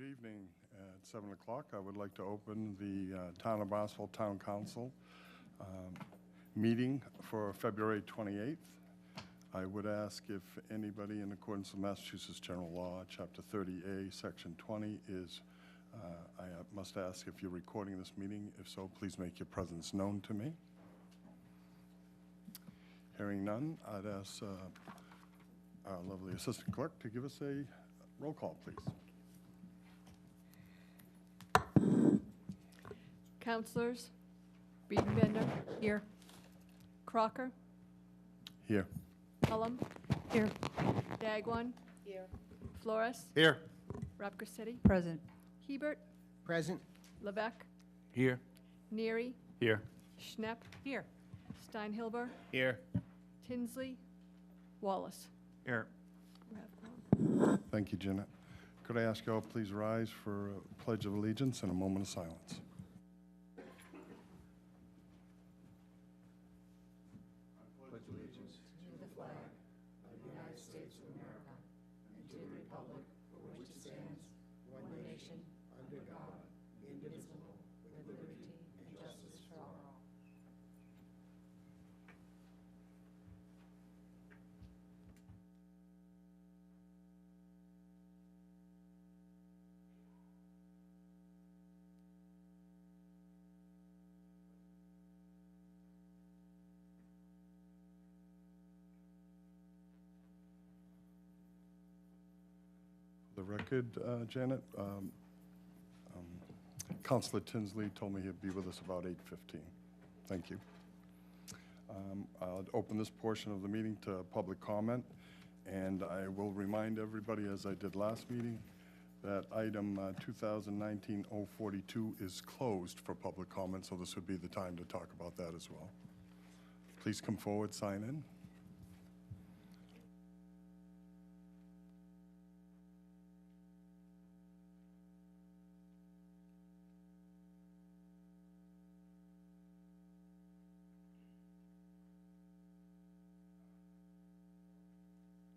Good evening. At 7 o'clock, I would like to open the Town of Barnstable Town Council meeting for February 28th. I would ask if anybody in accordance with Massachusetts General Law, Chapter 30A, Section 20 is, I must ask if you're recording this meeting. If so, please make your presence known to me. Hearing none, I'd ask our lovely Assistant Clerk to give us a roll call, please. Councilors, Biedenbender. Here. Crocker. Here. Cullum. Here. Dagwan. Here. Flores. Here. Rapker Present. Hebert. Present. Levesque. Here. Neary. Here. Schnepp. Here. Steinhilber. Here. Tinsley. Wallace. Here. Thank you, Janet. Could I ask you all please rise for a Pledge of Allegiance and a moment of silence? Pledge allegiance to the flag of the United States of America and to the republic for which it stands, one nation, under God, indivisible, with liberty and justice for all. For the record, Janet, Councilor Tinsley told me he'd be with us about 8:15. Thank you. I'll open this portion of the meeting to public comment, and I will remind everybody, as I did last meeting, that item 2019-042 is closed for public comment, so this would be the time to talk about that as well. Please come forward, sign in.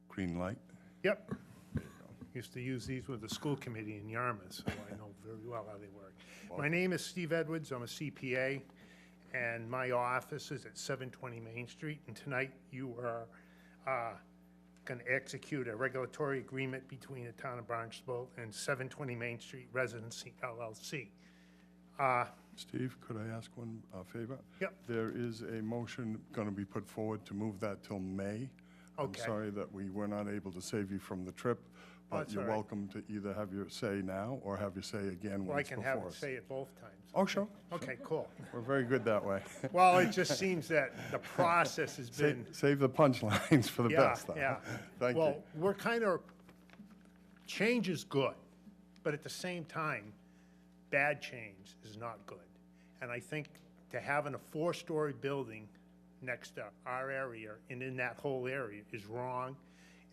Green light. Yep. Used to use these with the school committee in Yarmouth, so I know very well how they work. My name is Steve Edwards. I'm a CPA, and my office is at 720 Main Street. And tonight you are going to execute a regulatory agreement between the town of Barnstable and 720 Main Street Residency LLC. Steve, could I ask one favor? Yep. There is a motion going to be put forward to move that till May. Okay. I'm sorry that we were not able to save you from the trip, but that's you're all right. welcome to either have your say now or have your say again Well, when I it's can before have it us. say it both times. Oh, sure. Okay, cool. We're very good that way. Well, it just seems that the process has been... Save the punchlines for the best, though. Yeah. Thank Well, you. we're kind of, change is good, but at the same time, bad change is not good. And I think to having a four-story building next to our area and in that whole area is wrong,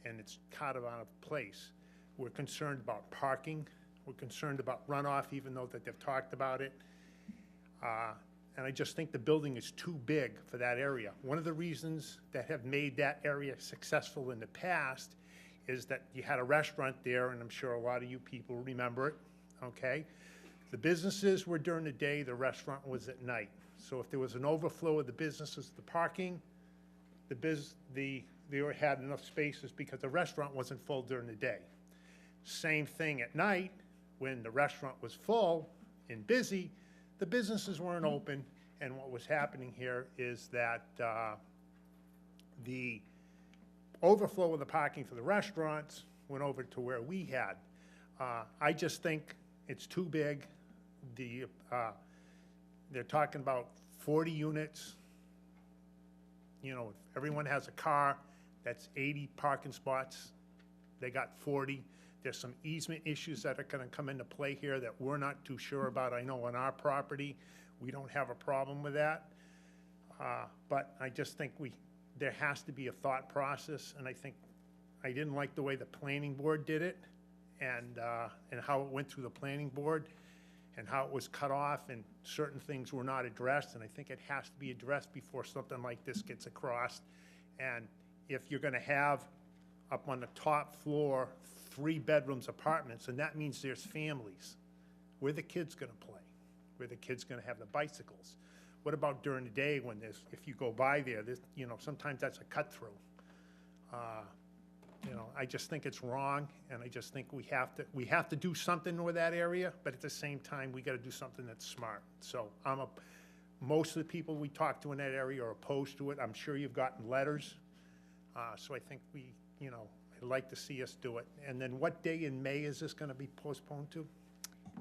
and it's kind of out of place. We're concerned about parking. We're concerned about runoff, even though that they've talked about it. And I just think the building is too big for that area. One of the reasons that have made that area successful in the past is that you had a restaurant there, and I'm sure a lot of you people remember it, okay? The businesses were during the day, the restaurant was at night. So if there was an overflow of the businesses, the parking, they had enough spaces because the restaurant wasn't full during the day. Same thing at night, when the restaurant was full and busy, the businesses weren't open, and what was happening here is that the overflow of the parking for the restaurants went over to where we had. I just think it's too big. They're talking about 40 units. You know, if everyone has a car, that's 80 parking spots. They got 40. There's some easement issues that are going to come into play here that we're not too sure about. I know on our property, we don't have a problem with that. But I just think there has to be a thought process, and I think I didn't like the way the planning board did it and how it went through the planning board and how it was cut off and certain things were not addressed, and I think it has to be addressed before something like this gets across. And if you're going to have up on the top floor 3-bedrooms apartments, and that means there's families. Where the kids gonna play? Where the kids gonna have the bicycles? What about during the day when if you go by there, sometimes that's a cut-through. I just think it's wrong, and I just think we have to do something with that area, but at the same time, we gotta do something that's smart. So most of the people we talk to in that area are opposed to it. I'm sure you've gotten letters. So I think I'd like to see us do it. And then what day in May is this gonna be postponed to?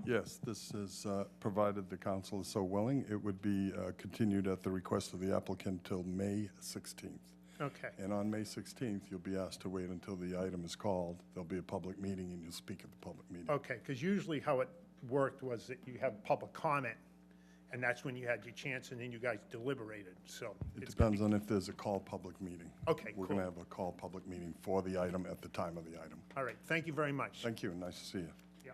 Yes, this is, provided the council is so willing, it would be continued at the request of the applicant till May 16th. Okay, And on May 16th, you'll be asked to wait until the item is called. There'll be a public meeting, and you'll speak at the public meeting. okay, because usually how it worked was that you have public comment, and that's when you had your chance, and then you guys deliberated, so. It it's gonna depends on if there's a called public meeting. Okay, We're cool. going to have a called public meeting for the item at the time of the item. All right, thank you very much. Thank you, and nice to see you. Yeah.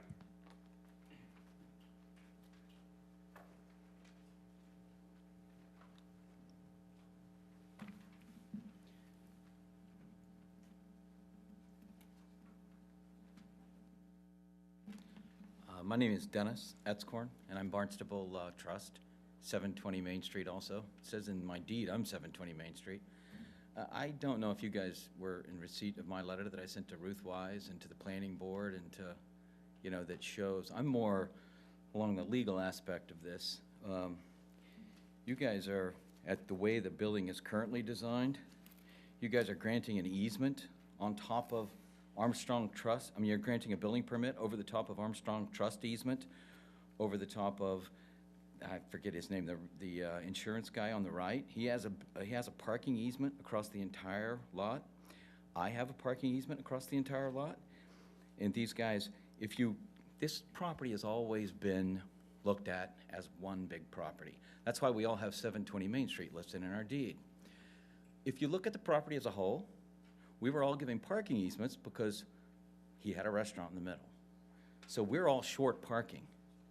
My name is Dennis Etzkorn, and I'm Barnstable Trust, 720 Main Street also. It says in my deed, I'm 720 Main Street. I don't know if you guys were in receipt of my letter that I sent to Ruth Wise and to the planning board and to, that shows, I'm more along the legal aspect of this. You guys are, at the way the building is currently designed, you guys are granting an easement on top of Armstrong Trust. I mean, you're granting a building permit over the top of Armstrong Trust easement, over the top of, I forget his name, the insurance guy on the right. He has a parking easement across the entire lot. I have a parking easement across the entire lot. And these guys, this property has always been looked at as one big property. That's why we all have 720 Main Street listed in our deed. If you look at the property as a whole, we were all giving parking easements because he had a restaurant in the middle. So we're all short parking.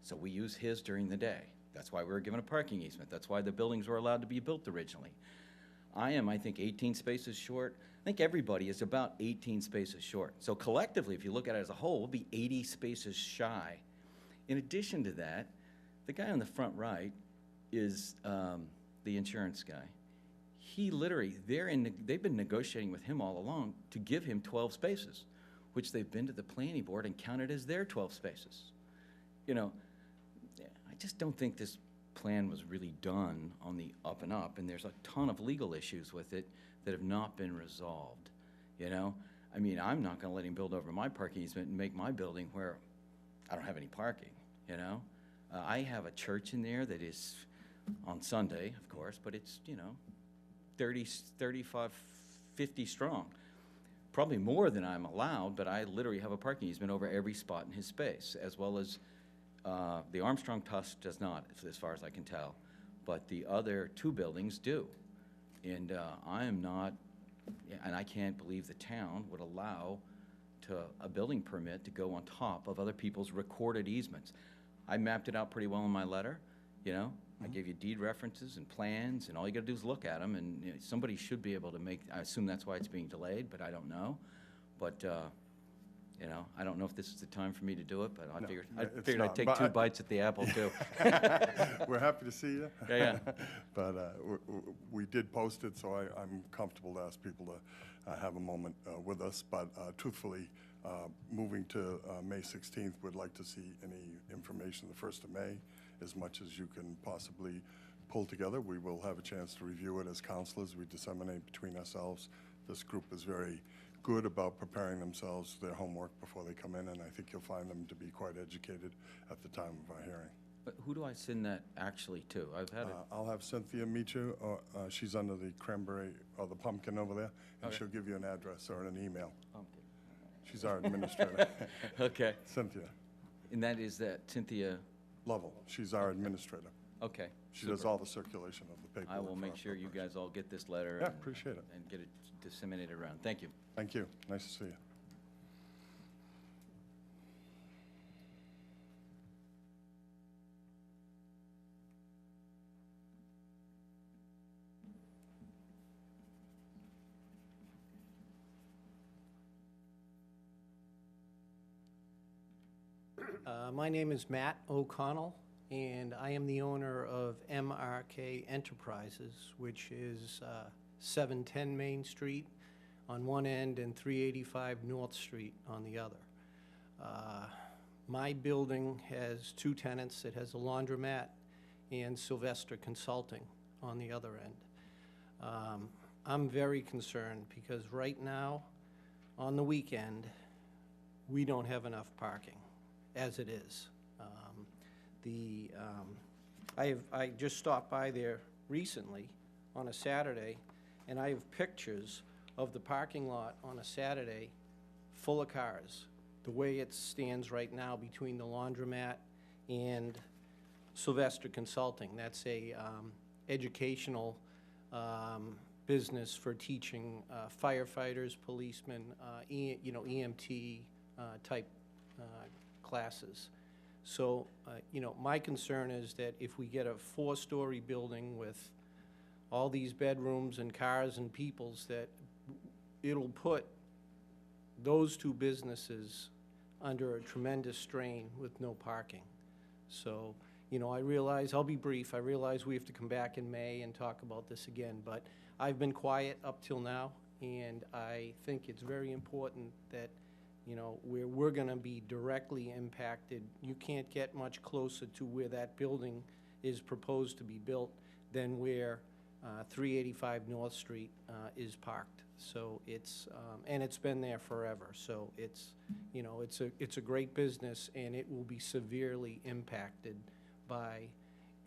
So we use his during the day. That's why we were given a parking easement. That's why the buildings were allowed to be built originally. I think, 18 spaces short. I think everybody is about 18 spaces short. So collectively, if you look at it as a whole, we'll be 80 spaces shy. In addition to that, the guy on the front right is the insurance guy. He literally, they've been negotiating with him all along to give him 12 spaces, which they've been to the planning board and counted as their 12 spaces. I just don't think this plan was really done on the up and up, and there's a ton of legal issues with it that have not been resolved, I mean, I'm not gonna let him build over my parking easement and make my building where I don't have any parking, I have a church in there that is on Sunday, of course, but it's, 30, 35, 50 strong. Probably more than I'm allowed, but I literally have a parking easement over every spot in his space, as well as the Armstrong Trust does not, as far as I can tell, but the other 2 buildings do. And I am not, and I can't believe the town would allow a building permit to go on top of other people's recorded easements. I mapped it out pretty well in my letter, I gave you deed references and plans, and all you gotta do is look at them, and somebody should be able to I assume that's why it's being delayed, but I don't know. But, I don't know if this is the time for me to do it, but I No, figured it's I'd not, take but 2 bites at the apple, too. We're happy to see you. Yeah. But we did post it, so I'm comfortable to ask people to have a moment with us. But truthfully, moving to May 16th, we'd like to see any information the 1st of May, as much as you can possibly pull together. We will have a chance to review it as counselors. We disseminate between ourselves. This group is very good about preparing themselves, their homework before they come in, and I think you'll find them to be quite educated at the time of our hearing. But who do I send that actually to? I've had it. I'll have Cynthia meet you. She's under the cranberry or the pumpkin over there, and Okay. she'll give you an address or an email. Pumpkin. She's our administrator. Okay. Cynthia And that is that Cynthia, Lovell. She's our administrator. okay. She does super. all the circulation of the paperwork. I will for make our sure you corporation. guys all get this letter. Yeah, and- appreciate it. And get it disseminated around. Thank you. Thank you. Nice to see you. My name is Matt O'Connell, and I am the owner of MRK Enterprises, which is 710 Main Street on one end and 385 North Street on the other. My building has two tenants. It has a laundromat and Sylvester Consulting on the other end. I'm very concerned because right now, on the weekend, we don't have enough parking, as it is. I just stopped by there recently on a Saturday, and I have pictures of the parking lot on a Saturday full of cars, the way it stands right now between the laundromat and Sylvester Consulting. That's a educational business for teaching firefighters, policemen, EMT type classes. So, my concern is that if we get a 4-story building with all these bedrooms and cars and peoples, that it'll put those two businesses under a tremendous strain with no parking. So, I realize, I'll be brief, I realize we have to come back in May and talk about this again, but I've been quiet up till now, and I think it's very important that, where we're gonna be directly impacted, you can't get much closer to where that building is proposed to be built than where 385 North Street is parked. So it's, and it's been there forever, so it's, it's a great business, and it will be severely impacted by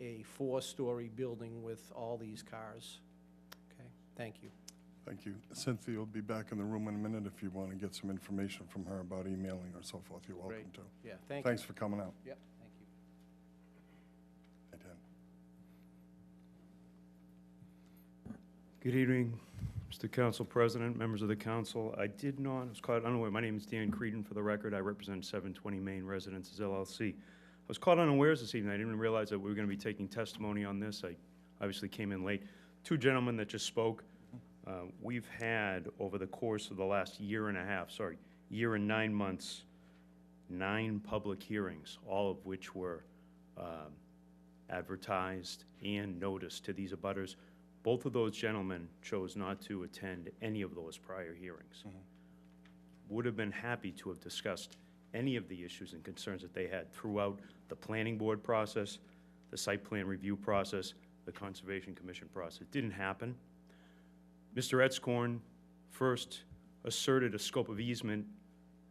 a 4-story building with all these cars. Okay, thank you. Thank you. Cynthia will be back in the room in a minute if you want to get some information from her about emailing or so forth. You're welcome Great. to. Yeah, thank you. Thanks for coming out. Yep, thank you. Hi, Dan. Good evening, Mr. Council President, members of the council. I was caught unaware. My name is Dan Creedon, for the record. I represent 720 Main Residences LLC. I was caught unawares this evening. I didn't realize that we were going to be taking testimony on this. I obviously came in late. Two gentlemen that just spoke. We've had, over the course of the last year and 9 months, 9 public hearings, all of which were advertised and noticed to these abutters. Both of those gentlemen chose not to attend any of those prior hearings. Would have been happy to have discussed any of the issues and concerns that they had throughout the planning board process, the site plan review process, the Conservation Commission process. It didn't happen. Mr. Etzkorn first asserted a scope of easement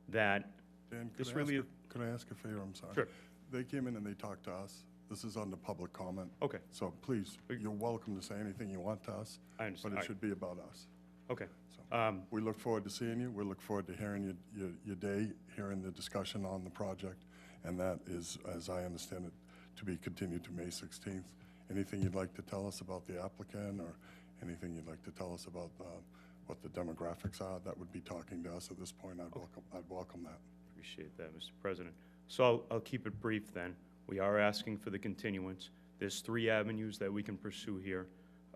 that Dan, this really... could I ask a favor? I'm sorry. Sure. They came in and they talked to us. This is under public comment. Okay, So please, you're welcome to say anything you want to us, I but understand. it should be about us. Okay. So we look forward to seeing you. We look forward to hearing your day, hearing the discussion on the project, and that is, as I understand it, to be continued to May 16th. Anything you'd like to tell us about the applicant, or anything you'd like to tell us about what the demographics are that would be talking to us at this point? I'd welcome that. Appreciate that, Mr. President. So I'll keep it brief then. We are asking for the continuance. There's 3 avenues that we can pursue here.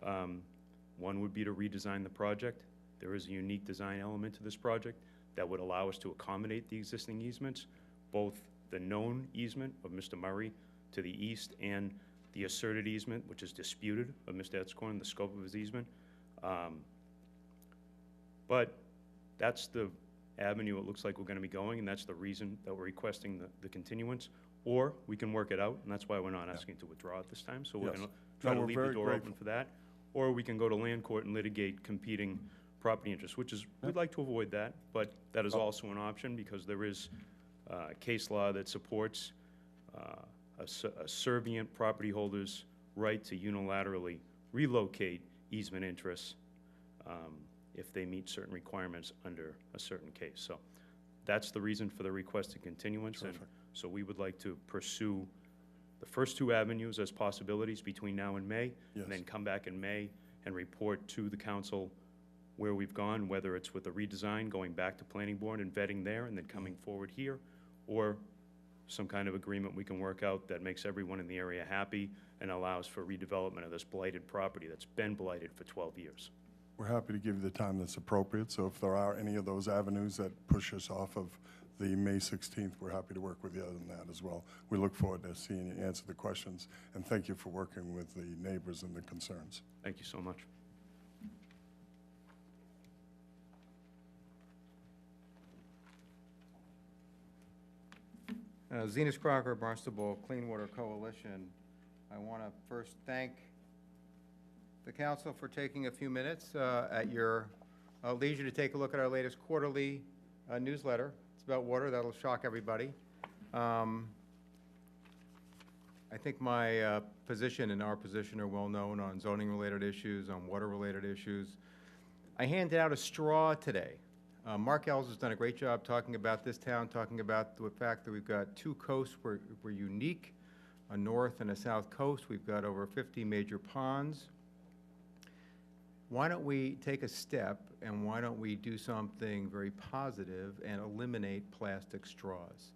One would be to redesign the project. There is a unique design element to this project that would allow us to accommodate the existing easements, both the known easement of Mr. Murray to the east and the asserted easement, which is disputed, of Mr. Etzkorn, the scope of his easement. But that's the avenue it looks like we're going to be going, and that's the reason that we're requesting the continuance. Or we can work it out, and that's why we're not asking to withdraw at this time. So we're Yes. going to try No, to we're leave the very door grateful. open for that. Or we can go to land court and litigate competing property interests, which is, we'd like to avoid that, but that is also an option because there is case law that supports a servient property holder's right to unilaterally relocate easement interests if they meet certain requirements under a certain case. So that's the reason for the requested continuance. And Terrific. so we would like to pursue the first 2 avenues as possibilities between now and May, Yes. and then come back in May and report to the council where we've gone, whether it's with the redesign, going back to planning board and vetting there, and then coming forward here, or some kind of agreement we can work out that makes everyone in the area happy and allows for redevelopment of this blighted property that's been blighted for 12 years. We're happy to give you the time that's appropriate, so if there are any of those avenues that push us off of the May 16th, we're happy to work with you on that as well. We look forward to seeing you answer the questions, and thank you for working with the neighbors and the concerns. Thank you so much. Zenas Crocker, Barnstable Clean Water Coalition. I want to first thank the council for taking a few minutes at your leisure to take a look at our latest quarterly newsletter. It's about water. That'll shock everybody. I think my position and our position are well known on zoning-related issues, on water-related issues. I handed out a straw today. Mark Ells has done a great job talking about this town, talking about the fact that we've got two coasts. We're unique, a north and a south coast. We've got over 50 major ponds. Why don't we take a step and why don't we do something very positive and eliminate plastic straws?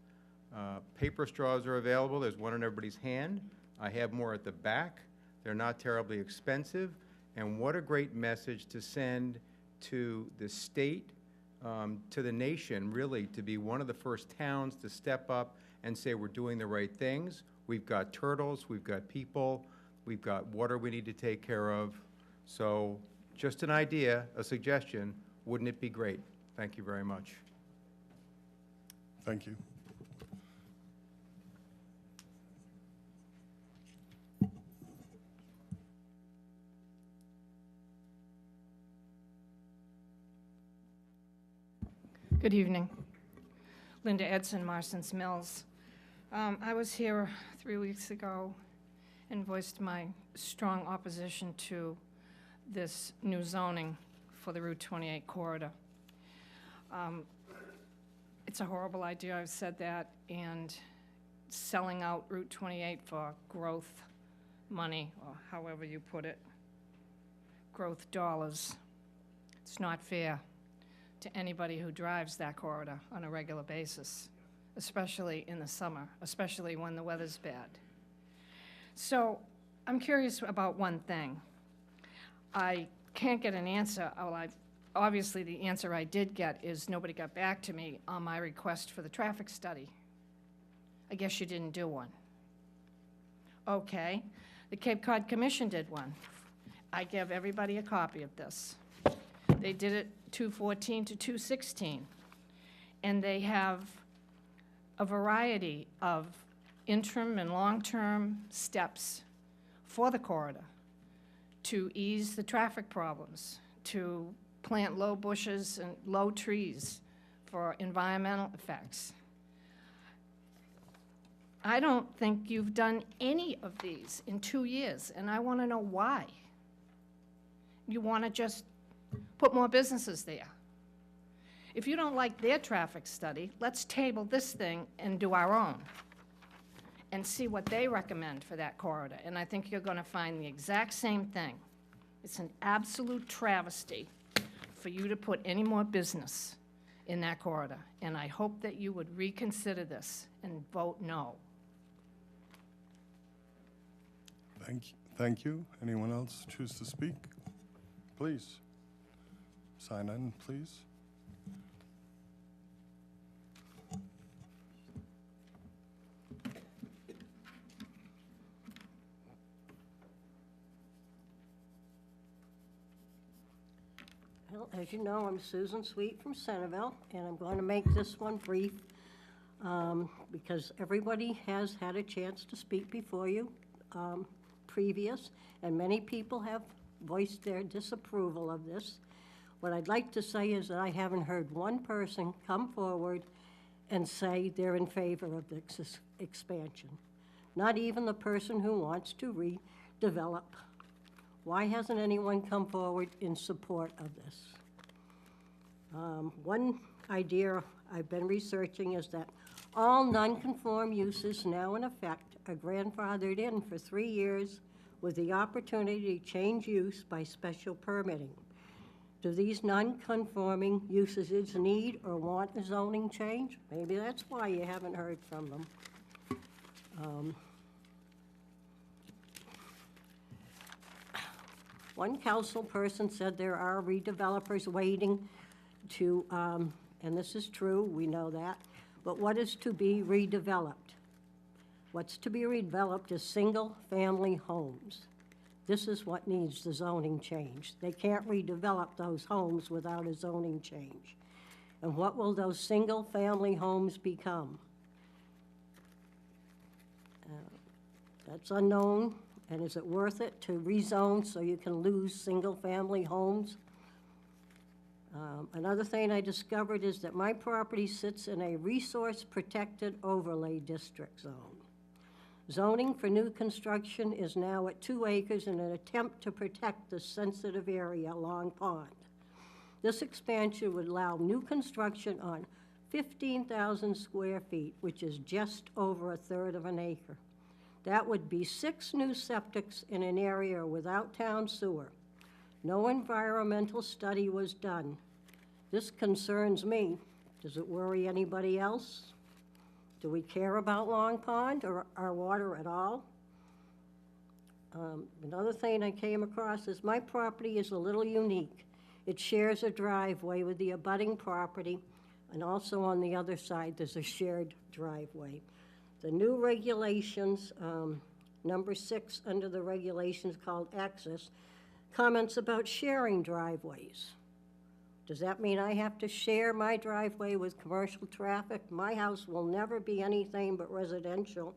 Paper straws are available. There's one in everybody's hand. I have more at the back. They're not terribly expensive. And what a great message to send to the state, to the nation, really, to be one of the first towns to step up and say we're doing the right things. We've got turtles, we've got people, we've got water we need to take care of. So just an idea, a suggestion, wouldn't it be great? Thank you very much. Thank you. Good evening. Linda Edson, Marston's Mills. I was here 3 weeks ago and voiced my strong opposition to this new zoning for the Route 28 corridor. It's a horrible idea, I've said that, and selling out Route 28 for growth money, or however you put it, growth dollars. It's not fair to anybody who drives that corridor on a regular basis, especially in the summer, especially when the weather's bad. So I'm curious about one thing. I can't get an answer. Well, obviously the answer I did get is nobody got back to me on my request for the traffic study. I guess you didn't do one. Okay, the Cape Cod Commission did one. I gave everybody a copy of this. They did it 214 to 216, and they have a variety of interim and long-term steps for the corridor to ease the traffic problems, to plant low bushes and low trees for environmental effects. I don't think you've done any of these in 2 years, and I want to know why. You want to just put more businesses there. If you don't like their traffic study, let's table this thing and do our own and see what they recommend for that corridor. And I think you're going to find the exact same thing. It's an absolute travesty for you to put any more business in that corridor. And I hope that you would reconsider this and vote no. Thank you. Anyone else choose to speak? Please. Sign in, please. Well, as you know, I'm Susan Sweet from Centerville, and I'm going to make this one brief because everybody has had a chance to speak before you previous, and many people have voiced their disapproval of this. What I'd like to say is that I haven't heard one person come forward and say they're in favor of this expansion. Not even the person who wants to redevelop. Why hasn't anyone come forward in support of this? One idea I've been researching is that all non-conform uses now in effect are grandfathered in for 3 years with the opportunity to change use by special permitting. Do these non-conforming usages need or want a zoning change? Maybe that's why you haven't heard from them. One council person said there are redevelopers waiting to, and this is true, we know that, But what is to be redeveloped? What's to be redeveloped is single-family homes. This is what needs the zoning change. They can't redevelop those homes without a zoning change. And what will those single-family homes become? That's unknown, and is it worth it to rezone so you can lose single-family homes? Another thing I discovered is that my property sits in a resource-protected overlay district zone. Zoning for new construction is now at 2 acres in an attempt to protect the sensitive area along Pond. This expansion would allow new construction on 15,000 square feet, which is just over 1/3 of an acre. That would be 6 new septics in an area without town sewer. No environmental study was done. This concerns me. Does it worry anybody else? Do we care about Long Pond or our water at all? Another thing I came across is my property is a little unique. It shares a driveway with the abutting property, and also on the other side, there's a shared driveway. The new regulations, number 6 under the regulations called access, comments about sharing driveways. Does that mean I have to share my driveway with commercial traffic? My house will never be anything but residential.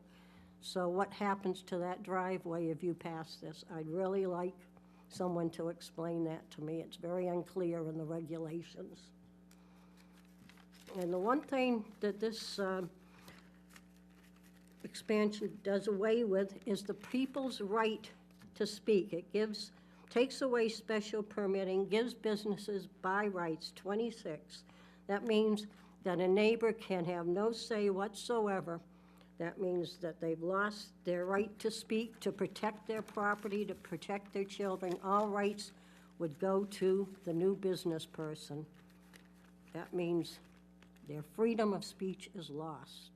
So what happens to that driveway if you pass this? I'd really like someone to explain that to me. It's very unclear in the regulations. And the one thing that this expansion does away with is the people's right to speak. It takes away special permitting, gives businesses by rights, 26. That means that a neighbor can have no say whatsoever. That means that they've lost their right to speak, to protect their property, to protect their children. All rights would go to the new business person. That means their freedom of speech is lost.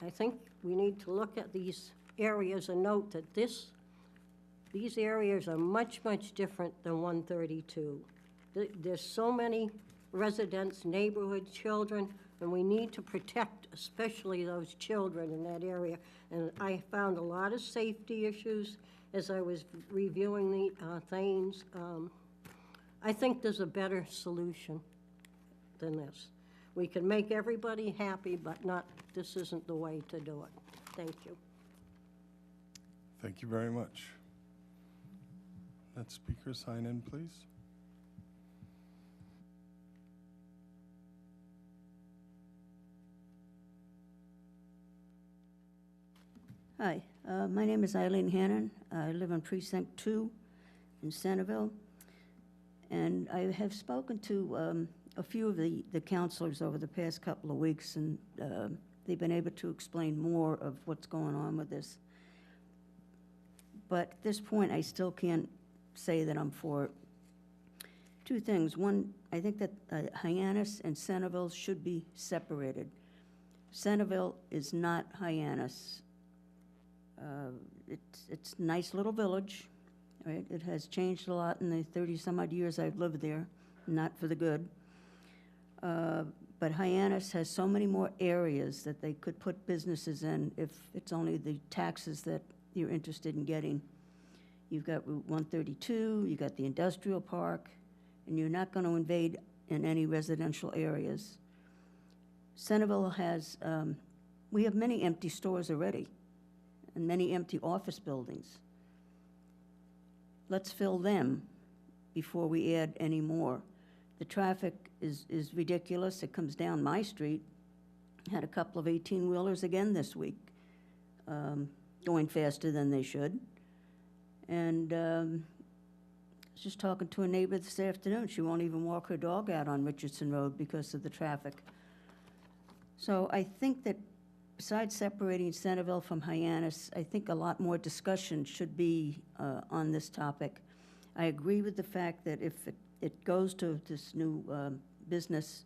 I think we need to look at these areas and note that these areas are much, much different than 132. There's so many residents, neighborhood, children, and we need to protect especially those children in that area. And I found a lot of safety issues as I was reviewing the things. I think there's a better solution than this. We can make everybody happy, but this isn't the way to do it. Thank you. Thank you very much. Let speaker sign in, please. Hi, my name is Eileen Hannon. I live in Precinct 2 in Centerville. And I have spoken to a few of the counselors over the past couple of weeks, and they've been able to explain more of what's going on with this. But at this point, I still can't say that I'm for it. 2 things. One, I think that Hyannis and Centerville should be separated. Centerville is not Hyannis. It's a nice little village, right? It has changed a lot in the 30-some-odd years I've lived there, not for the good. But Hyannis has so many more areas that they could put businesses in if it's only the taxes that you're interested in getting. You've got Route 132, you've got the industrial park, and you're not going to invade in any residential areas. Centerville has, we have many empty stores already and many empty office buildings. Let's fill them before we add any more. The traffic is ridiculous. It comes down my street. Had a couple of 18-wheelers again this week, going faster than they should. And I was just talking to a neighbor this afternoon. She won't even walk her dog out on Richardson Road because of the traffic. So I think that besides separating Centerville from Hyannis, I think a lot more discussion should be on this topic. I agree with the fact that if it goes to this new business,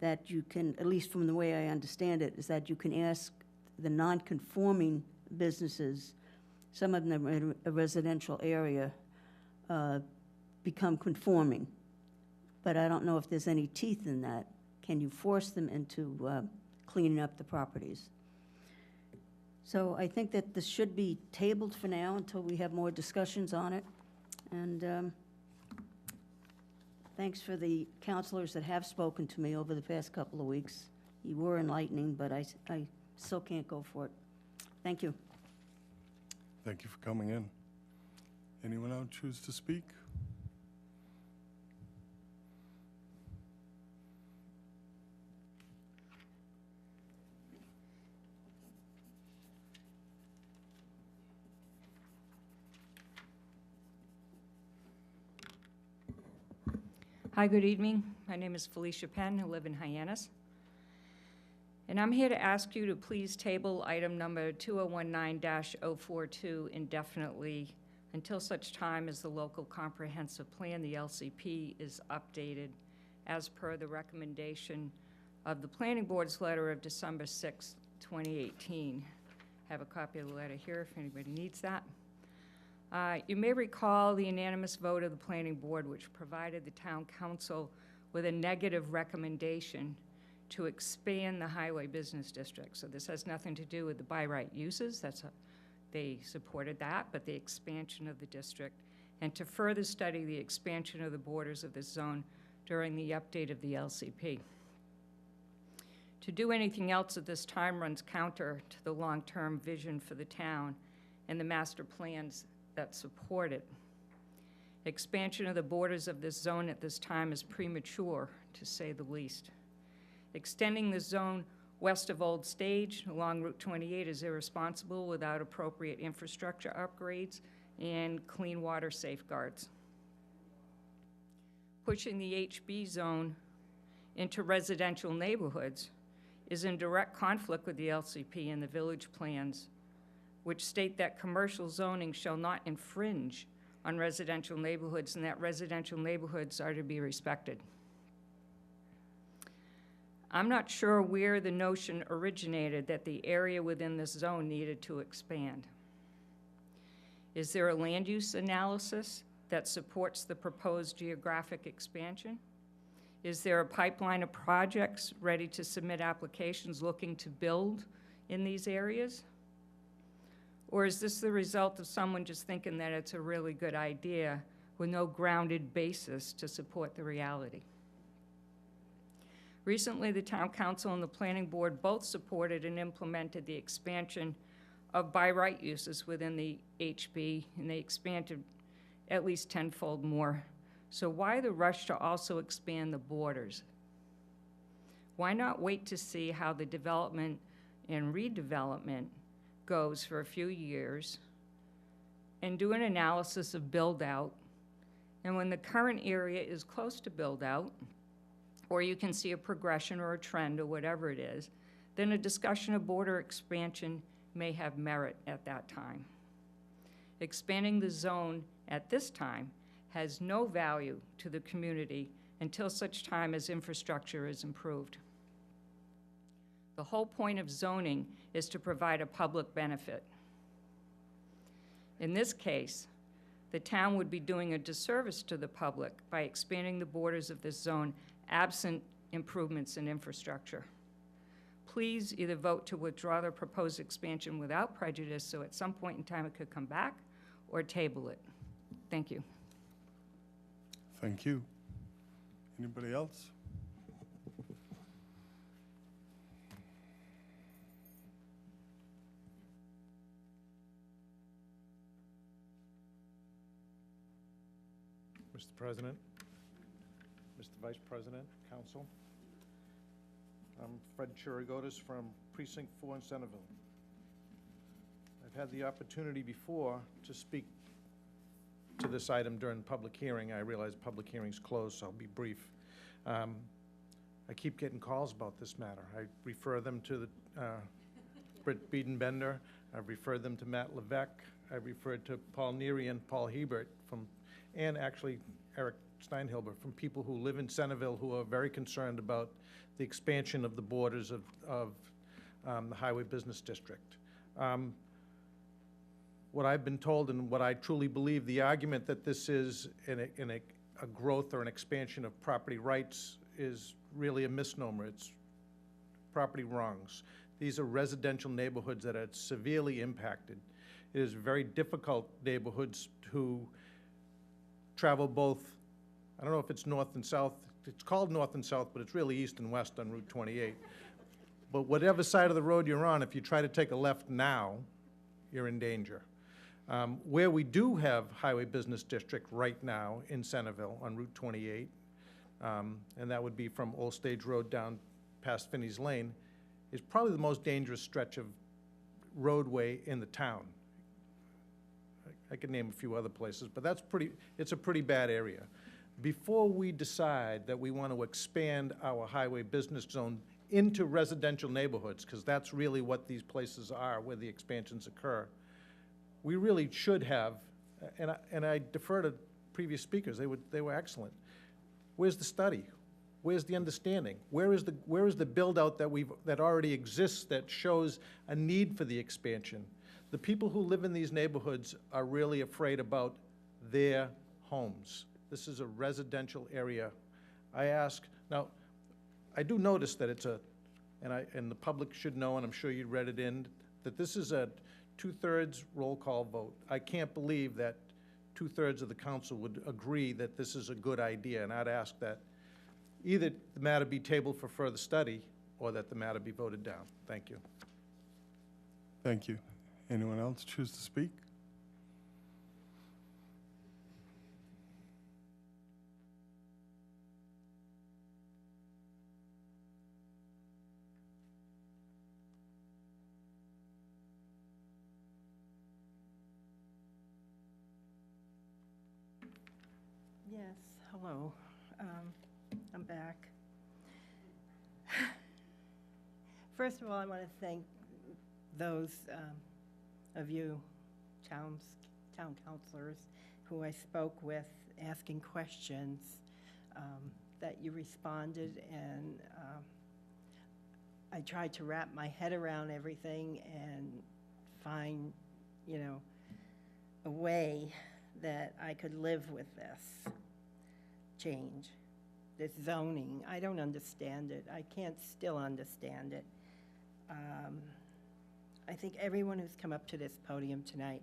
that you can, at least from the way I understand it, is that you can ask the non-conforming businesses, some of them in a residential area, become conforming. But I don't know if there's any teeth in that. can you force them into cleaning up the properties? So I think that this should be tabled for now until we have more discussions on it. And thanks for the counselors that have spoken to me over the past couple of weeks. You were enlightening, but I still can't go for it. Thank you. Thank you for coming in. Anyone else choose to speak? Hi, good evening. My name is Felicia Penn. I live in Hyannis. And I'm here to ask you to please table item number 2019-042 indefinitely until such time as the local comprehensive plan, the LCP, is updated as per the recommendation of the Planning Board's letter of December 6, 2018. I have a copy of the letter here if anybody needs that. You may recall the unanimous vote of the Planning Board, which provided the Town Council with a negative recommendation to expand the Highway Business District. So this has nothing to do with the by right uses. They supported that, but the expansion of the district, and to further study the expansion of the borders of this zone during the update of the LCP. To do anything else at this time runs counter to the long-term vision for the town and the master plans that support it. Expansion of the borders of this zone at this time is premature, to say the least. Extending the zone west of Old Stage along Route 28 is irresponsible without appropriate infrastructure upgrades and clean water safeguards. Pushing the HB zone into residential neighborhoods is in direct conflict with the LCP and the village plans, which state that commercial zoning shall not infringe on residential neighborhoods and that residential neighborhoods are to be respected. I'm not sure where the notion originated that the area within this zone needed to expand. Is there a land use analysis that supports the proposed geographic expansion? Is there a pipeline of projects ready to submit applications looking to build in these areas? Or is this the result of someone just thinking that it's a really good idea with no grounded basis to support the reality? Recently, the Town Council and the Planning Board both supported and implemented the expansion of by right uses within the HB, and they expanded at least tenfold more. So why the rush to also expand the borders? Why not wait to see how the development and redevelopment goes for a few years and do an analysis of build out, and when the current area is close to build out, or you can see a progression or a trend or whatever it is, then a discussion of border expansion may have merit at that time. Expanding the zone at this time has no value to the community until such time as infrastructure is improved. The whole point of zoning is to provide a public benefit. In this case, the town would be doing a disservice to the public by expanding the borders of this zone absent improvements in infrastructure. Please either vote to withdraw the proposed expansion without prejudice so at some point in time it could come back, or table it. Thank you. Thank you. Anybody else? Mr. President, Mr. Vice President, Council. I'm Fred Chirigotis from Precinct 4 in Centerville. I've had the opportunity before to speak to this item during public hearing. I realize public hearing's closed, so I'll be brief. I keep getting calls about this matter. I refer them to the Britt Biedenbender. I've referred them to Matt Levesque. I've referred to Paul Neary and Paul Hebert and actually Eric Steinhilber, from people who live in Centerville who are very concerned about the expansion of the borders of the Highway Business District. What I've been told and what I truly believe, the argument that this is in a growth or an expansion of property rights is really a misnomer. It's property wrongs. These are residential neighborhoods that are severely impacted. It is very difficult neighborhoods to travel both, I don't know if it's north and south, it's called north and south, but it's really east and west on Route 28. But whatever side of the road you're on, if you try to take a left now, you're in danger. Where we do have Highway Business District right now in Centerville on Route 28, and that would be from Old Stage Road down past Finney's Lane, is probably the most dangerous stretch of roadway in the town. I could name a few other places, but it's a pretty bad area. Before we decide that we want to expand our highway business zone into residential neighborhoods, because that's really what these places are, where the expansions occur, we really should have, and I defer to previous speakers, they were excellent. Where's the study? Where's the understanding? Where is the build-out that already exists that shows a need for the expansion? The people who live in these neighborhoods are really afraid about their homes. This is a residential area. I ask, now, I do notice that it's and the public should know, and I'm sure you read it in, that this is a 2/3 roll call vote. I can't believe that 2/3 of the council would agree that this is a good idea, and I'd ask that either the matter be tabled for further study or that the matter be voted down. Thank you. Thank you. Anyone else choose to speak? Yes, hello. I'm back. First of all, I want to thank those of you, town councilors, who I spoke with asking questions, that you responded, and I tried to wrap my head around everything and find, a way that I could live with this change, this zoning. I don't understand it. I can't still understand it. I think everyone who's come up to this podium tonight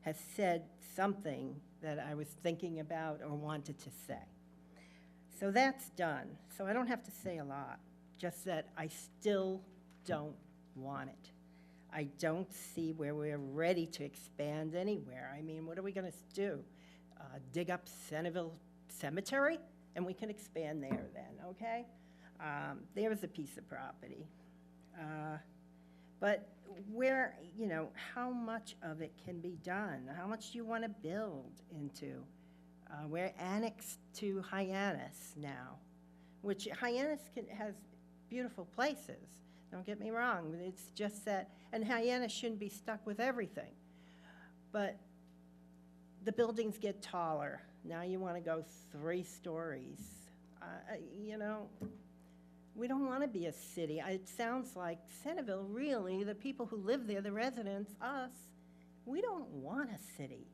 has said something that I was thinking about or wanted to say. So that's done. So I don't have to say a lot, just that I still don't want it. I don't see where we're ready to expand anywhere. I mean, what are we going to do? Dig up Centerville Cemetery? And we can expand there then, okay? There's a piece of property. But where, how much of it can be done? How much do you want to build into? We're annexed to Hyannis now, which Hyannis has beautiful places. Don't get me wrong. It's just that, and Hyannis shouldn't be stuck with everything. But the buildings get taller. Now you want to go 3 stories. We don't want to be a city. It sounds like Centerville, really, the people who live there, the residents, us, we don't want a city.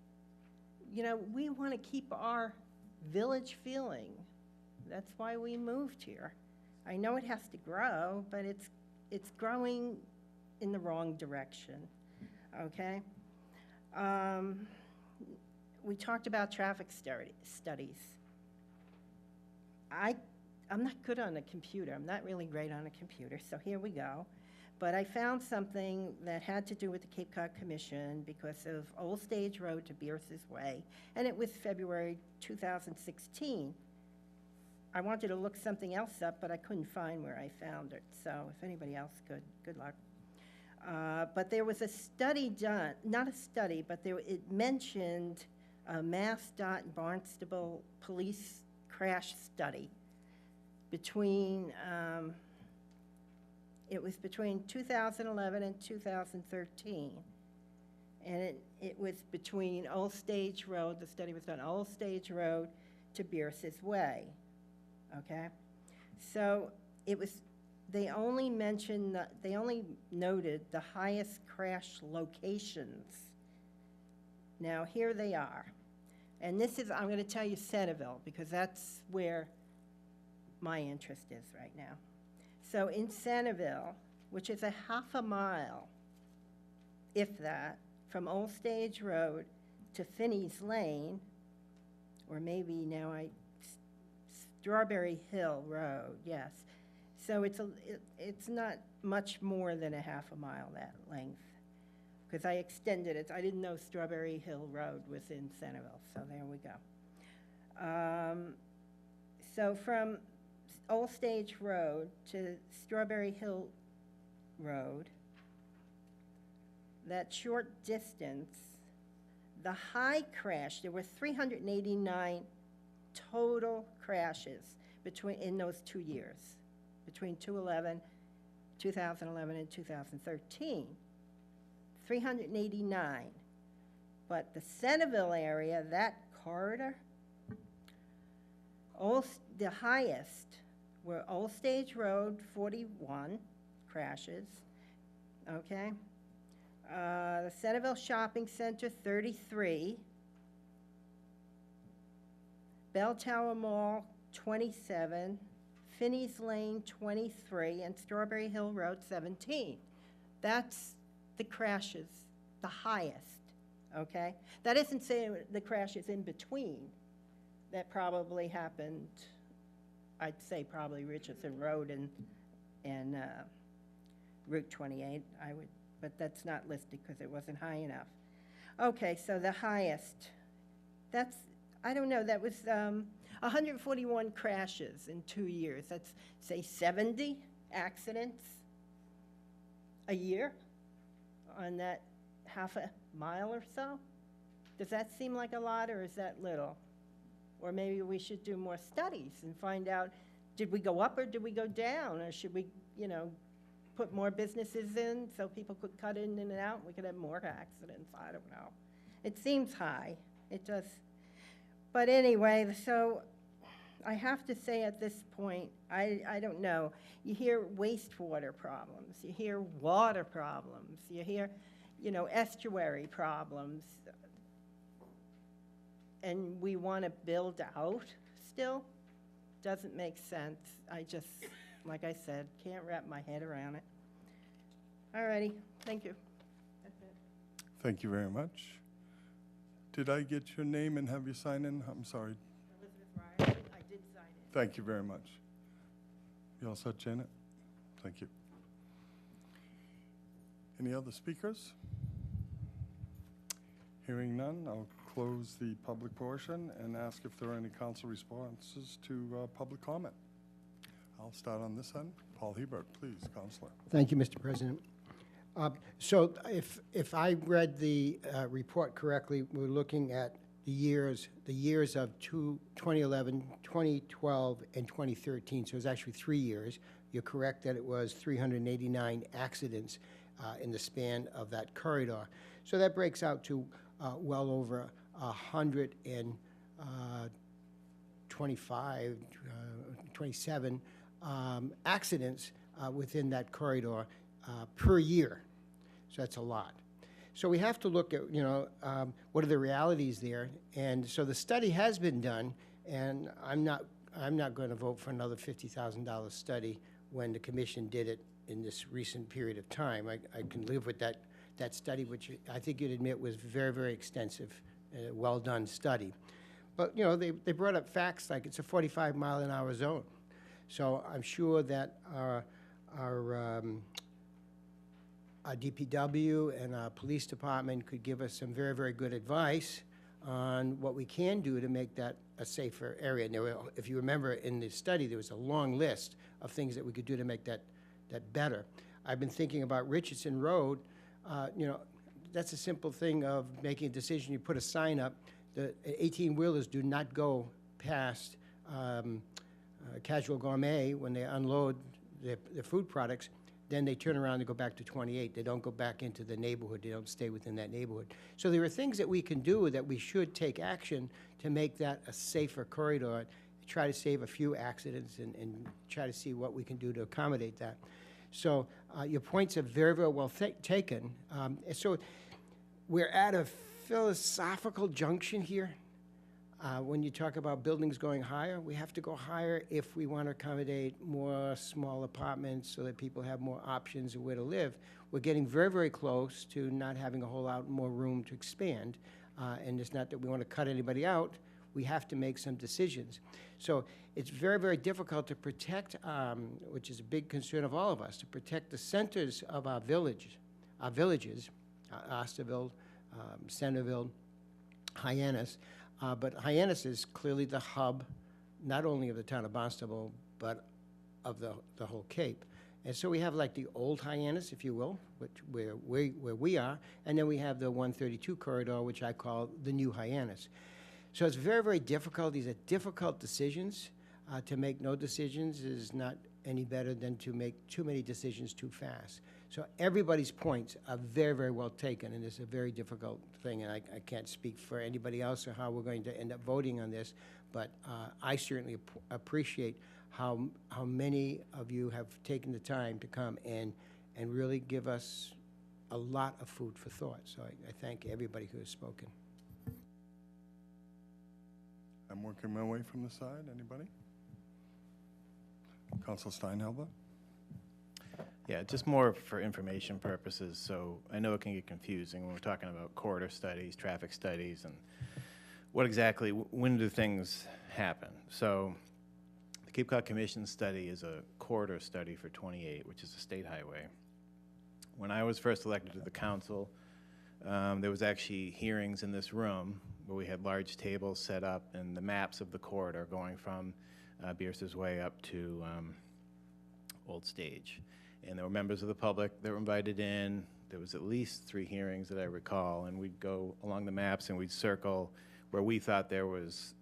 We want to keep our village feeling. That's why we moved here. I know it has to grow, but it's growing in the wrong direction, okay? We talked about traffic studies. I'm not good on a computer. I'm not really great on a computer, so here we go. But I found something that had to do with the Cape Cod Commission because of Old Stage Road to Bierce's Way, and it was February 2016. I wanted to look something else up, but I couldn't find where I found it, so if anybody else could, good luck. But there was a study done, not a study, but it mentioned a MassDOT and Barnstable police crash study between, it was between 2011 and 2013. And it was between Old Stage Road, the study was done Old Stage Road to Bierce's Way, okay? So they only noted the highest crash locations. Now, here they are. And this is, I'm going to tell you Centerville, because that's where my interest is right now. So in Centerville, which is a half a mile, if that, from Old Stage Road to Finney's Lane, or maybe now Strawberry Hill Road, yes. So it's not much more than a half a mile, that length, because I extended it. I didn't know Strawberry Hill Road was in Centerville, so there we go. So from Old Stage Road to Strawberry Hill Road, that short distance, the high crash, there were 389 total crashes in those 2 years, between 2011 and 2013. 389. But the Centerville area, that corridor, the highest were Old Stage Road, 41 crashes, okay? The Centerville Shopping Center, 33. Bell Tower Mall, 27. Finney's Lane, 23. And Strawberry Hill Road, 17. That's the crashes, the highest, okay? That isn't saying the crashes in between. That probably happened, I'd say probably Richardson Road and Route 28, but that's not listed because it wasn't high enough. Okay, so the highest, that's, I don't know, that was 141 crashes in 2 years. That's, say, 70 accidents a year on that half a mile or so. Does that seem like a lot, or is that little? Or maybe we should do more studies and find out, did we go up or did we go down? Or should we, put more businesses in so people could cut in and out? We could have more accidents. I don't know. It seems high. It does. But anyway, so I have to say at this point, I don't know. You hear wastewater problems. You hear water problems. You hear, estuary problems. And we want to build out still. Doesn't make sense. I just, like I said, can't wrap my head around it. All righty, thank you. That's it. Thank you very much. Did I get your name and have you sign in? I'm sorry. Elizabeth Ryan, I did sign it. Thank you very much. You all set, Janet? Thank you. Any other speakers? Hearing none, I'll close the public portion and ask if there are any council responses to public comment. I'll start on this end. Paul Hebert, please, Councilor. Thank you, Mr. President. So if I read the report correctly, we're looking at the years of 2011, 2012, and 2013. So it's actually 3 years. You're correct that it was 389 accidents in the span of that corridor. So that breaks out to well over 27 accidents within that corridor per year. So that's a lot. So we have to look at, what are the realities there? And so the study has been done, and I'm not going to vote for another $50,000 study when the commission did it in this recent period of time. I can live with that study, which I think you'd admit was very, very extensive, well-done study. But, they brought up facts like it's a 45-mile-an-hour zone. So I'm sure that our DPW and our police department could give us some very, very good advice on what we can do to make that a safer area. And if you remember in the study, there was a long list of things that we could do to make that better. I've been thinking about Richardson Road. That's a simple thing of making a decision. You put a sign up. The 18-wheelers do not go past Casual Gourmet when they unload their food products. Then they turn around and go back to 28. They don't go back into the neighborhood. They don't stay within that neighborhood. So there are things that we can do that we should take action to make that a safer corridor, try to save a few accidents and try to see what we can do to accommodate that. So your points are very, very well taken. So we're at a philosophical junction here. When you talk about buildings going higher, we have to go higher if we want to accommodate more small apartments so that people have more options of where to live. We're getting very, very close to not having a whole lot more room to expand. And it's not that we want to cut anybody out. We have to make some decisions. So it's very, very difficult to protect, which is a big concern of all of us, to protect the centers of our villages, Osterville, Centerville, Hyannis. But Hyannis is clearly the hub, not only of the town of Barnstable, but of the whole Cape. And so we have like the old Hyannis, if you will, where we are, and then we have the 132 corridor, which I call the new Hyannis. So it's very, very difficult. These are difficult decisions. To make no decisions is not any better than to make too many decisions too fast. So everybody's points are very, very well taken, and it's a very difficult thing, and I can't speak for anybody else or how we're going to end up voting on this, but I certainly appreciate how many of you have taken the time to come and really give us a lot of food for thought. So I thank everybody who has spoken. I'm working my way from the side. Anybody? Council Steinhelber? Yeah, just more for information purposes. So I know it can get confusing when we're talking about corridor studies, traffic studies, and what exactly, when do things happen? So the Cape Cod Commission study is a corridor study for 28, which is a state highway. When I was first elected to the council, there was actually hearings in this room where we had large tables set up and the maps of the corridor going from Bierce's Way up to Old Stage. And there were members of the public that were invited in. There was at least 3 hearings that I recall, and we'd go along the maps and we'd circle where we thought there was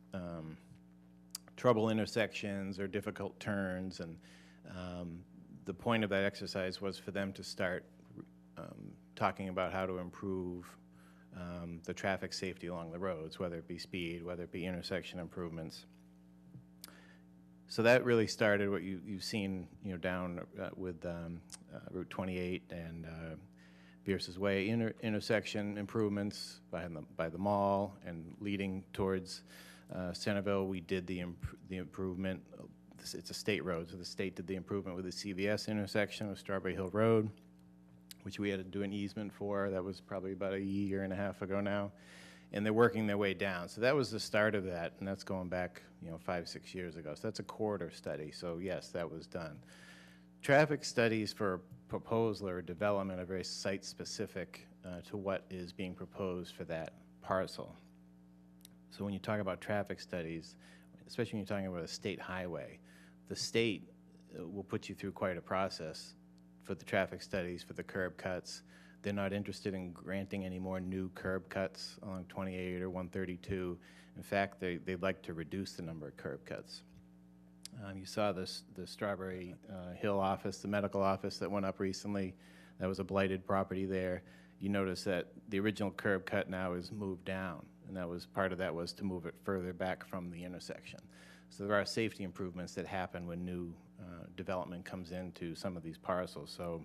trouble intersections or difficult turns. And the point of that exercise was for them to start talking about how to improve the traffic safety along the roads, whether it be speed, whether it be intersection improvements. So that really started what you've seen, down with Route 28 and Bierce's Way intersection improvements by the mall and leading towards Centerville. We did the improvement. It's a state road, so the state did the improvement with the CVS intersection with Strawberry Hill Road, which we had to do an easement for. That was probably about a year and a half ago now. And they're working their way down. So that was the start of that, and that's going back, 5-6 years ago. So that's a corridor study. So yes, that was done. Traffic studies for proposal or development are very site-specific to what is being proposed for that parcel. So when you talk about traffic studies, especially when you're talking about a state highway, the state will put you through quite a process for the traffic studies, for the curb cuts. They're not interested in granting any more new curb cuts along 28 or 132. In fact, they'd like to reduce the number of curb cuts. You saw the Strawberry Hill office, the medical office that went up recently. That was a blighted property there. You notice that the original curb cut now is moved down, and that was part of that was to move it further back from the intersection. So there are safety improvements that happen when new development comes into some of these parcels. So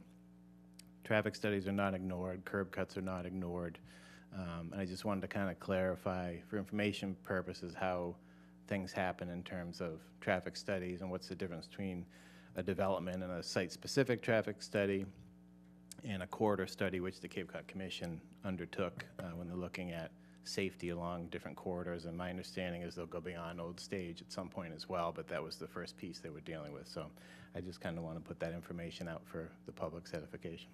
traffic studies are not ignored, curb cuts are not ignored. And I just wanted to kind of clarify for information purposes how things happen in terms of traffic studies and what's the difference between a development and a site-specific traffic study and a corridor study, which the Cape Cod Commission undertook when they're looking at safety along different corridors. And my understanding is they'll go beyond Old Stage at some point as well, but that was the first piece they were dealing with. So I just kind of want to put that information out for the public's edification.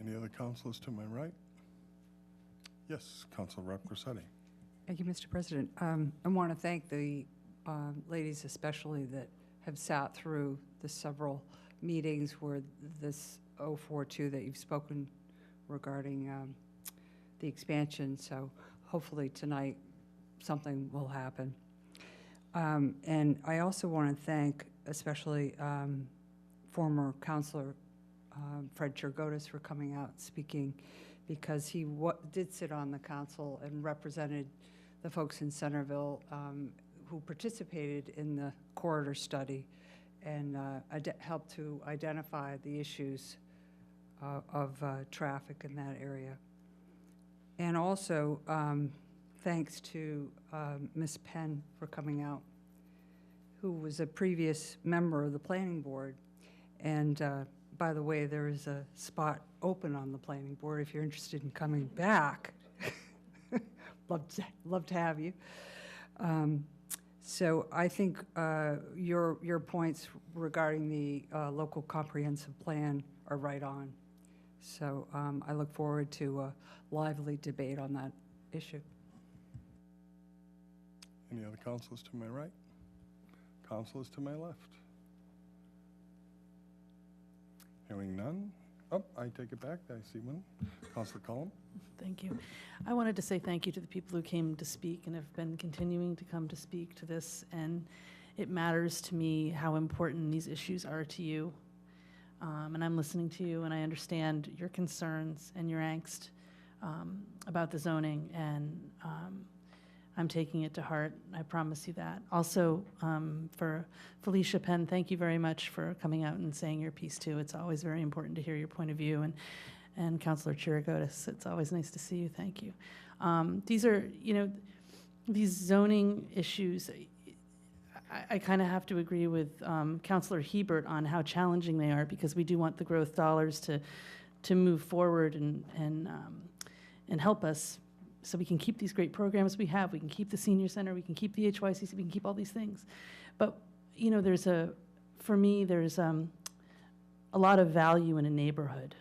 Any other councilors to my right? Yes, Council Rep Grissetti. Thank you, Mr. President. I want to thank the ladies especially that have sat through the several meetings where this 042 that you've spoken regarding the expansion. So hopefully tonight something will happen. And I also want to thank especially former Councilor Fred Chirgotis for coming out and speaking, because he did sit on the council and represented the folks in Centerville who participated in the corridor study and helped to identify the issues of traffic in that area. And also thanks to Ms. Penn for coming out, who was a previous member of the planning board. And by the way, there is a spot open on the planning board if you're interested in coming back. Love to have you. So I think your points regarding the local comprehensive plan are right on. So I look forward to a lively debate on that issue. Any other councilors to my right? Councilors to my left? Hearing none? Oh, I take it back. I see one. Councilor Cullum? Thank you. I wanted to say thank you to the people who came to speak and have been continuing to come to speak to this. And it matters to me how important these issues are to you. And I'm listening to you, and I understand your concerns and your angst about the zoning. And I'm taking it to heart. I promise you that. Also, for Felicia Penn, thank you very much for coming out and saying your piece too. It's always very important to hear your point of view. And Councilor Chirigotis, it's always nice to see you. Thank you. These are, these zoning issues. I kind of have to agree with Councilor Hebert on how challenging they are, because we do want the growth dollars to move forward and help us, so we can keep these great programs we have. We can keep the senior center. We can keep the HYCC. We can keep all these things. But for me, there's a lot of value in a neighborhood,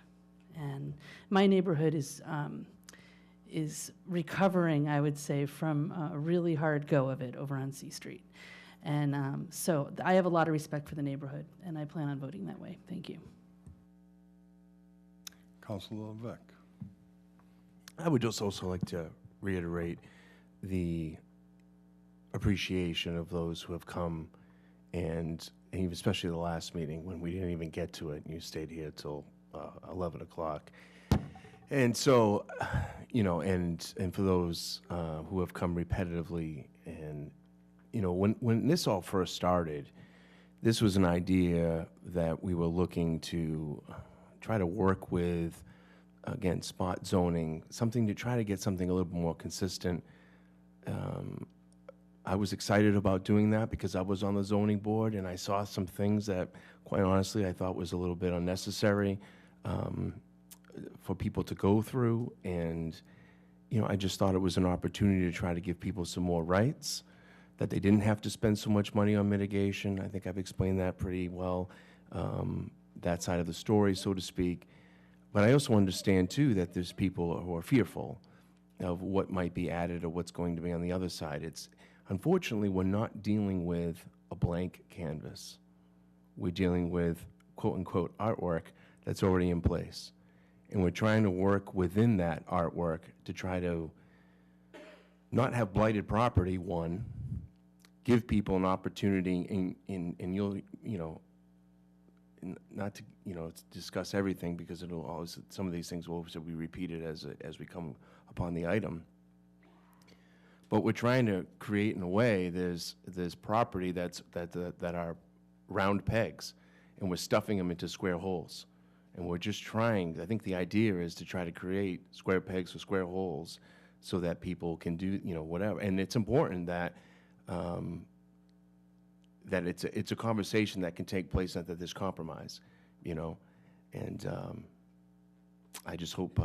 and my neighborhood is recovering, I would say, from a really hard go of it over on C Street. And so I have a lot of respect for the neighborhood, and I plan on voting that way. Thank you. Councilor Levesque? I would just also like to reiterate the appreciation of those who have come, and especially the last meeting when we didn't even get to it, and you stayed here till 11 o'clock. And so, and for those who have come repetitively, and when this all first started, this was an idea that we were looking to try to work with, again, spot zoning, something to try to get something a little more consistent. I was excited about doing that because I was on the zoning board and I saw some things that, quite honestly, I thought was a little bit unnecessary for people to go through. And, I just thought it was an opportunity to try to give people some more rights, that they didn't have to spend so much money on mitigation. I think I've explained that pretty well, that side of the story, so to speak. But I also understand, too, that there's people who are fearful of what might be added or what's going to be on the other side. Unfortunately, we're not dealing with a blank canvas. We're dealing with, quote-unquote, artwork that's already in place. And we're trying to work within that artwork to try to not have blighted property, one, give people an opportunity, and you'll, not to, discuss everything, because it'll always, some of these things will also be repeated as we come upon the item. But we're trying to create, in a way, there's property that are round pegs, and we're stuffing them into square holes. And we're just trying, I think the idea is to try to create square pegs for square holes so that people can do, whatever. And it's important that that it's a conversation that can take place and that there's compromise, and I just hope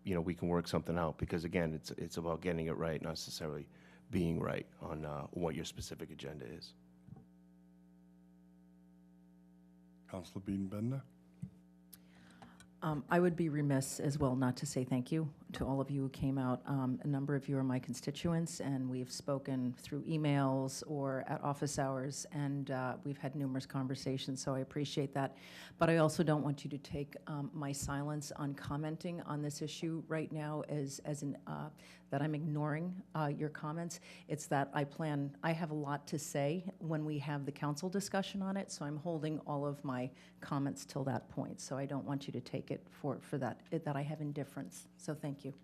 we can work something out, because again, it's about getting it right, not necessarily being right on what your specific agenda is. Councilor Beeden-Bender? I would be remiss as well not to say thank you to all of you who came out. A number of you are my constituents, and we've spoken through emails or at office hours, and we've had numerous conversations, so I appreciate that. But I also don't want you to take my silence on commenting on this issue right now as that I'm ignoring your comments. It's that I have a lot to say when we have the council discussion on it, so I'm holding all of my comments till that point. So I don't want you to take it for that I have indifference. So thank you.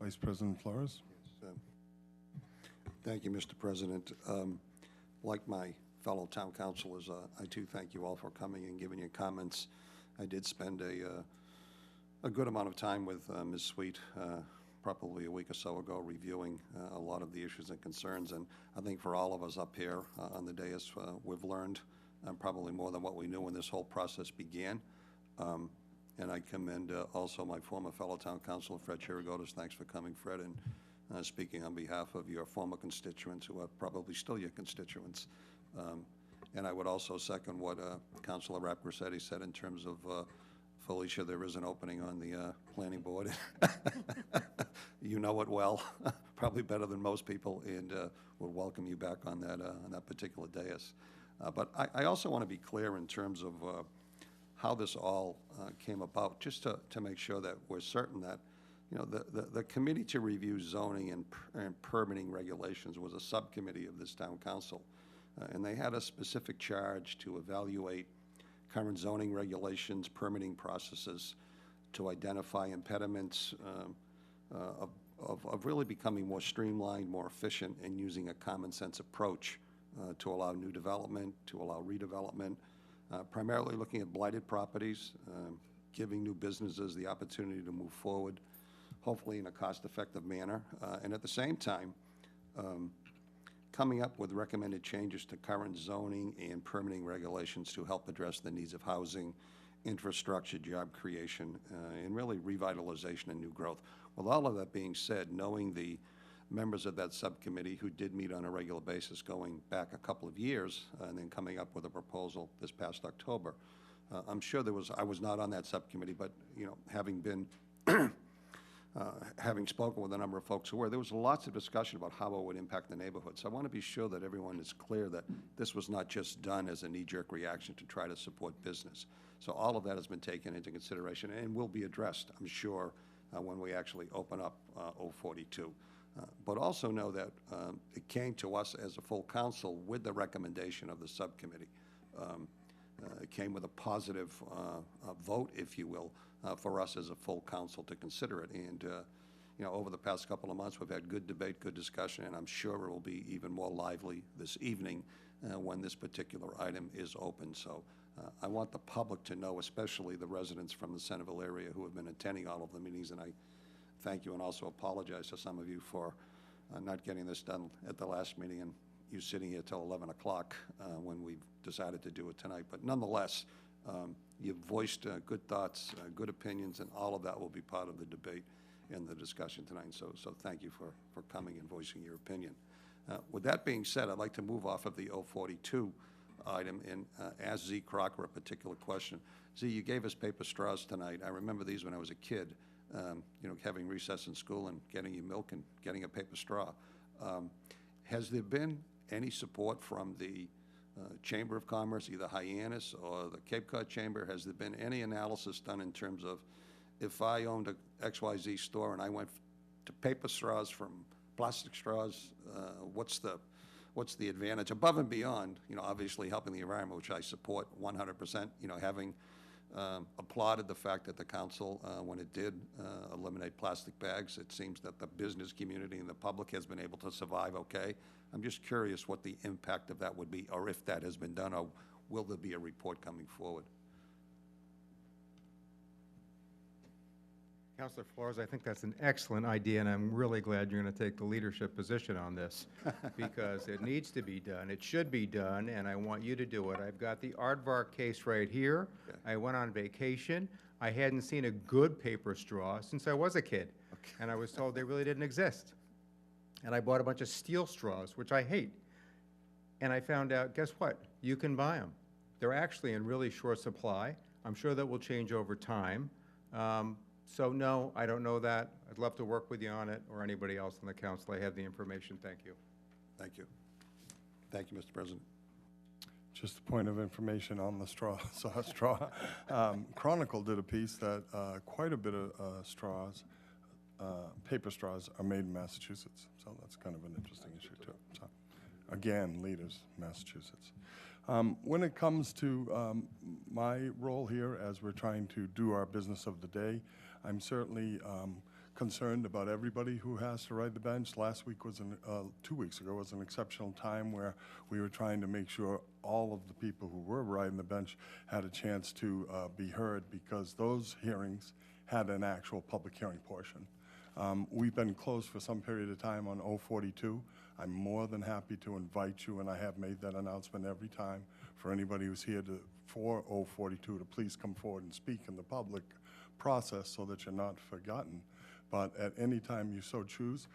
Vice President Flores? Thank you, Mr. President. Like my fellow town councilors, I too thank you all for coming and giving your comments. I did spend a good amount of time with Ms. Sweet probably a week or so ago, reviewing a lot of the issues and concerns. And I think for all of us up here on the dais, we've learned probably more than what we knew when this whole process began. And I commend also my former fellow town councilor, Fred Chirigotis. Thanks for coming, Fred, and speaking on behalf of your former constituents, who are probably still your constituents. And I would also second what Councilor Rappacetti said in terms of Felicia, there is an opening on the planning board. You know it well, probably better than most people, and we'll welcome you back on that particular dais. But I also want to be clear in terms of how this all came about, just to make sure that we're certain that, you know, the Committee to Review Zoning and Permitting Regulations was a subcommittee of this town council, and they had a specific charge to evaluate current zoning regulations, permitting processes, to identify impediments of really becoming more streamlined, more efficient, and using a common sense approach to allow new development, to allow redevelopment, primarily looking at blighted properties, giving new businesses the opportunity to move forward, hopefully in a cost-effective manner, and at the same time, coming up with recommended changes to current zoning and permitting regulations to help address the needs of housing, infrastructure, job creation, and really revitalization and new growth. With all of that being said, knowing the members of that subcommittee who did meet on a regular basis going back a couple of years, and then coming up with a proposal this past October, I'm sure I was not on that subcommittee, but, you know, having been having spoken with a number of folks who were, there was lots of discussion about how it would impact the neighborhood. So I want to be sure that everyone is clear that this was not just done as a knee-jerk reaction to try to support business. So all of that has been taken into consideration and will be addressed, I'm sure, when we actually open up 042. But also know that it came to us as a full council with the recommendation of the subcommittee. It came with a positive vote, if you will, for us as a full council to consider it. And, you know, over the past couple of months, we've had good debate, good discussion, and I'm sure it will be even more lively this evening when this particular item is open. So I want the public to know, especially the residents from the Centerville area who have been attending all of the meetings, and I thank you and also apologize to some of you for not getting this done at the last meeting and you sitting here till 11 o'clock when we decided to do it tonight. But nonetheless, you've voiced good thoughts, good opinions, and all of that will be part of the debate and the discussion tonight. So thank you for coming and voicing your opinion. With that being said, I'd like to move off of the 042 item and ask Z. Crocker a particular question. Z, you gave us paper straws tonight. I remember these when I was a kid, you know, having recess in school and getting your milk and getting a paper straw. Has there been any support from the Chamber of Commerce, either Hyannis or the Cape Cod Chamber? Has there been any analysis done in terms of, if I owned a XYZ store and I went to paper straws from plastic straws, what's the advantage above and beyond, you know, obviously helping the environment, which I support 100%, you know, having applauded the fact that the council, when it did eliminate plastic bags, it seems that the business community and the public has been able to survive okay. I'm just curious what the impact of that would be, or if that has been done, or will there be a report coming forward? Councilor Flores, I think that's an excellent idea, and I'm really glad you're going to take the leadership position on this, because it needs to be done. It should be done, and I want you to do it. I've got the Aardvark case right here. Okay. I went on vacation. I hadn't seen a good paper straw since I was a kid, and I was told they really didn't exist. And I bought a bunch of steel straws, which I hate. And I found out, guess what? You can buy them. They're actually in really short supply. I'm sure that will change over time. So no, I don't know that. I'd love to work with you on it, or anybody else in the council. I have the information. Thank you. Thank you. Thank you, Mr. President. Just a point of information on the straw. Chronicle did a piece that quite a bit of straws, paper straws, are made in Massachusetts. So that's kind of an interesting issue too. So, again, leaders, Massachusetts. When it comes to my role here as we're trying to do our business of the day, I'm certainly concerned about everybody who has to ride the bench. Last week was 2 weeks ago was an exceptional time where we were trying to make sure all of the people who were riding the bench had a chance to be heard, because those hearings had an actual public hearing portion. We've been closed for some period of time on 042. I'm more than happy to invite you, and I have made that announcement every time, for anybody who's here for 042 to please come forward and speak in the public process so that you're not forgotten. But at any time you so choose,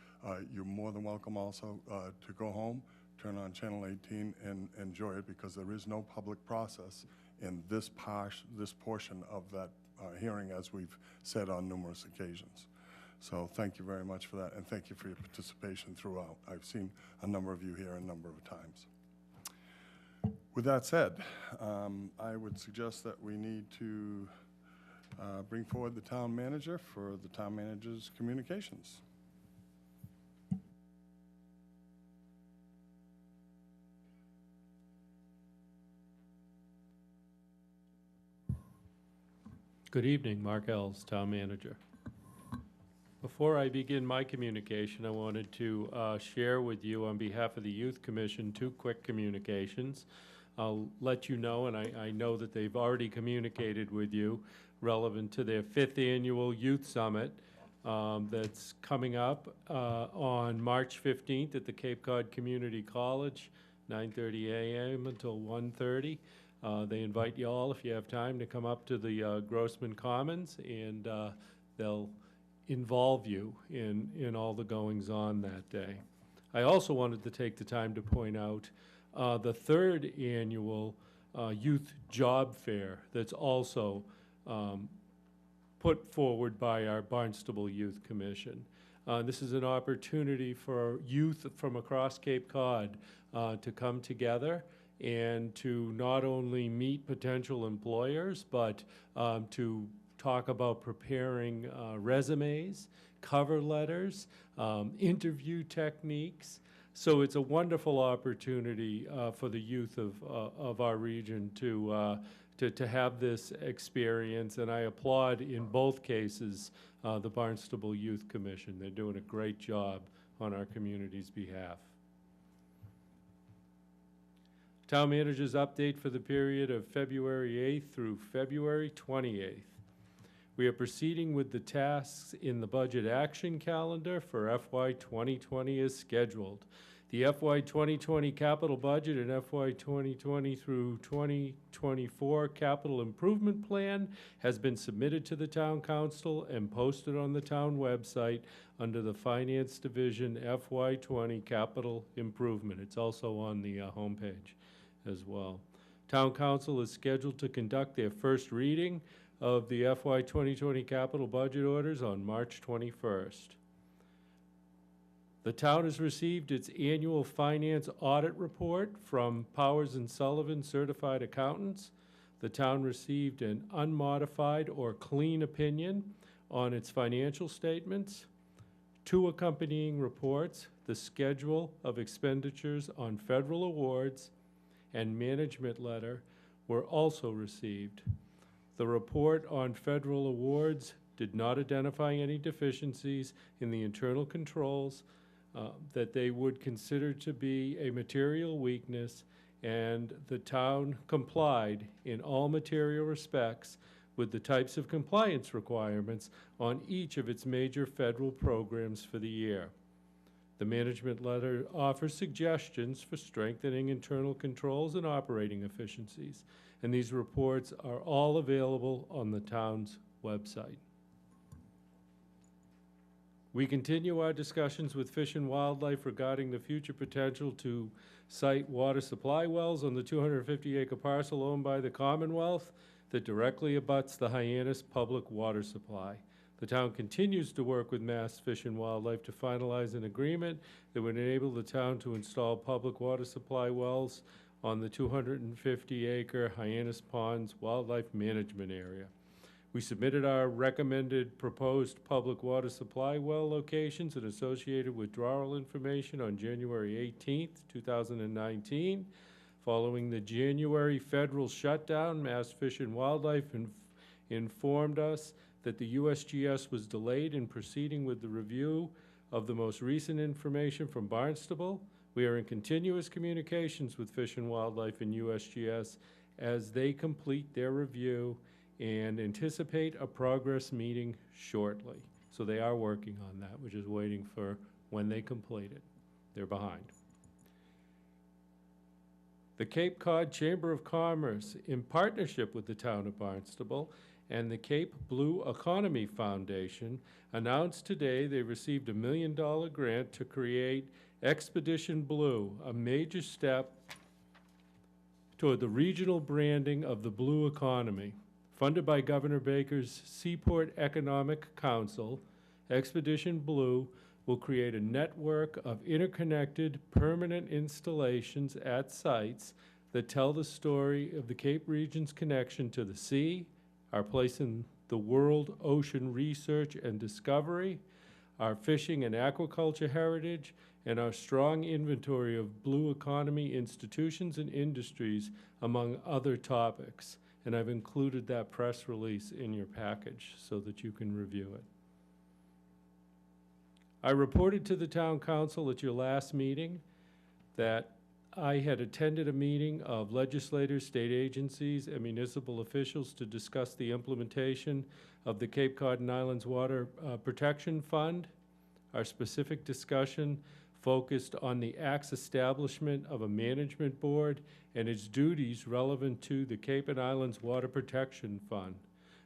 you're more than welcome also to go home, turn on Channel 18 and enjoy it, because there is no public process in this portion of that hearing, as we've said on numerous occasions. So thank you very much for that, and thank you for your participation throughout. I've seen a number of you here a number of times. With that said, I would suggest that we need to bring forward the town manager for the town manager's communications. Good evening, Mark Ells, Town Manager. Before I begin my communication, I wanted to share with you on behalf of the Youth Commission 2 quick communications. I'll let you know, and I know that they've already communicated with you, relevant to their 5th annual Youth Summit that's coming up on March 15th at the Cape Cod Community College, 9:30 a.m. until 1:30. They invite you all, if you have time, to come up to the Grossman Commons, and they'll involve you in all the goings-on that day. I also wanted to take the time to point out the 3rd annual Youth Job Fair that's also put forward by our Barnstable Youth Commission. This is an opportunity for youth from across Cape Cod to come together and to not only meet potential employers, but to talk about preparing resumes, cover letters, interview techniques. So it's a wonderful opportunity for the youth of our region to have this experience, and I applaud in both cases the Barnstable Youth Commission. They're doing a great job on our community's behalf. Town Manager's update for the period of February 8th through February 28th. We are proceeding with the tasks in the budget action calendar for FY 2020 as scheduled. The FY 2020 capital budget and FY 2020 through 2024 capital improvement plan has been submitted to the Town Council and posted on the town website under the Finance Division FY 20 capital improvement. It's also on the homepage as well. Town Council is scheduled to conduct their first reading of the FY 2020 capital budget orders on March 21st. The town has received its annual finance audit report from Powers & Sullivan Certified Accountants. The town received an unmodified or clean opinion on its financial statements. 2 accompanying reports, the schedule of expenditures on federal awards and management letter, were also received. The report on federal awards did not identify any deficiencies in the internal controls that they would consider to be a material weakness, and the town complied in all material respects with the types of compliance requirements on each of its major federal programs for the year. The management letter offers suggestions for strengthening internal controls and operating efficiencies, and these reports are all available on the town's website. We continue our discussions with Fish and Wildlife regarding the future potential to site water supply wells on the 250-acre parcel owned by the Commonwealth that directly abuts the Hyannis public water supply. The town continues to work with Mass Fish and Wildlife to finalize an agreement that would enable the town to install public water supply wells on the 250-acre Hyannis Ponds Wildlife Management Area. We submitted our recommended proposed public water supply well locations and associated withdrawal information on January 18th, 2019. Following the January federal shutdown, Mass Fish and Wildlife informed us that the USGS was delayed in proceeding with the review of the most recent information from Barnstable. We are in continuous communications with Fish and Wildlife and USGS as they complete their review and anticipate a progress meeting shortly. So they are working on that. We're just waiting for when they complete it. They're behind. The Cape Cod Chamber of Commerce, in partnership with the town of Barnstable and the Cape Blue Economy Foundation, announced today they received a $1 million grant to create Expedition Blue, a major step toward the regional branding of the blue economy. Funded by Governor Baker's Seaport Economic Council, Expedition Blue will create a network of interconnected permanent installations at sites that tell the story of the Cape region's connection to the sea, our place in the world ocean research and discovery, our fishing and aquaculture heritage, and our strong inventory of blue economy institutions and industries, among other topics. And I've included that press release in your package so that you can review it. I reported to the town council at your last meeting that I had attended a meeting of legislators, state agencies, and municipal officials to discuss the implementation of the Cape Cod and Islands Water Protection Fund. Our specific discussion focused on the Act's establishment of a management board and its duties relevant to the Cape and Islands Water Protection Fund.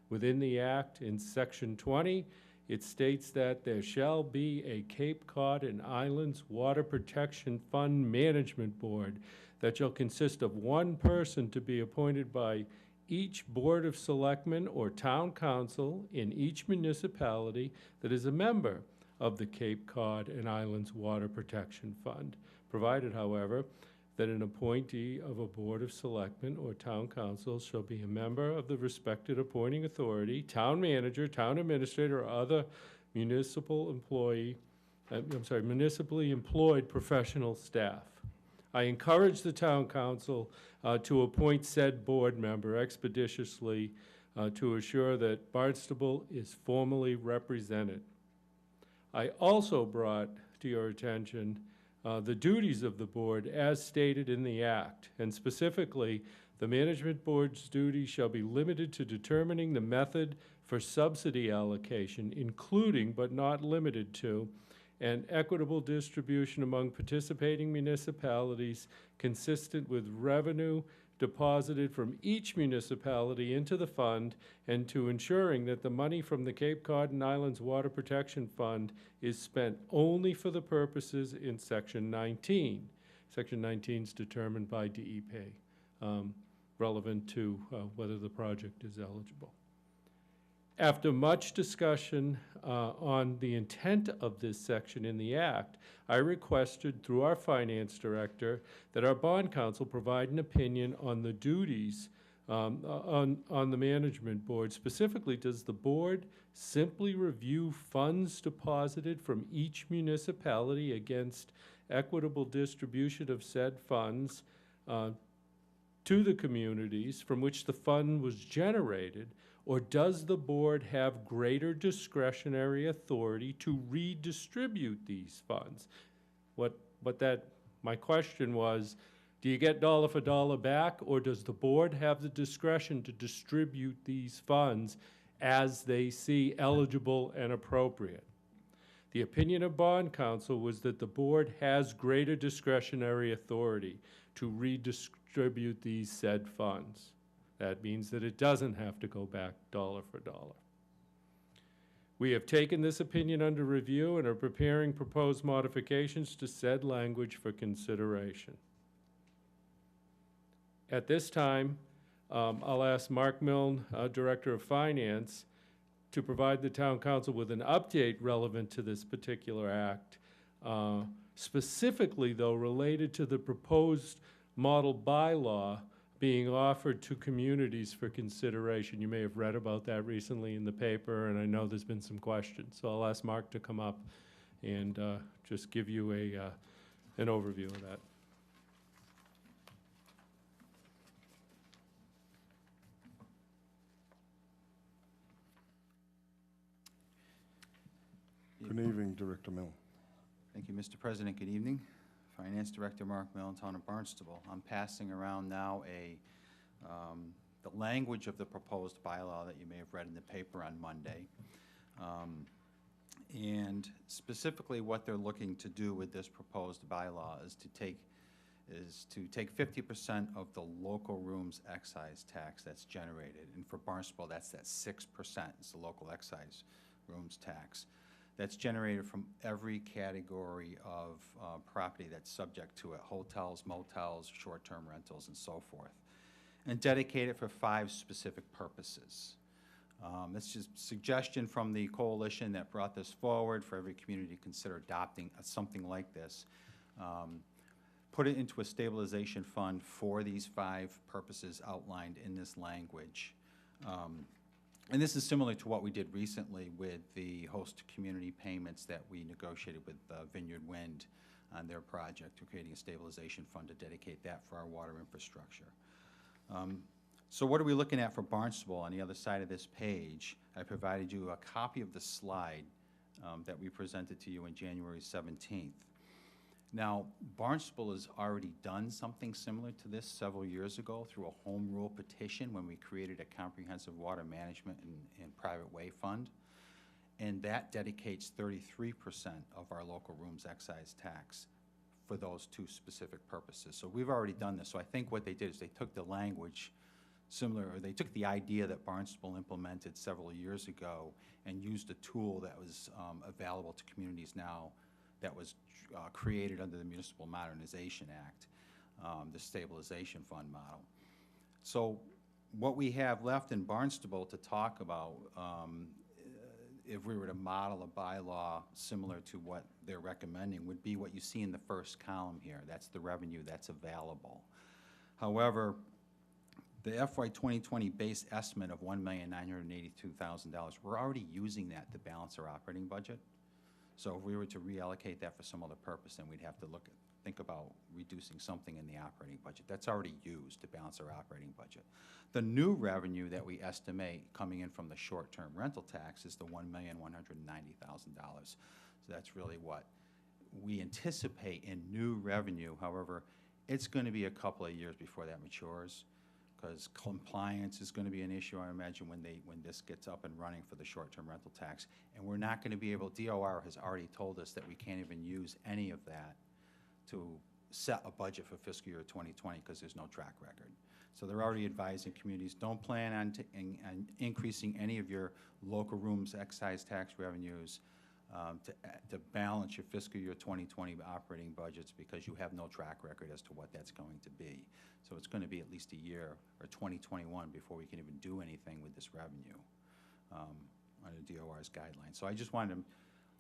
Within the Act, in Section 20, it states that there shall be a Cape Cod and Islands Water Protection Fund Management Board that shall consist of one person to be appointed by each Board of Selectmen or Town Council in each municipality that is a member of the Cape Cod and Islands Water Protection Fund, provided, however, that an appointee of a Board of Selectmen or Town Council shall be a member of the respected appointing authority, town manager, town administrator, or other municipally employed professional staff. I encourage the Town Council to appoint said board member expeditiously to assure that Barnstable is formally represented. I also brought to your attention the duties of the board as stated in the Act, and specifically, the management board's duties shall be limited to determining the method for subsidy allocation, including but not limited to an equitable distribution among participating municipalities consistent with revenue deposited from each municipality into the fund, and to ensuring that the money from the Cape Cod and Islands Water Protection Fund is spent only for the purposes in Section 19. Section 19 is determined by DEP, relevant to whether the project is eligible. After much discussion on the intent of this section in the Act, I requested through our finance director that our bond counsel provide an opinion on the duties on the management board. Specifically, does the board simply review funds deposited from each municipality against equitable distribution of said funds to the communities from which the fund was generated, or does the board have greater discretionary authority to redistribute these funds? My question was, do you get dollar for dollar back, or does the board have the discretion to distribute these funds as they see eligible and appropriate? The opinion of bond counsel was that the board has greater discretionary authority to redistribute these said funds. That means that it doesn't have to go back dollar for dollar. We have taken this opinion under review and are preparing proposed modifications to said language for consideration. At this time, I'll ask Mark Milne, Director of Finance, to provide the Town Council with an update relevant to this particular act, specifically, though, related to the proposed model bylaw being offered to communities for consideration. You may have read about that recently in the paper, and I know there's been some questions. So I'll ask Mark to come up and just give you an overview of that. Good evening, Director Milne. Thank you, Mr. President. Good evening. Finance Director Mark Milne, Town of Barnstable. I'm passing around now the language of the proposed bylaw that you may have read in the paper on Monday. And specifically, what they're looking to do with this proposed bylaw is to take 50% of the local rooms excise tax that's generated. And for Barnstable, that's that 6%, it's the local excise rooms tax. That's generated from every category of property that's subject to it: hotels, motels, short-term rentals, and so forth. And dedicate it for 5 specific purposes. This is a suggestion from the coalition that brought this forward for every community to consider adopting something like this. Put it into a stabilization fund for these 5 purposes outlined in this language. And this is similar to what we did recently with the host community payments that we negotiated with Vineyard Wind on their project. We're creating a stabilization fund to dedicate that for our water infrastructure. So what are we looking at for Barnstable? On the other side of this page, I provided you a copy of the slide that we presented to you on January 17th. Now, Barnstable has already done something similar to this several years ago through a home rule petition when we created a comprehensive water management and private way fund. And that dedicates 33% of our local rooms excise tax for those 2 specific purposes. So we've already done this. So I think what they did is they took the language similar, or they took the idea that Barnstable implemented several years ago and used a tool that was available to communities now that was created under the Municipal Modernization Act, the stabilization fund model. So what we have left in Barnstable to talk about, if we were to model a bylaw similar to what they're recommending, would be what you see in the first column here. That's the revenue that's available. However, the FY 2020 base estimate of $1,982,000, we're already using that to balance our operating budget. So if we were to reallocate that for some other purpose, then we'd have to think about reducing something in the operating budget. That's already used to balance our operating budget. The new revenue that we estimate coming in from the short-term rental tax is the $1,190,000. So that's really what we anticipate in new revenue. However, it's going to be a couple of years before that matures, because compliance is going to be an issue, I imagine, when this gets up and running for the short-term rental tax. And we're not going to be able, DOR has already told us that we can't even use any of that to set a budget for fiscal year 2020 because there's no track record. So they're already advising communities, don't plan on increasing any of your local rooms excise tax revenues to balance your fiscal year 2020 operating budgets, because you have no track record as to what that's going to be. So it's going to be at least a year, or 2021, before we can even do anything with this revenue under DOR's guidelines. So I just wanted to,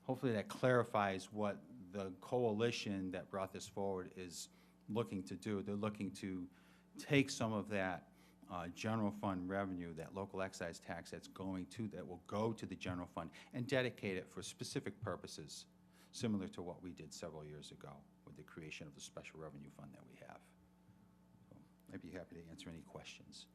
hopefully that clarifies what the coalition that brought this forward is looking to do. They're looking to take some of that general fund revenue, that local excise tax that will go to the general fund, and dedicate it for specific purposes, similar to what we did several years ago with the creation of the special revenue fund that we have. So I'd be happy to answer any questions.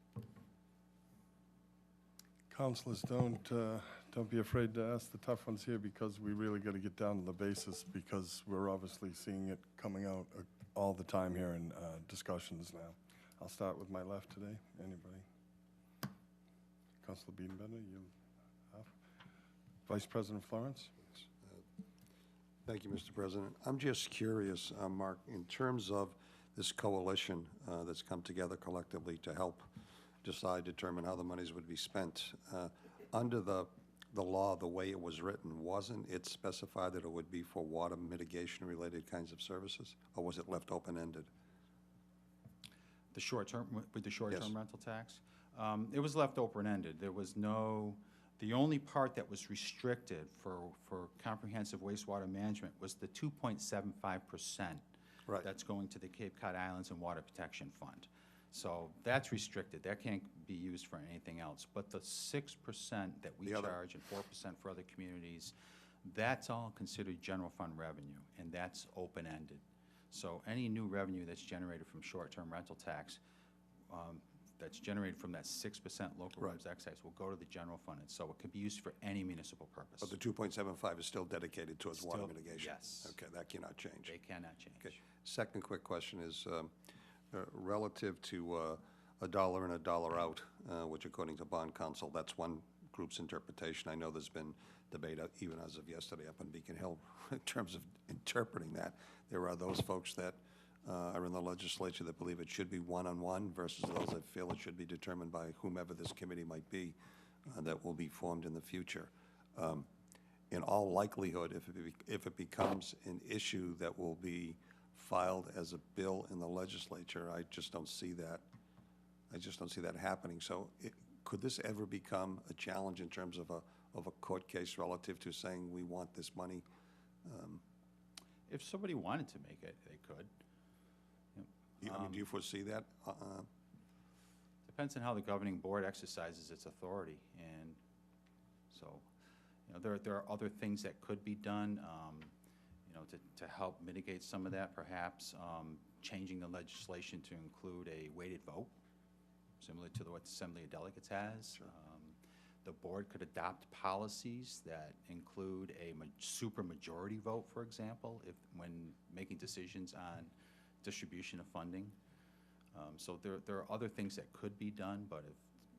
Councilors, don't be afraid to ask the tough ones here, because we really got to get down to the basis, because we're obviously seeing it coming out all the time here in discussions now. I'll start with my left today. Anybody? Councilor Beaton-Bender, you have. Vice President Florence? Thank you, Mr. President. I'm just curious, Mark, in terms of this coalition that's come together collectively to help determine how the monies would be spent, under the law, the way it was written, wasn't it specified that it would be for water mitigation-related kinds of services, or was it left open-ended? The short-term, with the short-term Yes. rental tax? It was left open-ended. There was no, the only part that was restricted for comprehensive wastewater management was the 2.75% Right. that's going to the Cape Cod Islands and Water Protection Fund. So that's restricted. That can't be used for anything else. But the 6% that we charge and 4% for other communities, that's all considered general fund revenue, and that's open-ended. So any new revenue that's generated from short-term rental tax, that's generated from that 6% local rooms excise, will go to the general fund, and so it can be used for any municipal purpose. But the 2.75 is still dedicated towards water Still- mitigation? yes. Okay, that cannot change. They cannot change. Okay. Second quick question is relative to a dollar in, a dollar out, which according to bond counsel, that's one group's interpretation. I know there's been debate, even as of yesterday up on Beacon Hill, in terms of interpreting that. There are those folks that are in the legislature that believe it should be one-on-one versus those that feel it should be determined by whomever this committee might be that will be formed in the future. In all likelihood, if it becomes an issue that will be filed as a bill in the legislature, I just don't see that. I just don't see that happening. So could this ever become a challenge in terms of a court case relative to saying we want this money? If somebody wanted to make it, they could. I mean, do you foresee that? Depends on how the governing board exercises its authority, and so, there are other things that could be done, to help mitigate some of that, perhaps, changing the legislation to include a weighted vote, similar to what the Assembly of Delegates has. Sure. The board could adopt policies that include a supermajority vote, for example, when making decisions on distribution of funding. So there are other things that could be done, but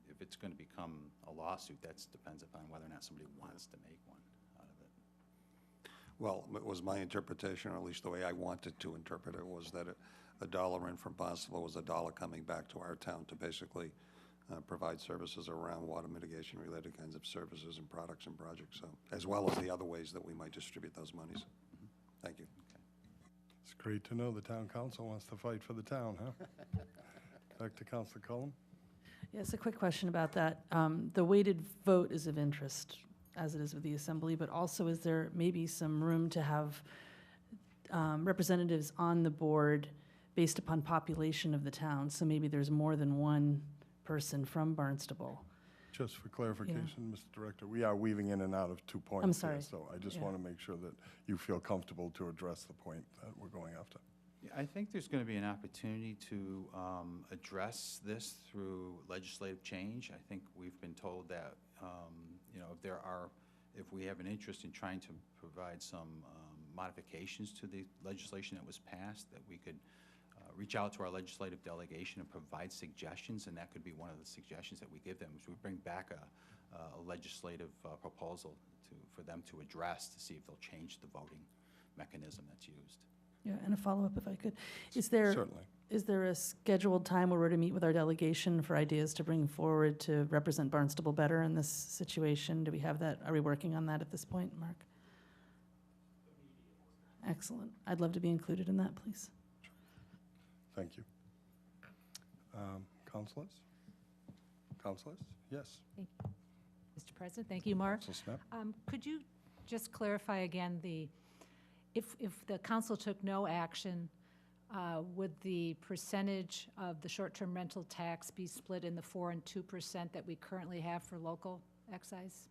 if it's going to become a lawsuit, that depends upon whether or not somebody wants to make one out of it. Well, it was my interpretation, or at least the way I wanted to interpret it, was that a dollar in from Barnstable was a dollar coming back to our town to basically provide services around water mitigation related kinds of services and products and projects, so, as well as the other ways that we might distribute those monies. Thank you. It's great to know the town council wants to fight for the town, huh? Back to Councilor Cullen. Yes, a quick question about that. The weighted vote is of interest, as it is with the Assembly, but also is there maybe some room to have representatives on the board based upon population of the town? So maybe there's more than one person from Barnstable. Just for clarification, Mr. Director, we are weaving in and out of 2 points. I'm sorry. Here, so I just Yeah. want to make sure that you feel comfortable to address the point that we're going after. Yeah, I think there's going to be an opportunity to address this through legislative change. I think we've been told that, if we have an interest in trying to provide some modifications to the legislation that was passed, that we could reach out to our legislative delegation and provide suggestions, and that could be one of the suggestions that we give them, is we bring back a legislative proposal for them to address, to see if they'll change the voting mechanism that's used. Yeah, and a follow-up if I could. Is there Certainly. a scheduled time where we're to meet with our delegation for ideas to bring forward to represent Barnstable better in this situation? Do we have that? Are we working on that at this point, Mark? Excellent. I'd love to be included in that, please. Thank you. Councilors? Councilors? Yes. Thank you. Mr. President, thank you, Mark. Councilor Snap? Could you just clarify again if the council took no action, would the percentage of the short-term rental tax be split in the 4% and 2% that we currently have for local excise?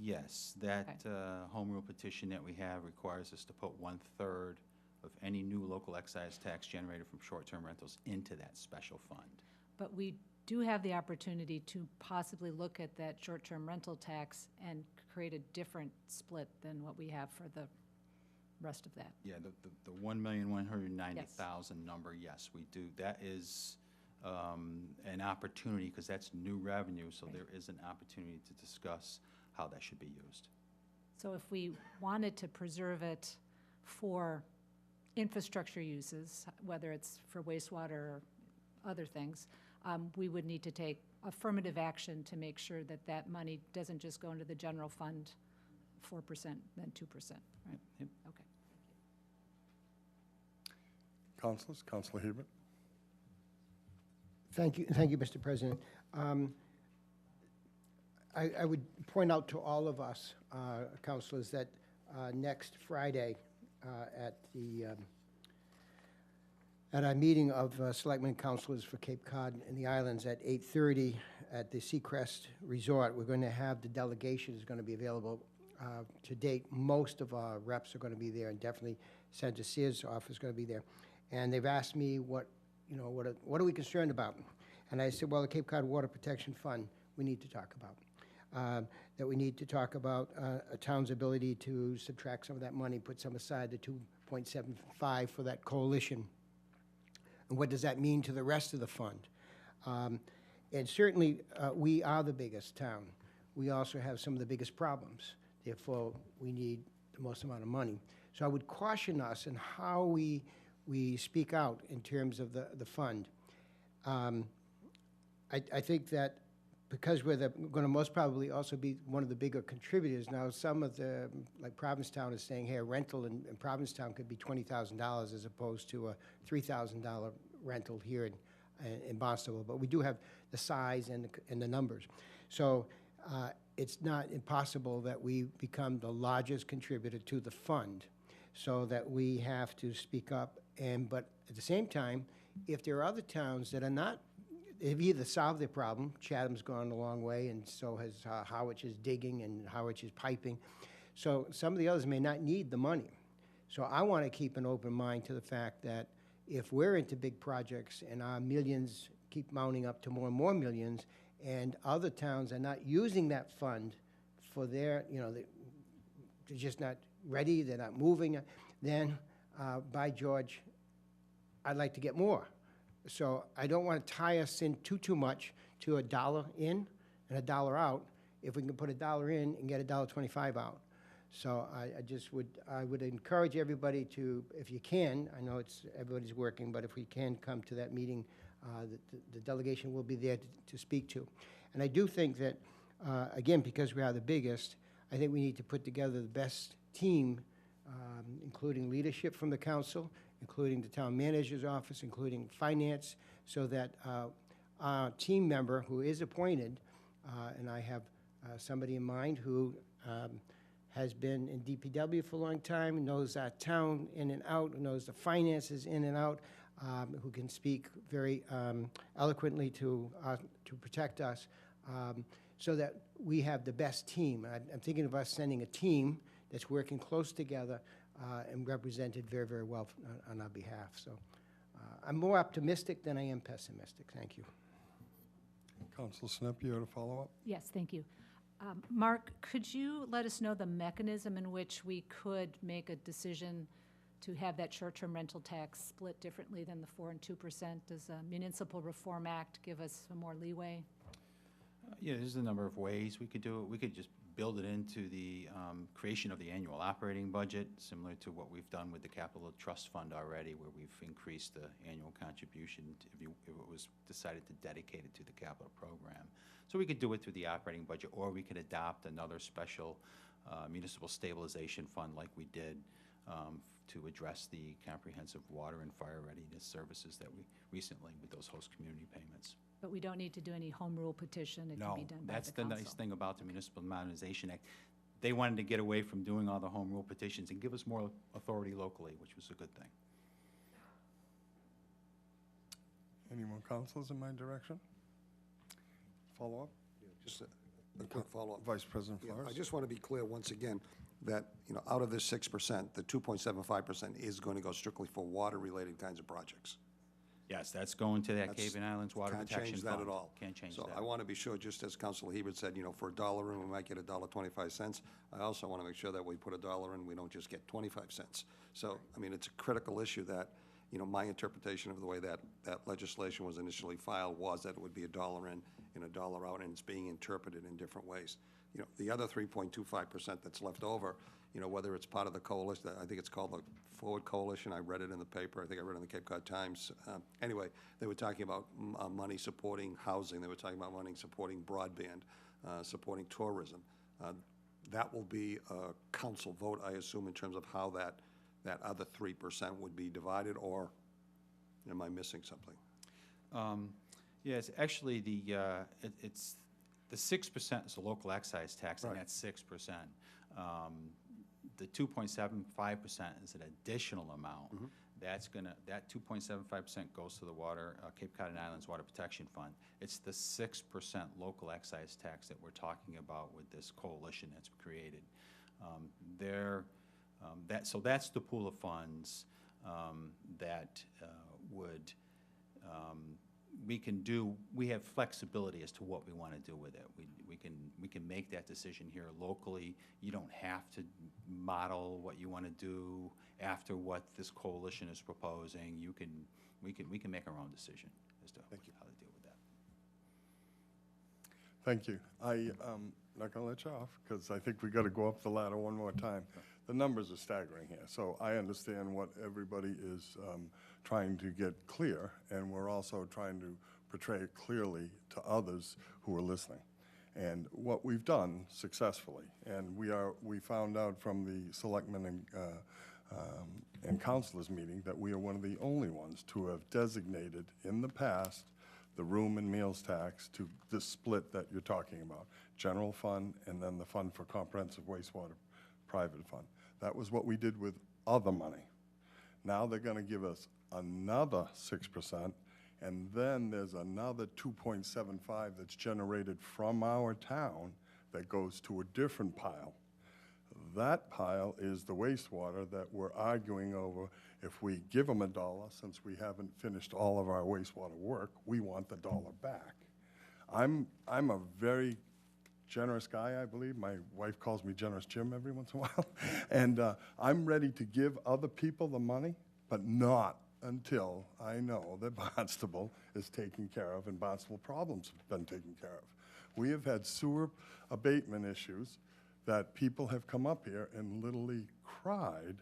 Yes, that home rule petition that we have requires us to put 1/3 of any new local excise tax generated from short-term rentals into that special fund. But we do have the opportunity to possibly look at that short-term rental tax and create a different split than what we have for the rest of that. Yeah, the 1,190,000 number, yes, we do. That is an opportunity, because that's new revenue, so there is an opportunity to discuss how that should be used. So if we wanted to preserve it for infrastructure uses, whether it's for wastewater or other things, we would need to take affirmative action to make sure that that money doesn't just go into the general fund 4%, then 2%, right? Yep. Okay. Councilors? Councilor Hebert? Thank you, Mr. President. I would point out to all of us, councilors, that next Friday at our meeting of Selectmen Councilors for Cape Cod and the Islands at 8:30 at the Seacrest Resort, we're going to have the delegation is going to be available. To date, most of our reps are going to be there, and definitely Senator Sears' office is going to be there. And they've asked me what are we concerned about? And I said, well, the Cape Cod Water Protection Fund we need to talk about. That we need to talk about a town's ability to subtract some of that money, put some aside, the 2.75 for that coalition. And what does that mean to the rest of the fund? And certainly, we are the biggest town. we also have some of the biggest problems. Therefore, we need the most amount of money. So I would caution us in how we speak out in terms of the fund. I think that because we're going to most probably also be one of the bigger contributors. Now, some of the, like Provincetown is saying, hey, a rental in Provincetown could be $20,000 as opposed to a $3,000 rental here in Barnstable. But we do have the size and the numbers. So it's not impossible that we become the largest contributor to the fund, so that we have to speak up. But at the same time, if there are other towns that are not, they've either solved their problem. Chatham's gone a long way, and so has Harwich is digging, and Harwich is piping. So some of the others may not need the money. So I want to keep an open mind to the fact that if we're into big projects and our millions keep mounting up to more and more millions, and other towns are not using that fund for their, they're just not ready, they're not moving, then by George, I'd like to get more. So I don't want to tie us in too much to $1 in and $1 out, if we can put $1 in and get $1.25 out. So I would encourage everybody to, if you can, I know everybody's working, but if we can come to that meeting, the delegation will be there to speak to. And I do think that, again, because we are the biggest, I think we need to put together the best team, including leadership from the council, including the town manager's office, including finance, so that our team member who is appointed, and I have somebody in mind who has been in DPW for a long time, knows our town in and out, knows the finances in and out, who can speak very eloquently to protect us, so that we have the best team. I'm thinking of us sending a team that's working close together and represented very, very well on our behalf. So I'm more optimistic than I am pessimistic. Thank you. Councilor Snip, you had a follow-up? Yes, thank you. Mark, could you let us know the mechanism in which we could make a decision to have that short-term rental tax split differently than the 4% and 2%? Does the Municipal Reform Act give us some more leeway? Yeah, there's a number of ways we could do it. We could just build it into the creation of the annual operating budget, similar to what we've done with the Capital Trust Fund already, where we've increased the annual contribution if it was decided to dedicate it to the capital program. So we could do it through the operating budget, or we could adopt another special municipal stabilization fund like we did to address the comprehensive water and fire readiness services that we recently with those host community payments. But we don't need to do any home rule petition. It can be done by the that's the council. nice thing about the Municipal Modernization Act. They wanted to get away from doing all the home rule petitions and give us more authority locally, which was a good thing. Any more councilors in my direction? Follow-up? Just a quick follow-up. Vice President Yeah, Flores? I just want to be clear once again that, out of this 6%, the 2.75% is going to go strictly for water-related kinds of projects. Yes, that's going to that That's- Cape and Islands Water Protection Fund. Can't change that at all. Can't change So that. I want to be sure, just as Councilor Hebert said, for $1 in, we might get $1.25. I also want to make sure that we put $1 in, we don't just get 25 cents. So, it's a critical issue that, my interpretation of the way that legislation was initially filed was that it would be $1 in and $1 out, and it's being interpreted in different ways. The other 3.25% that's left over, whether it's part of the coalition, I think it's called the Forward Coalition. I read it in the paper. I think I read it in the Cape Cod Times. Anyway, they were talking about money supporting housing. They were talking about money supporting broadband, supporting tourism. That will be a council vote, I assume, in terms of how that other 3% would be divided, or am I missing something? Yes, actually, it's the 6% is a local excise tax, Right. and that's 6%. The 2.75% is an additional amount. Mm-hmm. That 2.75% goes to the Cape Cod and Islands Water Protection Fund. It's the 6% local excise tax that we're talking about with this coalition that's created. So that's the pool of funds that would we can do. We have flexibility as to what we want to do with it. We can make that decision here locally. You don't have to model what you want to do after what this coalition is proposing. We can make our own decision as to how to deal with that. Thank you. not gonna let you off, because I think we gotta go up the ladder one more time. The numbers are staggering here, so I understand what everybody is trying to get clear, and we're also trying to portray it clearly to others who are listening. And what we've done successfully, and we found out from the selectmen and councilors meeting that we are one of the only ones to have designated in the past the room and meals tax to this split that you're talking about, general fund and then the fund for comprehensive wastewater private fund. That was what we did with other money. Now they're gonna give us another 6%, and then there's another 2.75 that's generated from our town that goes to a different pile. That pile is the wastewater that we're arguing over. If we give them $1, since we haven't finished all of our wastewater work, we want the dollar back. I'm a very generous guy, I believe. My wife calls me Generous Jim every once in a while. And I'm ready to give other people the money, but not until I know that Barnstable is taken care of and Barnstable problems have been taken care of. We have had sewer abatement issues that people have come up here and literally cried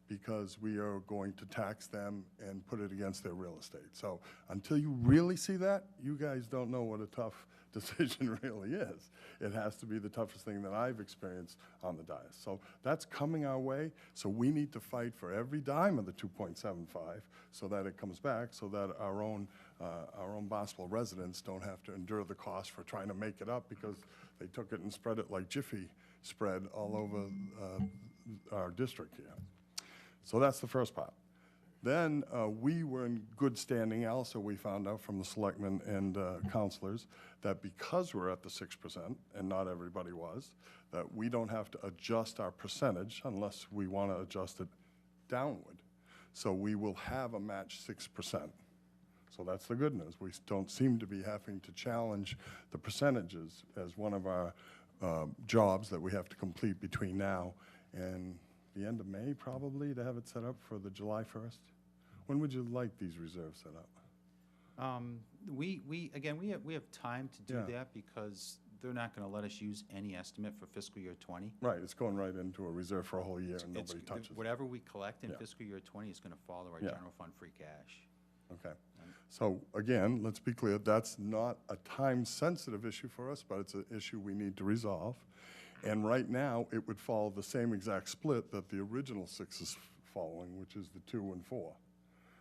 because we are going to tax them and put it against their real estate. So until you really see that, you guys don't know what a tough decision really is. It has to be the toughest thing that I've experienced on the dais. So that's coming our way. So we need to fight for every dime of the 2.75 so that it comes back, so that our own Barnstable residents don't have to endure the cost for trying to make it up because they took it and spread it like Jiffy spread all over our district here. So that's the first part. Then we were in good standing also, we found out from the selectmen and councilors, that because we're at the 6%, and not everybody was, that we don't have to adjust our percentage unless we want to adjust it downward. So we will have a match 6%. So that's the good news. We don't seem to be having to challenge the percentages as one of our jobs that we have to complete between now and the end of May, probably, to have it set up for the July 1st? When would you like these reserves set up? We have time to do Yeah. that because they're not going to let us use any estimate for fiscal year 20. Right, it's going right into a reserve for a whole year and nobody touches it. Whatever we collect in Yeah. fiscal year 20 is going to follow our Yeah. general fund free cash. Okay. So again, let's be clear, that's not a time-sensitive issue for us, but it's an issue we need to resolve. And right now, it would follow the same exact split that the original 6 is following, which is the 2 and 4.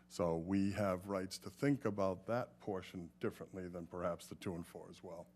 So we have rights to think about that portion differently than perhaps the 2 and 4 as well.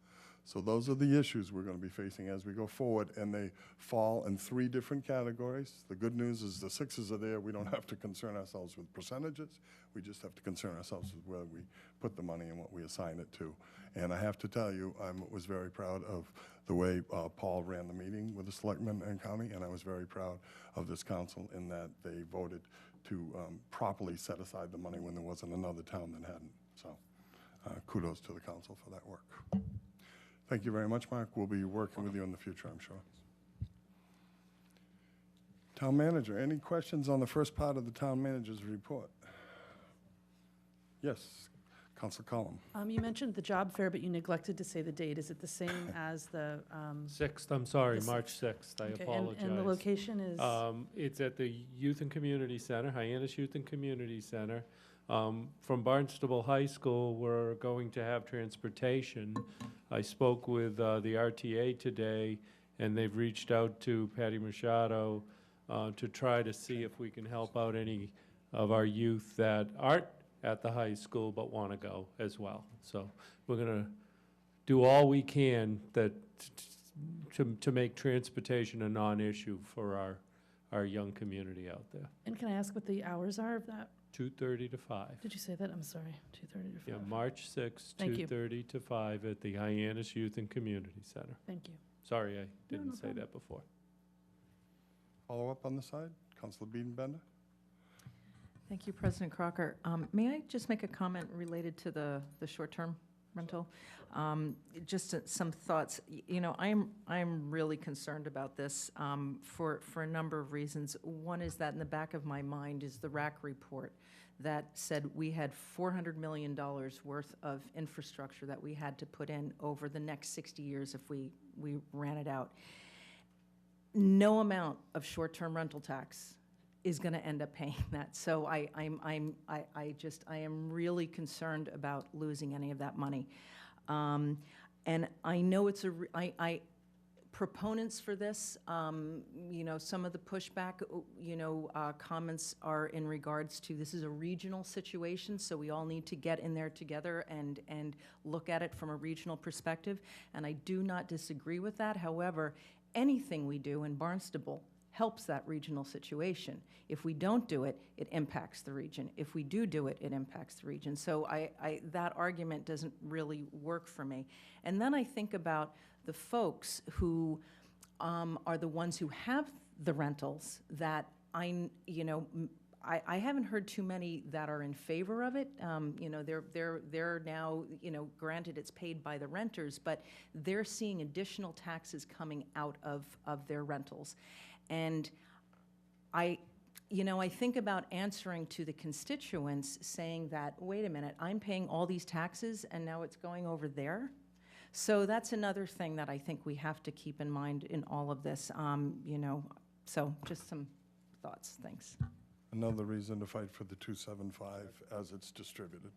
So those are the issues we're going to be facing as we go forward, and they fall in 3 different categories. The good news is the 6s are there. We don't have to concern ourselves with percentages. We just have to concern ourselves with where we put the money and what we assign it to. And I have to tell you, I was very proud of the way Paul ran the meeting with the selectmen and county, and I was very proud of this council in that they voted to properly set aside the money when there wasn't another town that hadn't. So kudos to the council for that work. Thank you very much, Mark. We'll be working with you in the future, I'm sure. Town manager, any questions on the first part of the town manager's report? Yes, Council Collum. You mentioned the job fair, but you neglected to say the date. Is it the same as the? 6th, I'm sorry, the March 6th, I Okay, apologize. and the location is? It's at the Youth and Community Center, Hyannis Youth and Community Center. From Barnstable High School, we're going to have transportation. I spoke with the RTA today, and they've reached out to Patty Machado to try to see if we can help out any of our youth that aren't at the high school but want to go as well. So we're going to do all we can to make transportation a non-issue for our young community out there. And can I ask what the hours are of that? 2:30 to 5. Did you say that? I'm sorry, 2:30 to 5. Yeah, March 6th, Thank you. 2:30 to 5 at the Hyannis Youth and Community Center. Thank you. Sorry, I didn't no say problem. that before. Follow up on the side? Councilor Biedenbender? Thank you, President Crocker. May I just make a comment related to the short-term rental. Just some thoughts. You know, I'm really concerned about this for a number of reasons. One is that in the back of my mind is the RAC report that said we had $400 million worth of infrastructure that we had to put in over the next 60 years if we ran it out. No amount of short-term rental tax is going to end up paying that. So I am really concerned about losing any of that money. And I know it's proponents for this, you know, some of the pushback, comments are in regards to this is a regional situation, so we all need to get in there together and look at it from a regional perspective. And I do not disagree with that. However, anything we do in Barnstable helps that regional situation. If we don't do it, it impacts the region. If we do it, it impacts the region. So that argument doesn't really work for me. And then I think about the folks who are the ones who have the rentals that I haven't heard too many that are in favor of it. You know, they're now, you know, granted it's paid by the renters, but they're seeing additional taxes coming out of their rentals. And I think about answering to the constituents saying that, wait a minute, I'm paying all these taxes and now it's going over there. So that's another thing that I think we have to keep in mind in all of this, you know, so just some thoughts, thanks. Another reason to fight for the 275 as it's distributed.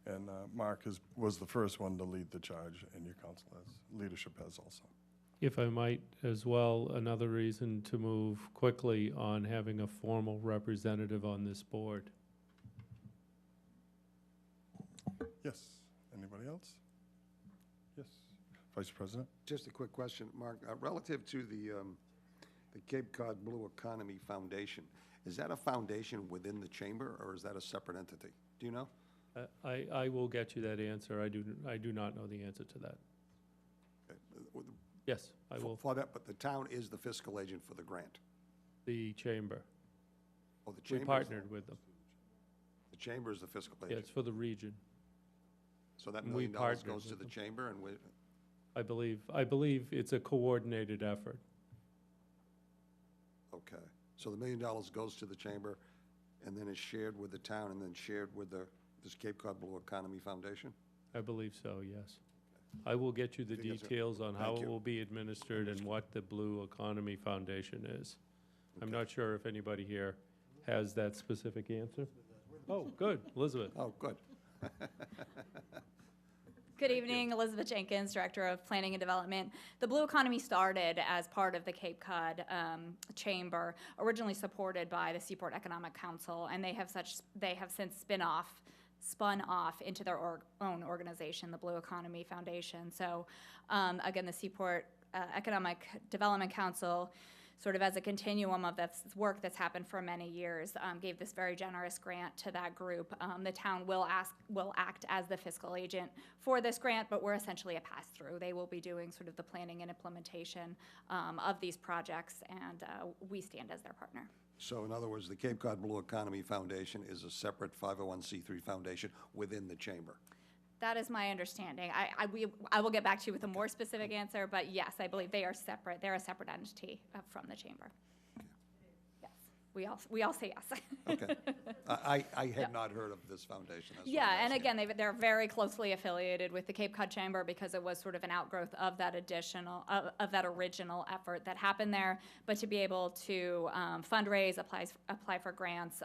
And Mark was the first one to lead the charge, and your council leadership has also. If I might as well, another reason to move quickly on having a formal representative on this board. Yes. Anybody else? Yes. Vice President? Just a quick question, Mark. Relative to the Cape Cod Blue Economy Foundation, is that a foundation within the chamber, or is that a separate entity? Do you know? I will get you that answer. I do not know the answer to that. Okay. Yes, I will. For that, but the town is the fiscal agent for the grant. The chamber. Oh, the chamber. We partnered with them. The chamber is the fiscal Yeah, agent. it's for the region. So that $1 We million partnered goes to with the them. chamber, and we. I believe it's a coordinated effort. Okay. So the $1 million goes to the chamber, and then is shared with the town, and then shared with this Cape Cod Blue Economy Foundation? I believe so, yes. I will get you the I think that's it. details on how Thank it you. will be administered and what the Blue Economy Foundation is. I'm not sure if anybody here has that specific answer. Oh, good, Elizabeth. Oh, good. Good evening, Elizabeth Jenkins, Director of Planning and Development. The Blue Economy started as part of the Cape Cod Chamber, originally supported by the Seaport Economic Council, and they have since spun off into their own organization, the Blue Economy Foundation. So again, the Seaport Economic Development Council, sort of as a continuum of this work that's happened for many years, gave this very generous grant to that group. The town will act as the fiscal agent for this grant, but we're essentially a pass-through. They will be doing sort of the planning and implementation of these projects, and we stand as their partner. So in other words, the Cape Cod Blue Economy Foundation is a separate 501c3 foundation within the chamber? That is my understanding. I will get back to you with a more specific answer, but yes, I believe they are separate. They're a separate entity from the chamber. Yes, we all say yes. Okay. I had not heard of this foundation. That's what Yeah, I'm and asking. again, they're very closely affiliated with the Cape Cod Chamber because it was sort of an outgrowth of that of that original effort that happened there. But to be able to fundraise, apply for grants,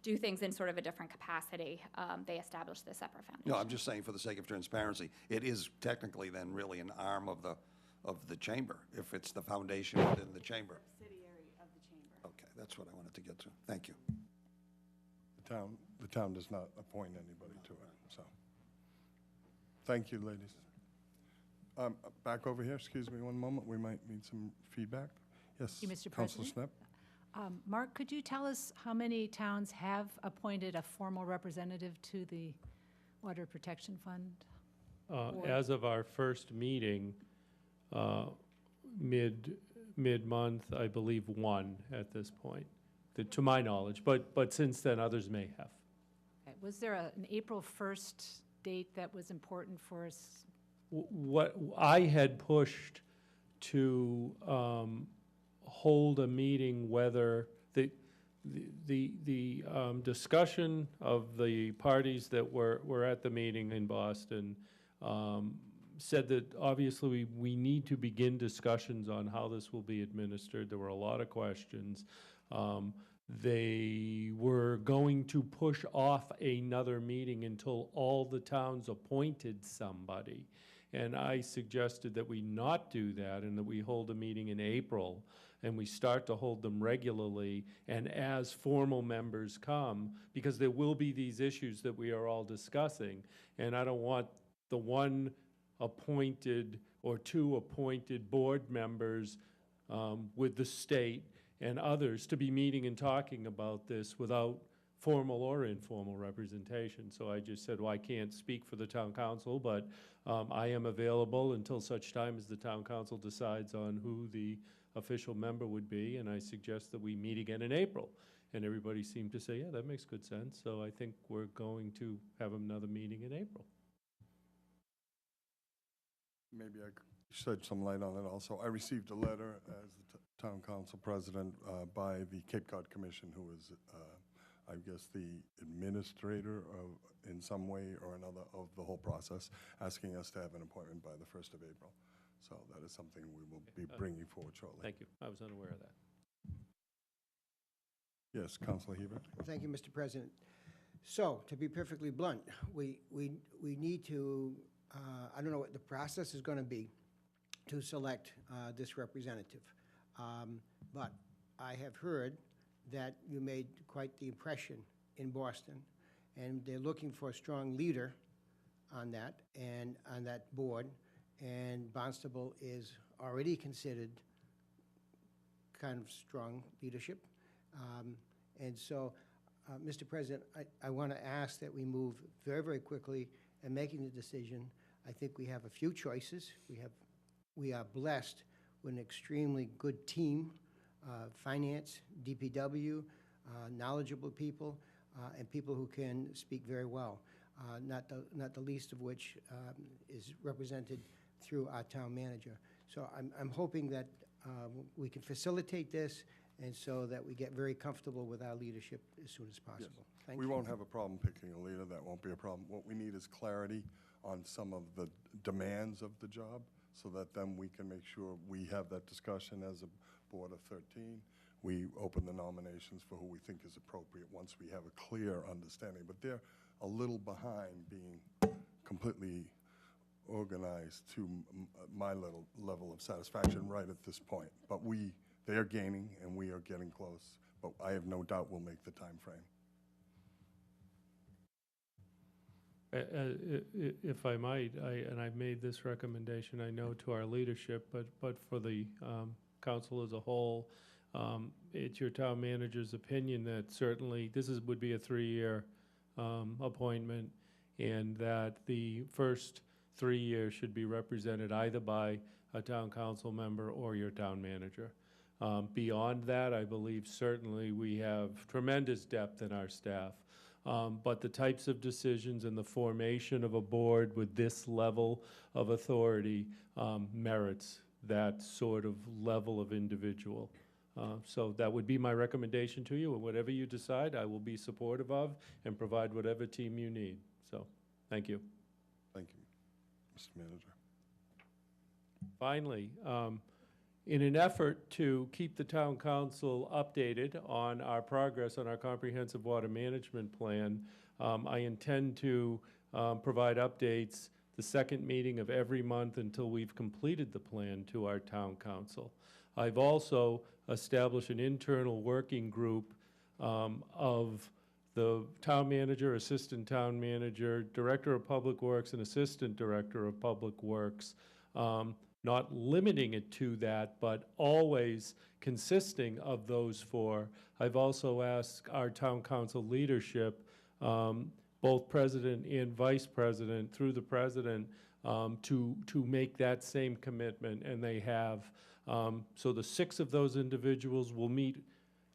do things in sort of a different capacity, they established this separate foundation. No, I'm just saying for the sake of transparency, it is technically then really an arm of the chamber, if it's the foundation within the chamber. Subsidiary of the chamber. Okay, that's what I wanted to get to. Thank you. The town does not appoint anybody to it, so. Thank you, ladies. Back over here, excuse me one moment, we might need some feedback. Yes, Thank you, Mr. Councilor President. Snep? Mark, could you tell us how many towns have appointed a formal representative to the Water Protection Fund? As of our first meeting, mid-month, I believe one at this point, to my knowledge, but since then, others may have. Okay, was there an April 1st date that was important for us? What I had pushed to hold a meeting, whether the discussion of the parties that were at the meeting in Boston said that obviously we need to begin discussions on how this will be administered. There were a lot of questions. They were going to push off another meeting until all the towns appointed somebody. And I suggested that we not do that and that we hold a meeting in April and we start to hold them regularly and as formal members come, because there will be these issues that we are all discussing. And I don't want the one appointed or two appointed board members with the state and others to be meeting and talking about this without formal or informal representation. So I just said, well, I can't speak for the town council, but I am available until such time as the town council decides on who the official member would be, and I suggest that we meet again in April. And everybody seemed to say, yeah, that makes good sense. So I think we're going to have another meeting in April. Maybe I could shed some light on it also. I received a letter as the town council president by the Cape Cod Commission, who is, I guess, the administrator of, in some way or another, of the whole process, asking us to have an appointment by the 1st of April. So that is something we will be bringing forward shortly. Thank you. I was unaware of that. Yes, Councilor Hebert. Thank you, Mr. President. So, to be perfectly blunt, we need to, I don't know what the process is going to be to select this representative. But I have heard that you made quite the impression in Boston, and they're looking for a strong leader on that and on that board. And Barnstable is already considered kind of strong leadership. And so, Mr. President, I want to ask that we move very, very quickly in making the decision. I think we have a few choices. We are blessed with an extremely good team, finance, DPW, knowledgeable people, and people who can speak very well, not the least of which is represented through our town manager. So I'm hoping that we can facilitate this and so that we get very comfortable with our leadership as soon as possible. Thank you. We won't have a problem picking a leader. That won't be a problem. What we need is clarity on some of the demands of the job so that then we can make sure we have that discussion as a board of 13. We open the nominations for who we think is appropriate once we have a clear understanding. But they're a little behind being completely organized to my little level of satisfaction right at this point. But they are gaining and we are getting close. But I have no doubt we'll make the time frame. If I might, and I've made this recommendation, I know, to our leadership, but for the council as a whole, it's your town manager's opinion that certainly this would be a 3-year appointment, and that the first 3 years should be represented either by a town council member or your town manager. Beyond that, I believe certainly we have tremendous depth in our staff. But the types of decisions and the formation of a board with this level of authority merits that sort of level of individual. So that would be my recommendation to you, and whatever you decide, I will be supportive of and provide whatever team you need. So, thank you. Thank you, Mr. Manager. Finally, in an effort to keep the town council updated on our progress on our comprehensive water management plan, I intend to provide updates the second meeting of every month until we've completed the plan to our town council. I've also established an internal working group of the town manager, assistant town manager, director of public works, and assistant director of public works, not limiting it to that, but always consisting of those four. I've also asked our town council leadership, both president and vice president, through the president, to make that same commitment, and they have. So the 6 of those individuals will meet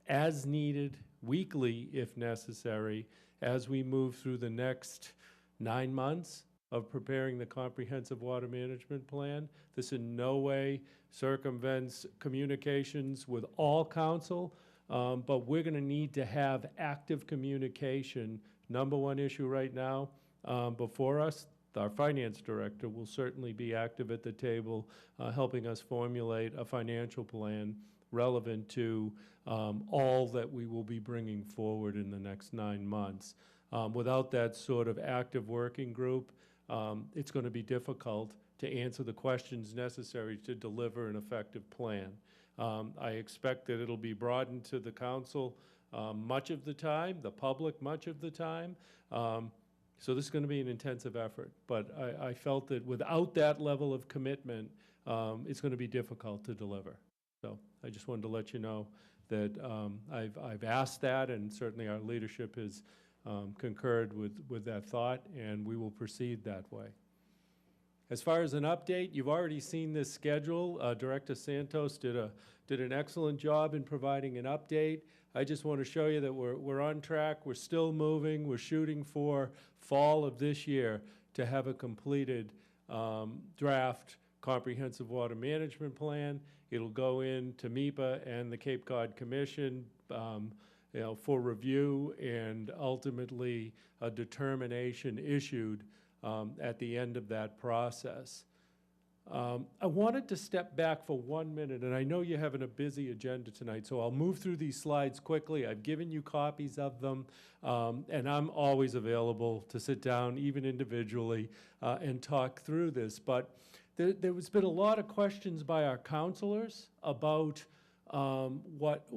as needed, weekly if necessary, as we move through the next 9 months of preparing the comprehensive water management plan. This in no way circumvents communications with all council, but we're gonna need to have active communication. Number one issue right now, before us, our finance director will certainly be active at the table, helping us formulate a financial plan relevant to all that we will be bringing forward in the next 9 months. Without that sort of active working group, it's going to be difficult to answer the questions necessary to deliver an effective plan. I expect that it'll be broadened to the council much of the time, the public much of the time. So this is going to be an intensive effort, but I felt that without that level of commitment, it's going to be difficult to deliver. So I just wanted to let you know that I've asked that, and certainly our leadership has concurred with that thought, and we will proceed that way. As far as an update, you've already seen this schedule. Director Santos did an excellent job in providing an update. I just want to show you that we're on track. We're still moving. We're shooting for fall of this year to have a completed draft comprehensive water management plan. It'll go into MEPA and the Cape Cod Commission for review, and ultimately a determination issued at the end of that process. I wanted to step back for 1 minute, and I know you're having a busy agenda tonight, so I'll move through these slides quickly. I've given you copies of them, and I'm always available to sit down, even individually, and talk through this. But there's been a lot of questions by our counselors about what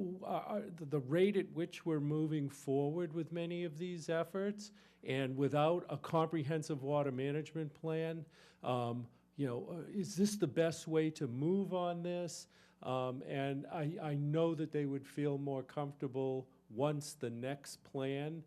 the rate at which we're moving forward with many of these efforts, and without a comprehensive water management plan, is this the best way to move on this? And I know that they would feel more comfortable once the next plan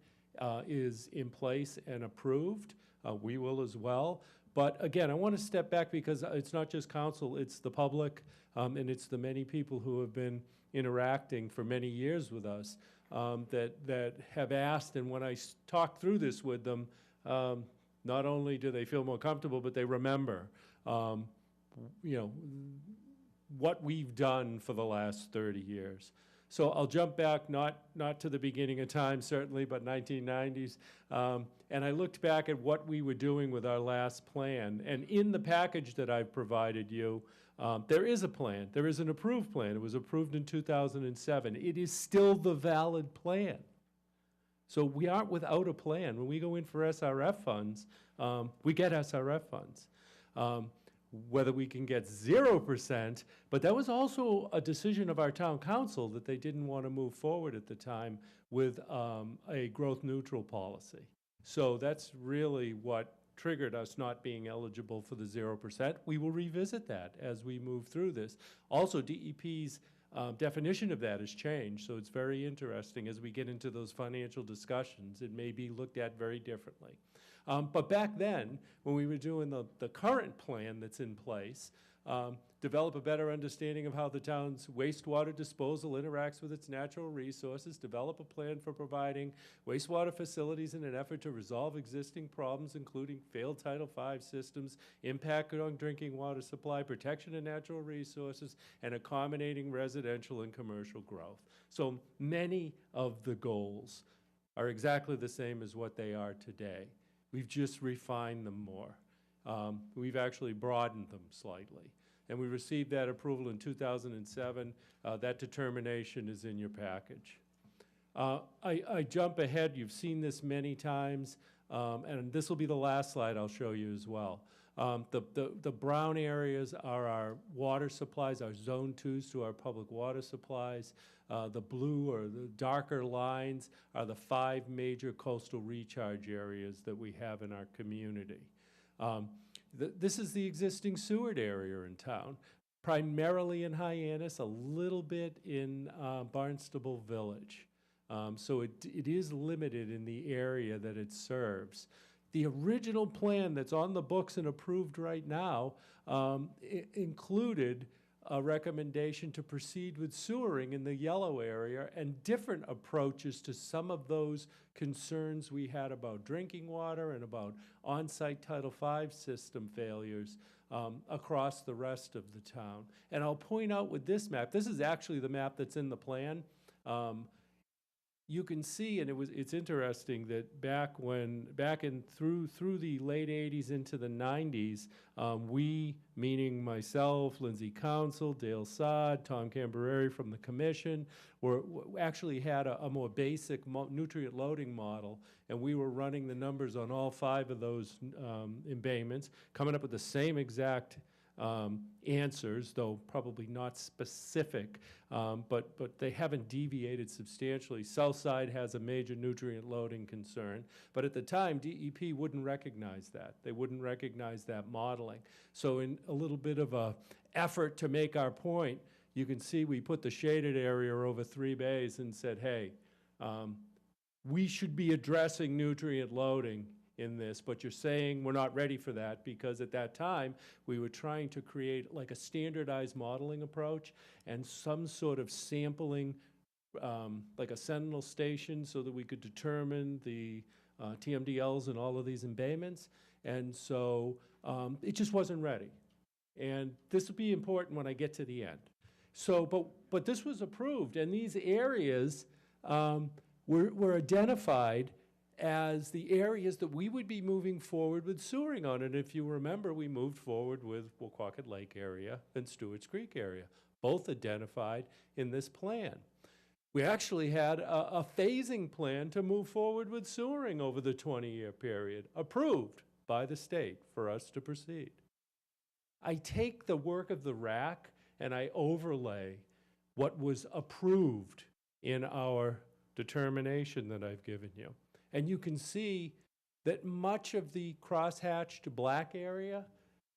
is in place and approved. We will as well. But again, I want to step back because it's not just council, it's the public, and it's the many people who have been interacting for many years with us that have asked, and when I talk through this with them, not only do they feel more comfortable, but they remember, what we've done for the last 30 years. So I'll jump back, not to the beginning of time, certainly, but 1990s. And I looked back at what we were doing with our last plan. And in the package that I've provided you, there is a plan. There is an approved plan. It was approved in 2007. It is still the valid plan. So we aren't without a plan. When we go in for SRF funds, we get SRF funds. Whether we can get 0%, but that was also a decision of our town council that they didn't want to move forward at the time with a growth neutral policy. So that's really what triggered us not being eligible for the 0%. We will revisit that as we move through this. Also, DEP's definition of that has changed, so it's very interesting as we get into those financial discussions. It may be looked at very differently. But back then, when we were doing the current plan that's in place, develop a better understanding of how the town's wastewater disposal interacts with its natural resources, develop a plan for providing wastewater facilities in an effort to resolve existing problems, including failed Title V systems, impact on drinking water supply, protection of natural resources, and accommodating residential and commercial growth. So many of the goals are exactly the same as what they are today. We've just refined them more. We've actually broadened them slightly. And we received that approval in 2007. That determination is in your package. I jump ahead. You've seen this many times. And this will be the last slide I'll show you as well. The brown areas are our water supplies, our zone 2s to our public water supplies. The blue or the darker lines are the 5 major coastal recharge areas that we have in our community. This is the existing Seward area in town, primarily in Hyannis, a little bit in Barnstable Village. So it is limited in the area that it serves. The original plan that's on the books and approved right now included a recommendation to proceed with sewering in the yellow area and different approaches to some of those concerns we had about drinking water and about on-site Title V system failures across the rest of the town. And I'll point out with this map, this is actually the map that's in the plan. You can see, and it's interesting that back through the late 80s into the 90s, we, meaning myself, Lindsay Council, Dale Sod, Tom Cambereri from the commission, actually had a more basic nutrient loading model, and we were running the numbers on all 5 of those embayments, coming up with the same exact answers, though probably not specific, but they haven't deviated substantially. Southside has a major nutrient loading concern, but at the time, DEP wouldn't recognize that. They wouldn't recognize that modeling. So in a little bit of a effort to make our point, you can see we put the shaded area over 3 bays and said, hey, we should be addressing nutrient loading in this, but you're saying we're not ready for that, because at that time we were trying to create like a standardized modeling approach and some sort of sampling, like a sentinel station, so that we could determine the TMDLs and all of these embayments. And so it just wasn't ready. And this will be important when I get to the end. So, but this was approved, and these areas were identified as the areas that we would be moving forward with sewering on. And if you remember, we moved forward with Woquacket Lake area and Stewart's Creek area, both identified in this plan. We actually had a phasing plan to move forward with sewering over the 20-year period, approved by the state for us to proceed. I take the work of the RAC and I overlay what was approved in our determination that I've given you. And you can see that much of the crosshatched black area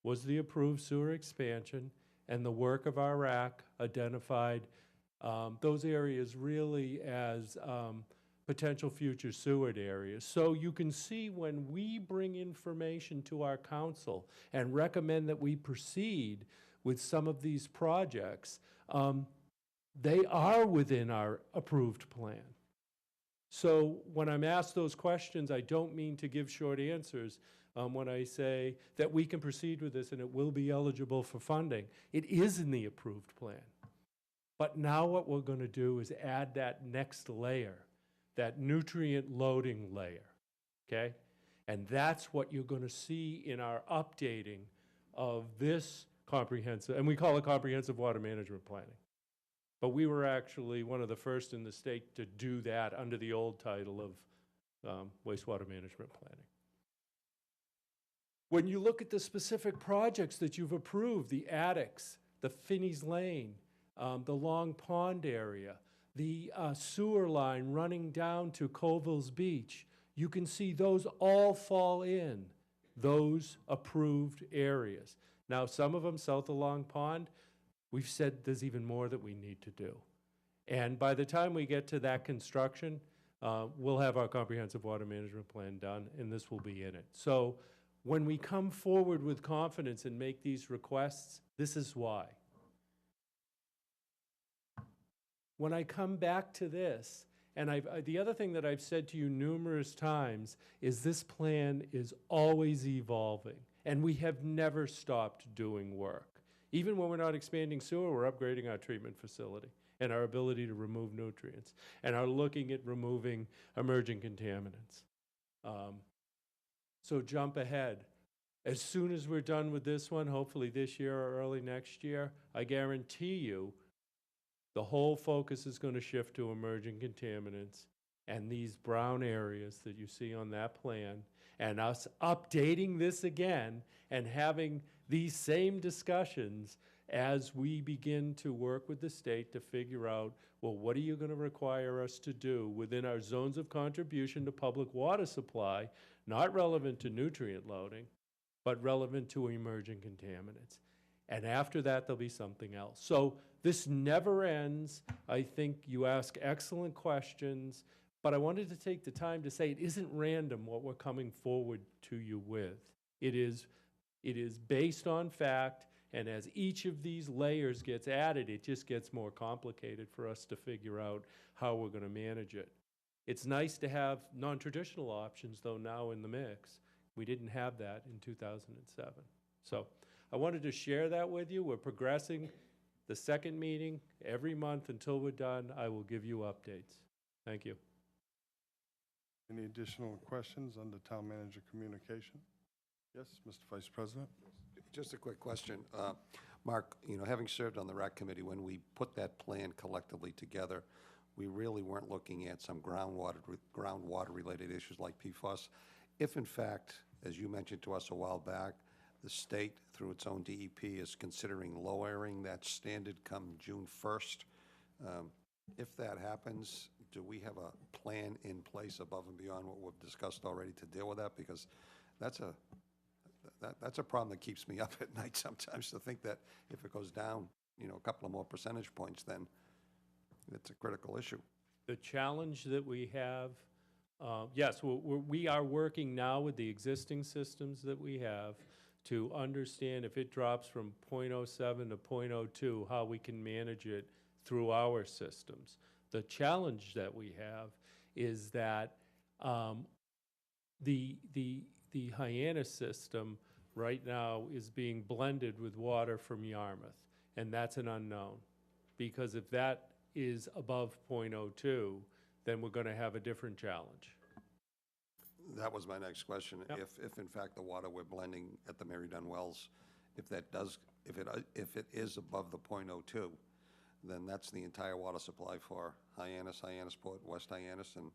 was the approved sewer expansion, and the work of our RAC identified those areas really as potential future sewer areas. So you can see when we bring information to our council and recommend that we proceed with some of these projects, they are within our approved plan. So when I'm asked those questions, I don't mean to give short answers when I say that we can proceed with this and it will be eligible for funding. It is in the approved plan. But now what we're going to do is add that next layer, that nutrient loading layer, okay? And that's what you're going to see in our updating of this comprehensive, and we call it comprehensive water management planning. But we were actually one of the first in the state to do that under the old title of wastewater management planning. When you look at the specific projects that you've approved, the attics, the Finney's Lane, the Long Pond area, the sewer line running down to Colville's Beach, you can see those all fall in those approved areas. Now, some of them south of Long Pond, we've said there's even more that we need to do. And by the time we get to that construction, we'll have our comprehensive water management plan done, and this will be in it. So when we come forward with confidence and make these requests, this is why. When I come back to this, and the other thing that I've said to you numerous times is this plan is always evolving, and we have never stopped doing work. Even when we're not expanding sewer, we're upgrading our treatment facility and our ability to remove nutrients, and are looking at removing emerging contaminants. So jump ahead. As soon as we're done with this one, hopefully this year or early next year, I guarantee you the whole focus is going to shift to emerging contaminants and these brown areas that you see on that plan, and us updating this again and having these same discussions as we begin to work with the state to figure out, well, what are you going to require us to do within our zones of contribution to public water supply, not relevant to nutrient loading, but relevant to emerging contaminants. And after that, there'll be something else. So this never ends. I think you ask excellent questions, but I wanted to take the time to say it isn't random what we're coming forward to you with. It is based on fact, And as each of these layers gets added, it just gets more complicated for us to figure out how we're going to manage it. It's nice to have non-traditional options, though, now in the mix. We didn't have that in 2007. So I wanted to share that with you. We're progressing. The second meeting, every month until we're done, I will give you updates. Thank you. Any additional questions on the town manager communication? Yes, Mr. Vice President? Just a quick question. Mark, having served on the RAC committee, when we put that plan collectively together, we really weren't looking at some groundwater-related issues like PFAS. If, in fact, as you mentioned to us a while back, the state, through its own DEP, is considering lowering that standard come June 1st, if that happens, do we have a plan in place above and beyond what we've discussed already to deal with that? Because that's a problem that keeps me up at night sometimes, to think that if it goes down, a couple of more percentage points, then it's a critical issue. The challenge that we have, yes, we are working now with the existing systems that we have to understand if it drops from 0.07 to 0.02, how we can manage it through our systems. The challenge that we have is that the Hyannis system right now is being blended with water from Yarmouth, and that's an unknown. Because if that is above 0.02, then we're going to have a different challenge. That was my next question. Yep. If in fact the water we're blending at the Mary Dunn Wells, if it is above the 0.02, then that's the entire water supply for Hyannis, Hyannisport, West Hyannis, and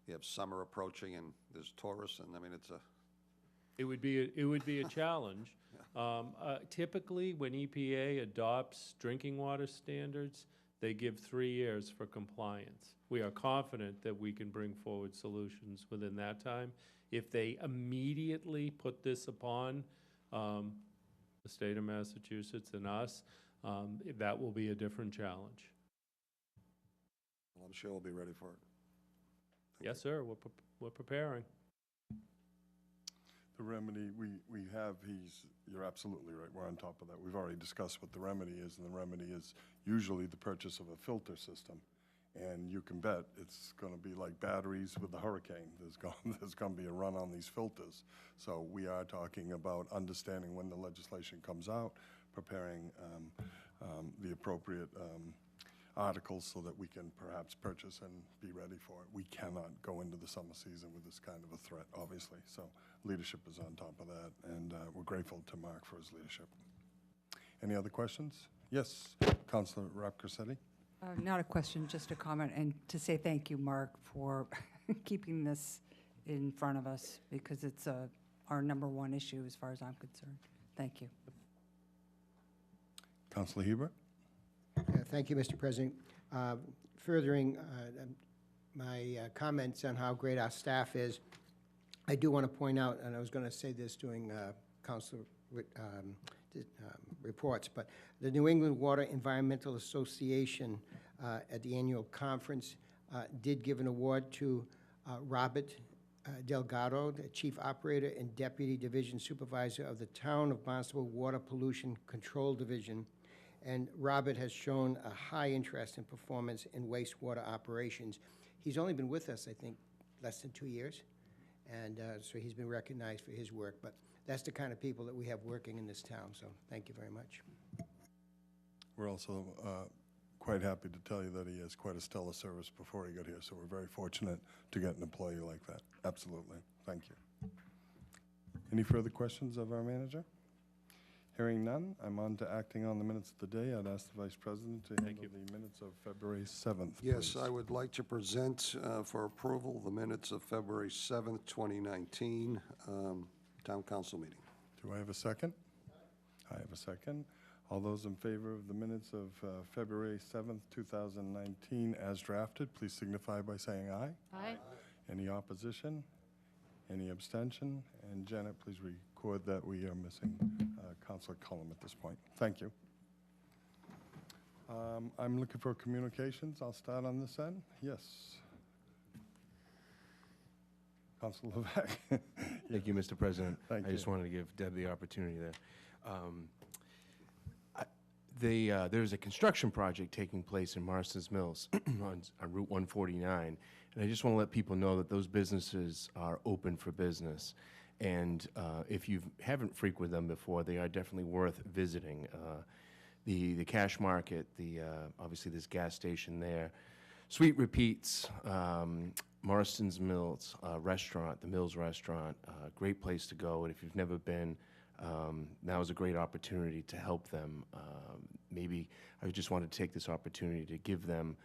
you have summer approaching, and there's tourists, and I mean, It would be a challenge. Typically, when EPA adopts drinking water standards, they give 3 years for compliance. We are confident that we can bring forward solutions within that time. If they immediately put this upon the state of Massachusetts and us, that will be a different challenge. well, I'm sure we'll be ready for it. Yes, sir, we're preparing. The remedy we have, you're absolutely right, we're on top of that. We've already discussed what the remedy is, and the remedy is usually the purchase of a filter system. And you can bet it's gonna be like batteries with the hurricane. There's gonna be a run on these filters. So we are talking about understanding when the legislation comes out, preparing the appropriate articles so that we can perhaps purchase and be ready for it. We cannot go into the summer season with this kind of a threat, obviously. So leadership is on top of that, and we're grateful to Mark for his leadership. Any other questions? Yes, Councilor Rapkossetti. Not a question, just a comment, and to say thank you, Mark, for keeping this in front of us, because it's our #1 issue as far as I'm concerned. Thank you. Councilor Hebert. Thank you, Mr. President. Furthering my comments on how great our staff is, I do want to point out, and I was going to say this during Councilor reports, but the New England Water Environmental Association at the annual conference did give an award to Robert Delgado, the Chief Operator and Deputy Division Supervisor of the Town of Barnstable Water Pollution Control Division. And Robert has shown a high interest in performance in wastewater operations. He's only been with us, I think, less than 2 years, and so he's been recognized for his work. But that's the kind of people that we have working in this town, so thank you very much. We're also quite happy to tell you that he has quite a stellar service before he got here, so we're very fortunate to get an employee like that. Absolutely. Thank you. Any further questions of our manager? Hearing none, I'm on to acting on the minutes of the day. I'd ask the Vice President to handle the minutes of February 7th, Yes, please. I would like to present for approval the minutes of February 7th, 2019, Town Council meeting. Do I have a second? I have a second. All those in favor of the minutes of February 7th, 2019 as drafted, please signify by saying aye. Aye. Any opposition? Any abstention? And Janet, please record that we are missing Councilor Cullum at this point. Thank you. I'm looking for communications. I'll start on this end. Yes. Councilor Levesque. Thank you, Mr. President. Thank I just you. wanted to give Deb the opportunity there. there's a construction project taking place in Marston's Mills on Route 149, and I just want to let people know that those businesses are open for business. And if you haven't frequented them before, they are definitely worth visiting. The cash market, obviously this gas station there, Sweet Repeats, Marston's Mills restaurant, the Mills Restaurant, great place to go. And if you've never been, now is a great opportunity to help them. Maybe I just wanted to take this opportunity to give them,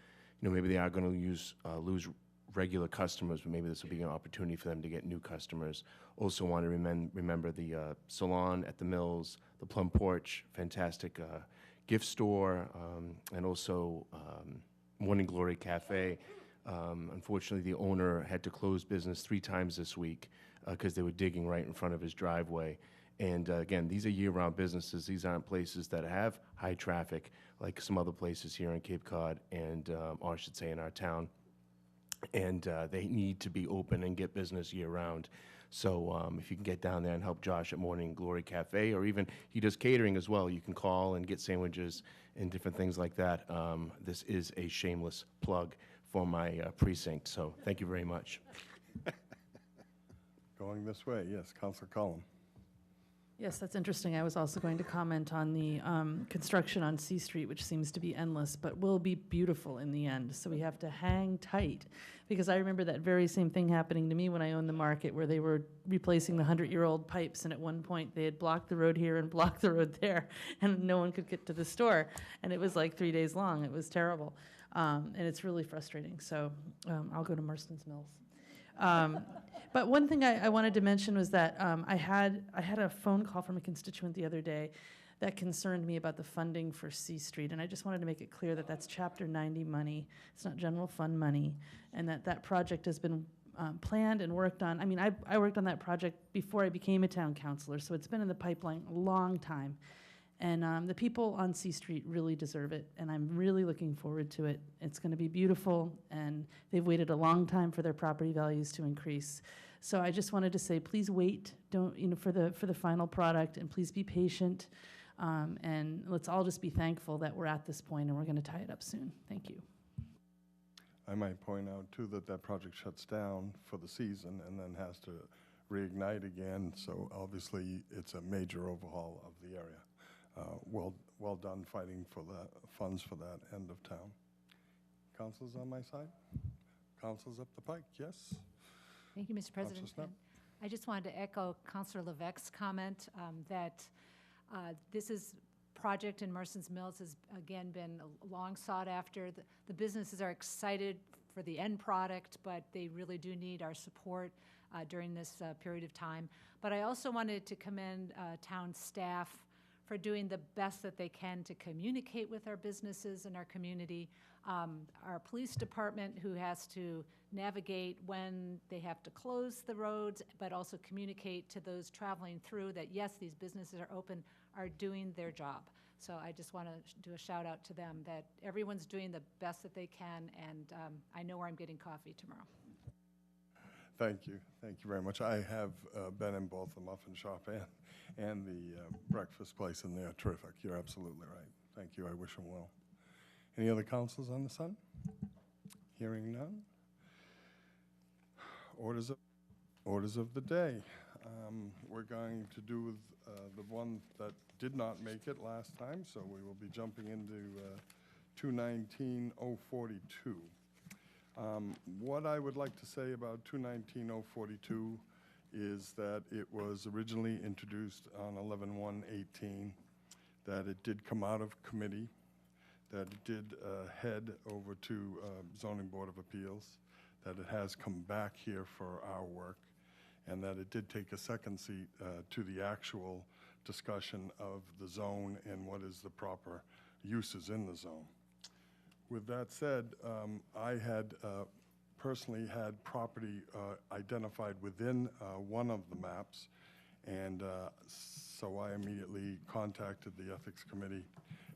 maybe they are going to lose regular customers, but maybe this will be an opportunity for them to get new customers. Also want to remember the salon at the Mills, the Plum Porch, fantastic gift store, and also Morning Glory Cafe. Unfortunately, the owner had to close business 3 times this week because they were digging right in front of his driveway. And again, these are year-round businesses. These aren't places that have high traffic like some other places here in Cape Cod, and or I should say in our town. And they need to be open and get business year-round. So if you can get down there and help Josh at Morning Glory Cafe, or even he does catering as well, you can call and get sandwiches and different things like that. This is a shameless plug for my precinct, so thank you very much. Going this way, yes, Councilor Cullen. Yes, that's interesting. I was also going to comment on the construction on C Street, which seems to be endless, but will be beautiful in the end. So we have to hang tight, because I remember that very same thing happening to me when I owned the market, where they were replacing the 100-year-old pipes, and at one point they had blocked the road here and blocked the road there, and no one could get to the store. And it was like 3 days long. It was terrible. And it's really frustrating. So I'll go to Marston's Mills. But one thing I wanted to mention was that I had a phone call from a constituent the other day that concerned me about the funding for C Street, and I just wanted to make it clear that that's Chapter 90 money. It's not general fund money, and that project has been planned and worked on. I mean, I worked on that project before I became a town councilor, so it's been in the pipeline a long time. And the people on C Street really deserve it, and I'm really looking forward to it. It's going to be beautiful, and they've waited a long time for their property values to increase. So I just wanted to say, please wait, for the final product, and please be patient, and let's all just be thankful that we're at this point, and we're going to tie it up soon. Thank you. I might point out, too, that project shuts down for the season and then has to reignite again, so obviously it's a major overhaul of the area. Well done fighting for the funds for that end of town. Councilors on my side? Councilors up the pike, yes? Thank you, Mr. President. Councilor Snow? I just wanted to echo Councilor Levesque's comment that this project in Marston's Mills has, again, been long sought after. The businesses are excited for the end product, but they really do need our support during this period of time. But I also wanted to commend town staff for doing the best that they can to communicate with our businesses and our community. Our police department, who has to navigate when they have to close the roads, but also communicate to those traveling through that, yes, these businesses are open, are doing their job. So I just want to do a shout out to them that everyone's doing the best that they can, and I know where I'm getting coffee tomorrow. Thank you very much. I have been in both the muffin shop and the breakfast place, and they're terrific. You're absolutely right. Thank you. I wish them well. Any other councils on the Sun? Hearing none. Orders of the day. We're going to do the one that did not make it last time, so we will be jumping into 219-042. What I would like to say about 219-042 is that it was originally introduced on 11/1/18, that it did come out of committee, that it did head over to Zoning Board of Appeals, that it has come back here for our work, and that it did take a second seat to the actual discussion of the zone and what is the proper uses in the zone. With that said, I had personally had property identified within one of the maps, and so I immediately contacted the Ethics Committee,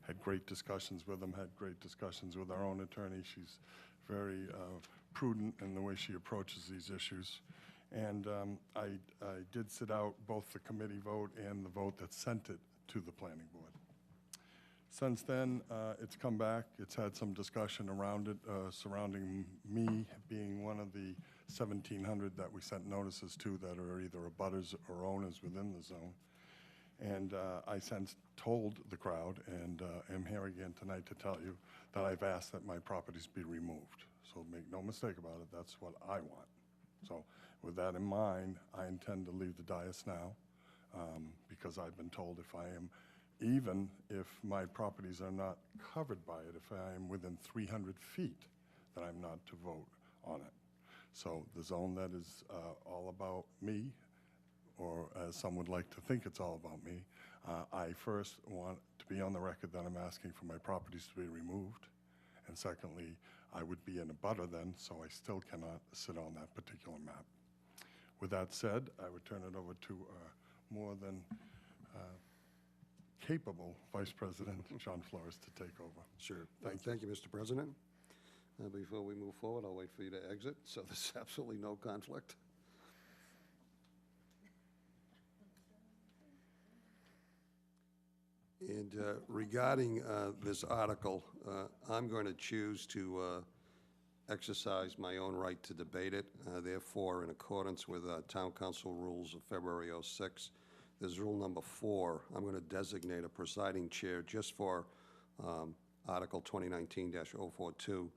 had great discussions with them, had great discussions with our own attorney. She's very prudent in the way she approaches these issues. And I did sit out both the committee vote and the vote that sent it to the planning board. Since then, it's come back. It's had some discussion around it, surrounding me being one of the 1,700 that we sent notices to that are either abutters or owners within the zone. And I since told the crowd, and am here again tonight to tell you, that I've asked that my properties be removed. So make no mistake about it, that's what I want. So with that in mind, I intend to leave the dais now, because I've been told if I am, even if my properties are not covered by it, if I am within 300 feet, that I'm not to vote on it. So the zone that is all about me, or as some would like to think it's all about me, I first want to be on the record that I'm asking for my properties to be removed. And secondly, I would be in a butter then, so I still cannot sit on that particular map. With that said, I would turn it over to more than capable Vice President John Flores to take over. Sure. Thank you, Mr. President. Before we move forward, I'll wait for you to exit, so there's absolutely no conflict. And regarding this article, I'm going to choose to exercise my own right to debate it. Therefore, in accordance with Town Council rules of February 06, there's rule number 4. I'm going to designate a presiding chair just for Article 2019-042.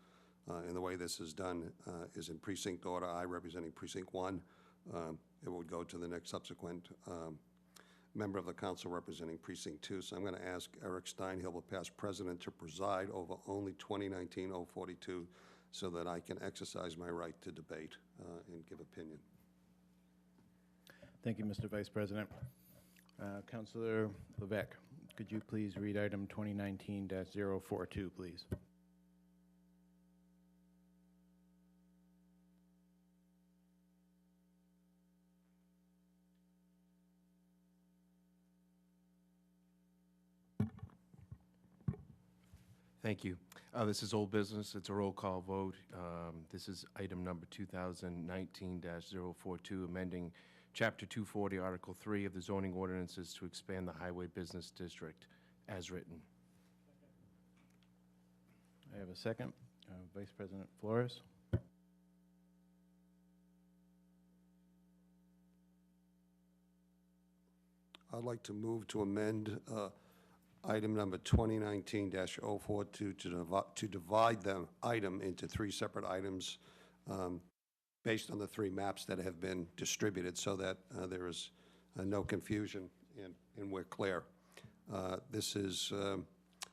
And the way this is done is in precinct order. I representing precinct 1. It would go to the next subsequent member of the council representing precinct 2. So I'm going to ask Eric Steinhill, past president, to preside over only 2019-042 so that I can exercise my right to debate and give opinion. Thank you, Mr. Vice President. Councilor Levesque, could you please read item 2019-042, please? Thank you. This is old business. It's a roll call vote. This is item number 2019-042, amending Chapter 240, Article 3 of the zoning ordinances to expand the Highway Business District as written. I have a second. Vice President Flores. I'd like to move to amend item number 2019-042 to divide the item into 3 separate items based on the 3 maps that have been distributed so that there is no confusion and we're clear. This is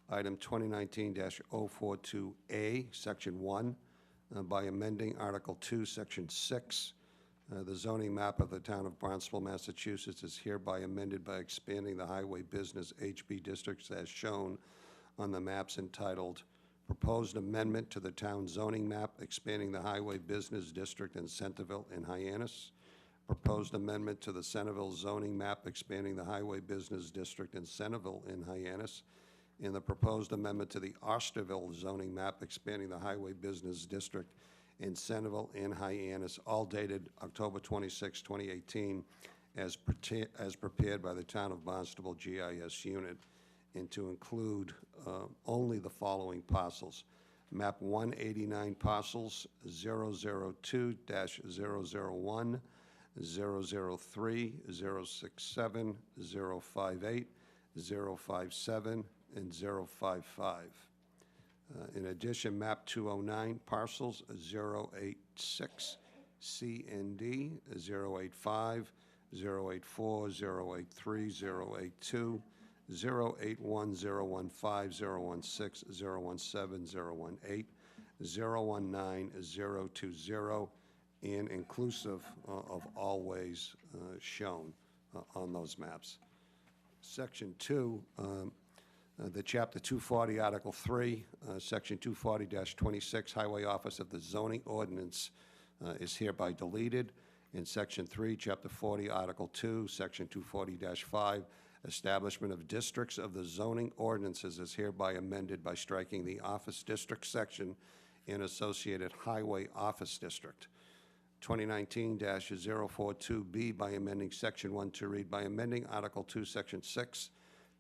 item 2019-042A, Section 1, by amending Article 2, Section 6. The zoning map of the town of Barnstable, Massachusetts is hereby amended by expanding the highway business HB districts as shown on the maps entitled Proposed Amendment to the Town Zoning Map, expanding the highway business district in Centerville and Hyannis. Proposed amendment to the Centerville zoning map, expanding the highway business district in Centerville and Hyannis. And the proposed amendment to the Osterville zoning map, expanding the highway business district in Centerville and Hyannis, all dated October 26, 2018, as prepared by the Town of Barnstable GIS unit, and to include only the following parcels. Map 189 parcels 002-001, 003, 067, 058, 057, and 055. In addition, map 209 parcels 086 C and D, 085, 084, 083, 082, 081, 015, 016, 017, 018, 019, 020, and inclusive of all ways shown on those maps. Section 2, the Chapter 240, Article 3, Section 240-26, Highway Office of the Zoning Ordinance is hereby deleted. In Section 3, Chapter 40, Article 2, Section 240-5, Establishment of Districts of the Zoning Ordinances is hereby amended by striking the Office District section in associated Highway Office District. 2019-042B by amending Section 1 to read, by amending Article 2, Section 6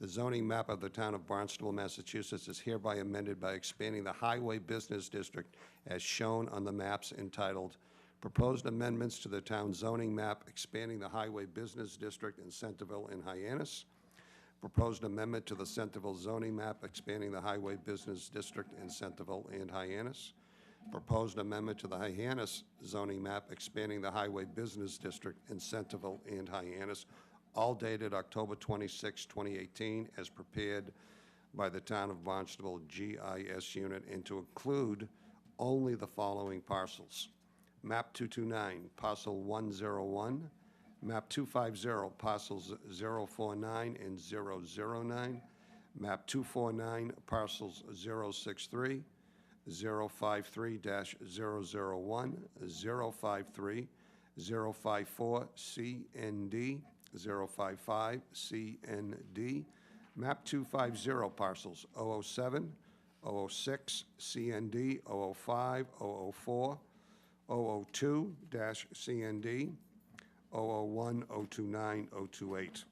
The zoning map of the town of Barnstable, Massachusetts is hereby amended by expanding the Highway Business District as shown on the maps entitled Proposed Amendments to the Town Zoning Map, expanding the Highway Business District in Centerville and Hyannis. Proposed amendment to the Centerville zoning map, expanding the Highway Business District in Centerville and Hyannis. Proposed amendment to the Hyannis zoning map, expanding the Highway Business District in Centerville and Hyannis, all dated October 26, 2018, as prepared by the Town of Barnstable GIS unit, and to include only the following parcels. Map 229, parcel 101, map 250, parcels 049 and 009, map 249, parcels 063, 053-001, 053, 054, CND, 055, CND, map 250, parcels 007, 006, CND, 005, 004, 002-CND, 001, 029, 028.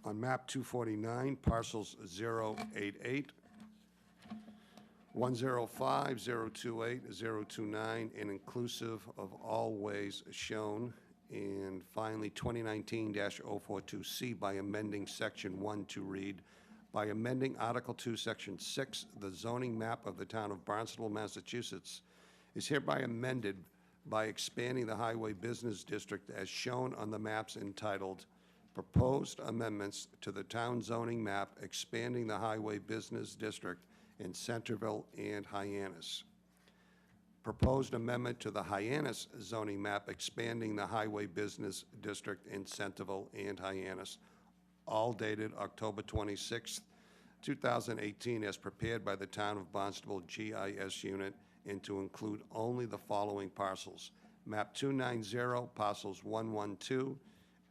On map 249, parcels 088, 105, 028, 029, and inclusive of all ways shown. And finally, 2019-042C by amending Section 1 to read, by amending Article 2, Section 6, the zoning map of the town of Barnstable, Massachusetts is hereby amended by expanding the Highway Business District as shown on the maps entitled Proposed Amendments to the Town Zoning Map, expanding the Highway Business District in Centerville and Hyannis. Proposed amendment to the Hyannis zoning map, expanding the Highway Business District in Centerville and Hyannis, all dated October 26, 2018, as prepared by the Town of Barnstable GIS unit, and to include only the following parcels. Map 290, parcels 112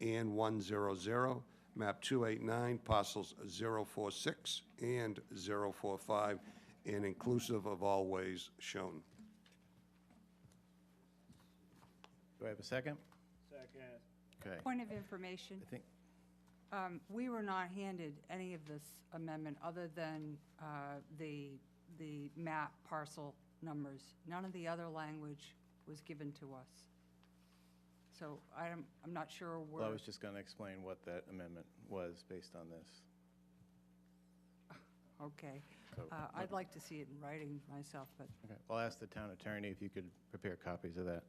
and 100, map 289, parcels 046 and 045, and inclusive of all ways shown. Do I have a second? Second. Okay. Point of information. I think, We were not handed any of this amendment other than the map parcel numbers. None of the other language was given to us. So I'm not sure where. well, I was just going to explain what that amendment was based on this. Okay. So, I'd like to see it in writing myself, but. Okay, I'll ask the town attorney if you could prepare copies of that.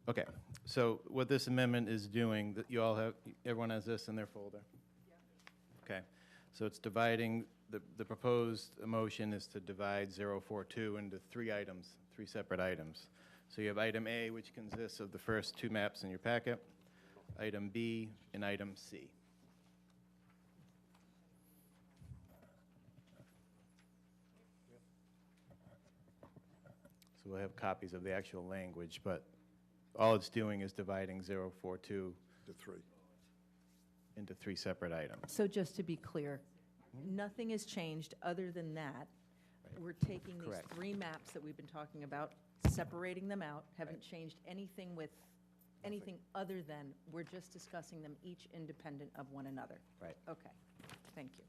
Okay, so what this amendment is doing, that you all have, everyone has this in their folder? Okay, so it's dividing, the proposed motion is to divide 042 into three items, three separate items. So you have item A, which consists of the first two maps in your packet, item B, and item C. So we'll have copies of the actual language, but all it's doing is dividing 042 to three. into three separate items. So just to be clear, nothing has changed other than that. We're taking these Correct. three maps that we've been talking about, separating them out, haven't changed anything with, anything other than, we're just discussing them each independent of one another. Right. Okay, thank you.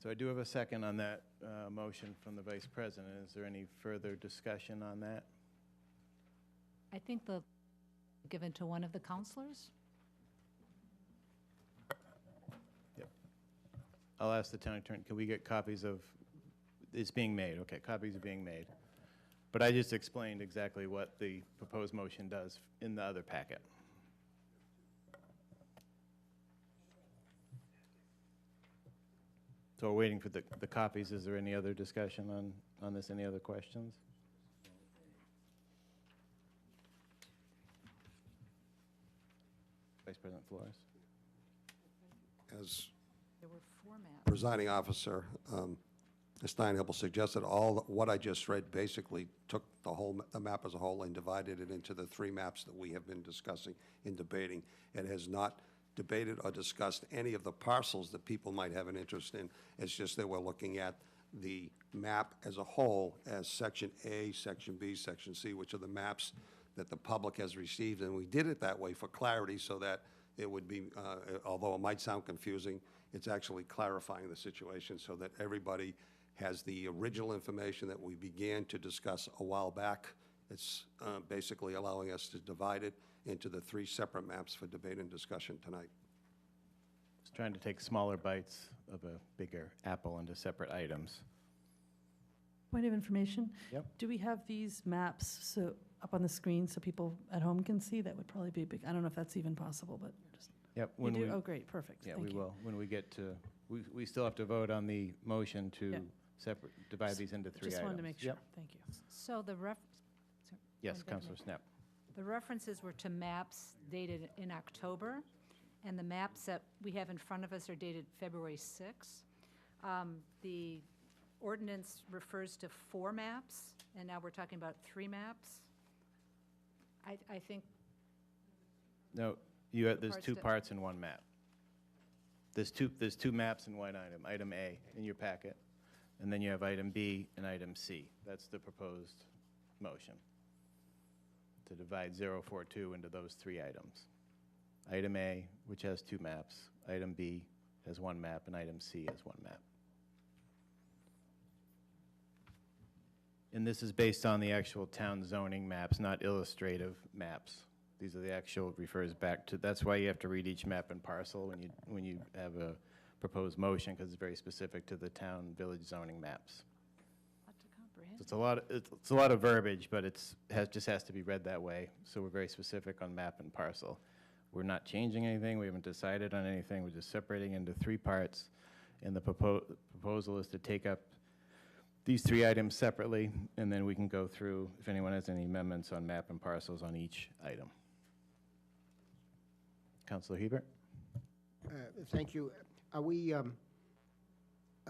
So I do have a second on that motion from the Vice President. Is there any further discussion on that? I think given to one of the counselors? Yep. I'll ask the town attorney, can we get copies of, it's being made, okay, copies are being made. But I just explained exactly what the proposed motion does in the other packet. So we're waiting for the copies. Is there any other discussion on this? Any other questions? Vice President Flores? As There were four maps. presiding officer, Steinhebel suggested, what I just read basically took the map as a whole and divided it into the three maps that we have been discussing and debating. It has not debated or discussed any of the parcels that people might have an interest in. It's just that we're looking at the map as a whole as Section A, Section B, Section C, which are the maps that the public has received. And we did it that way for clarity so that it would be, although it might sound confusing, it's actually clarifying the situation so that everybody has the original information that we began to discuss a while back. It's basically allowing us to divide it into the 3 separate maps for debate and discussion tonight. Just trying to take smaller bites of a bigger apple into separate items. Point of information? Yep. Do we have these maps so up on the screen so people at home can see? That would probably be a big, I don't know if that's even possible, but just. Yep. You do? Oh, great, perfect. Yeah, Thank we you. will. When we get to, we still have to vote on the motion to Yeah. divide these into 3 items. Just wanted to make sure. Yep. Thank you. So the Yes, Councilor Snap. the references were to maps dated in October, and the maps that we have in front of us are dated February 6th. The ordinance refers to 4 maps, and now we're talking about 3 maps. I think, No, there's Parts 2 that- parts in 1 map. There's two maps in 1 item. Item A in your packet, and then you have item B and item C. That's the proposed motion, to divide 042 into those 3 items. Item A, which has 2 maps, item B has 1 map, and item C has 1 map. And this is based on the actual town zoning maps, not illustrative maps. These are the actual, refers back to, that's why you have to read each map and parcel when you have a proposed motion, because it's very specific to the town village zoning maps. lot to comprehend. It's a lot of verbiage, but just has to be read that way. So we're very specific on map and parcel. We're not changing anything. We haven't decided on anything. We're just separating into 3 parts. And the proposal is to take up these 3 items separately, and then we can go through if anyone has any amendments on map and parcels on each item. Councilor Hebert? Thank you. Are we,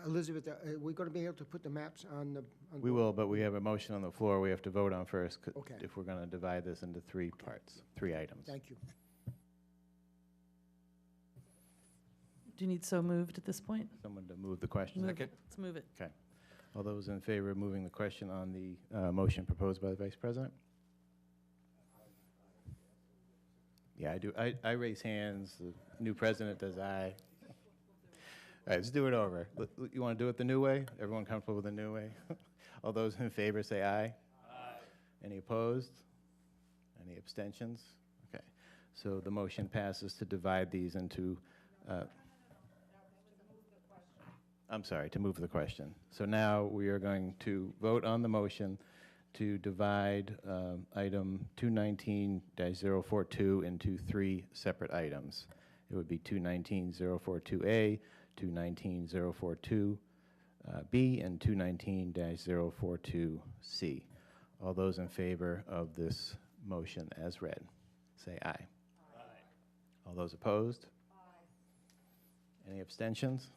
Elizabeth, are we going to be able to put the maps on the? We will, but we have a motion on the floor we have to vote on first Okay. if we're going to divide this into 3 parts, 3 items. Thank you. Do you need so moved at this point? Someone to move the question? Move it. Let's move it. Okay. All those in favor of moving the question on the motion proposed by the Vice President? Yeah, I do. I raise hands. The new president does aye. All right, let's do it over. You want to do it the new way? Everyone comfortable with the new way? All those in favor say aye. Aye. Any opposed? Any abstentions? Okay. So the motion passes to divide these into, I'm sorry, to move the question. So now we are going to vote on the motion to divide item 219-042 into 3 separate items. It would be 219-042A, 219-042B, and 219-042C. All those in favor of this motion as read, say aye. Aye. All those opposed? Aye. Any abstentions?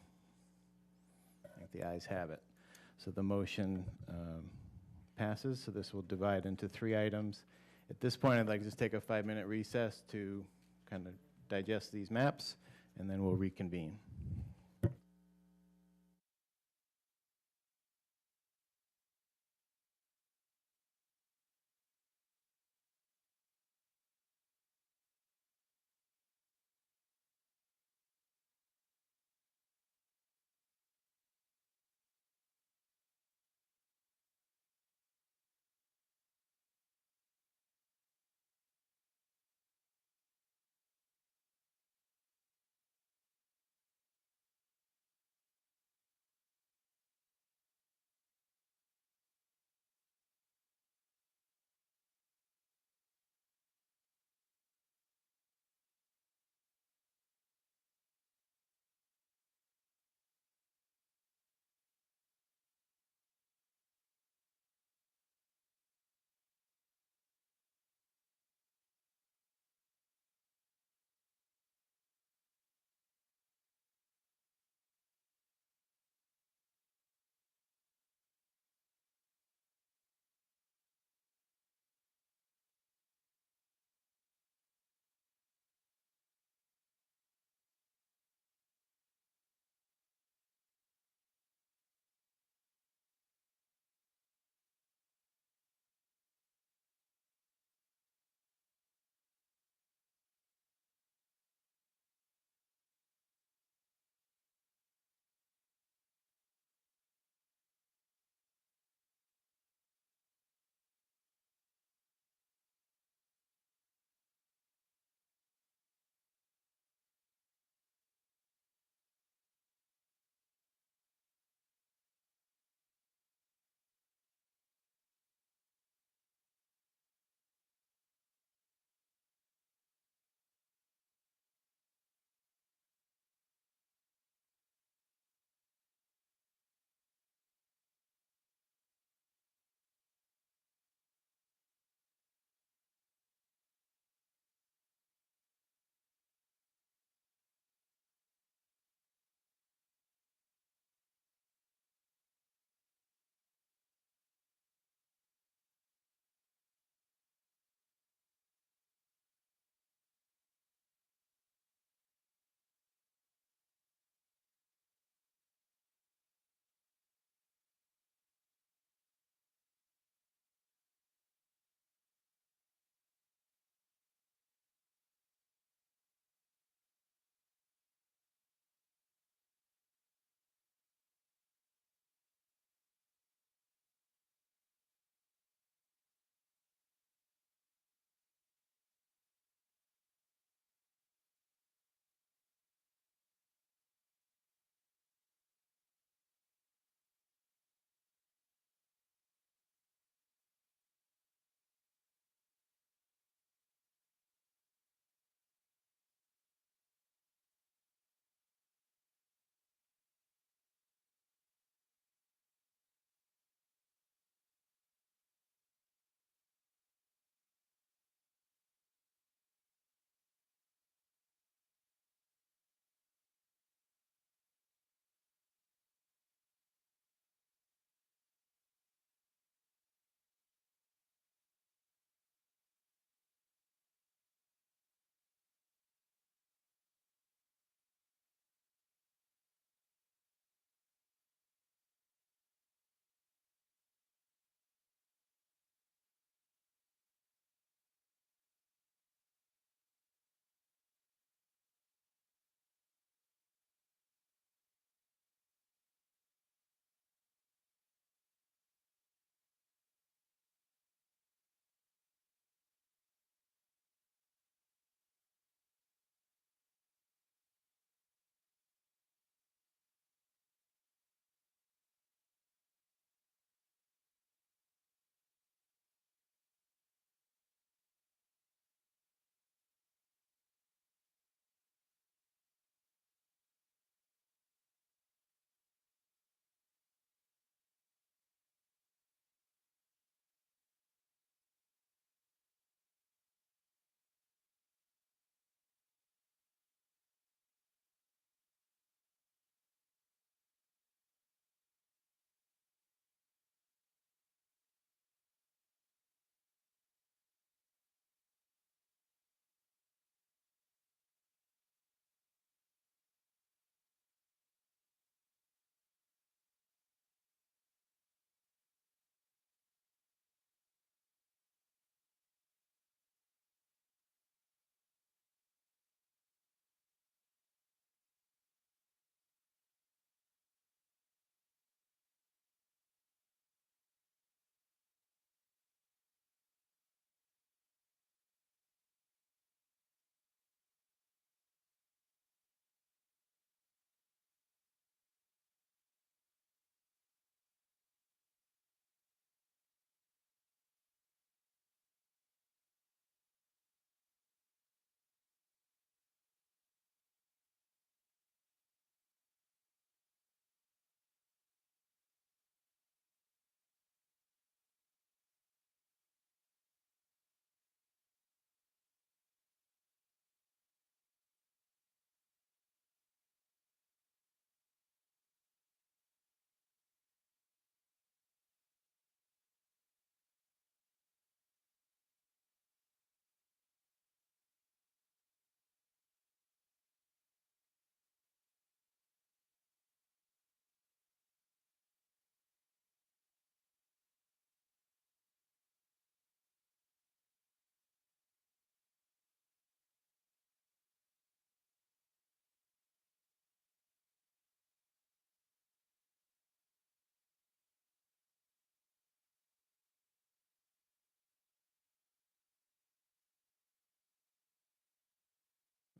I think the ayes have it. So the motion passes, so this will divide into 3 items. At this point, I'd like to just take a 5-minute recess to kind of digest these maps, and then we'll reconvene.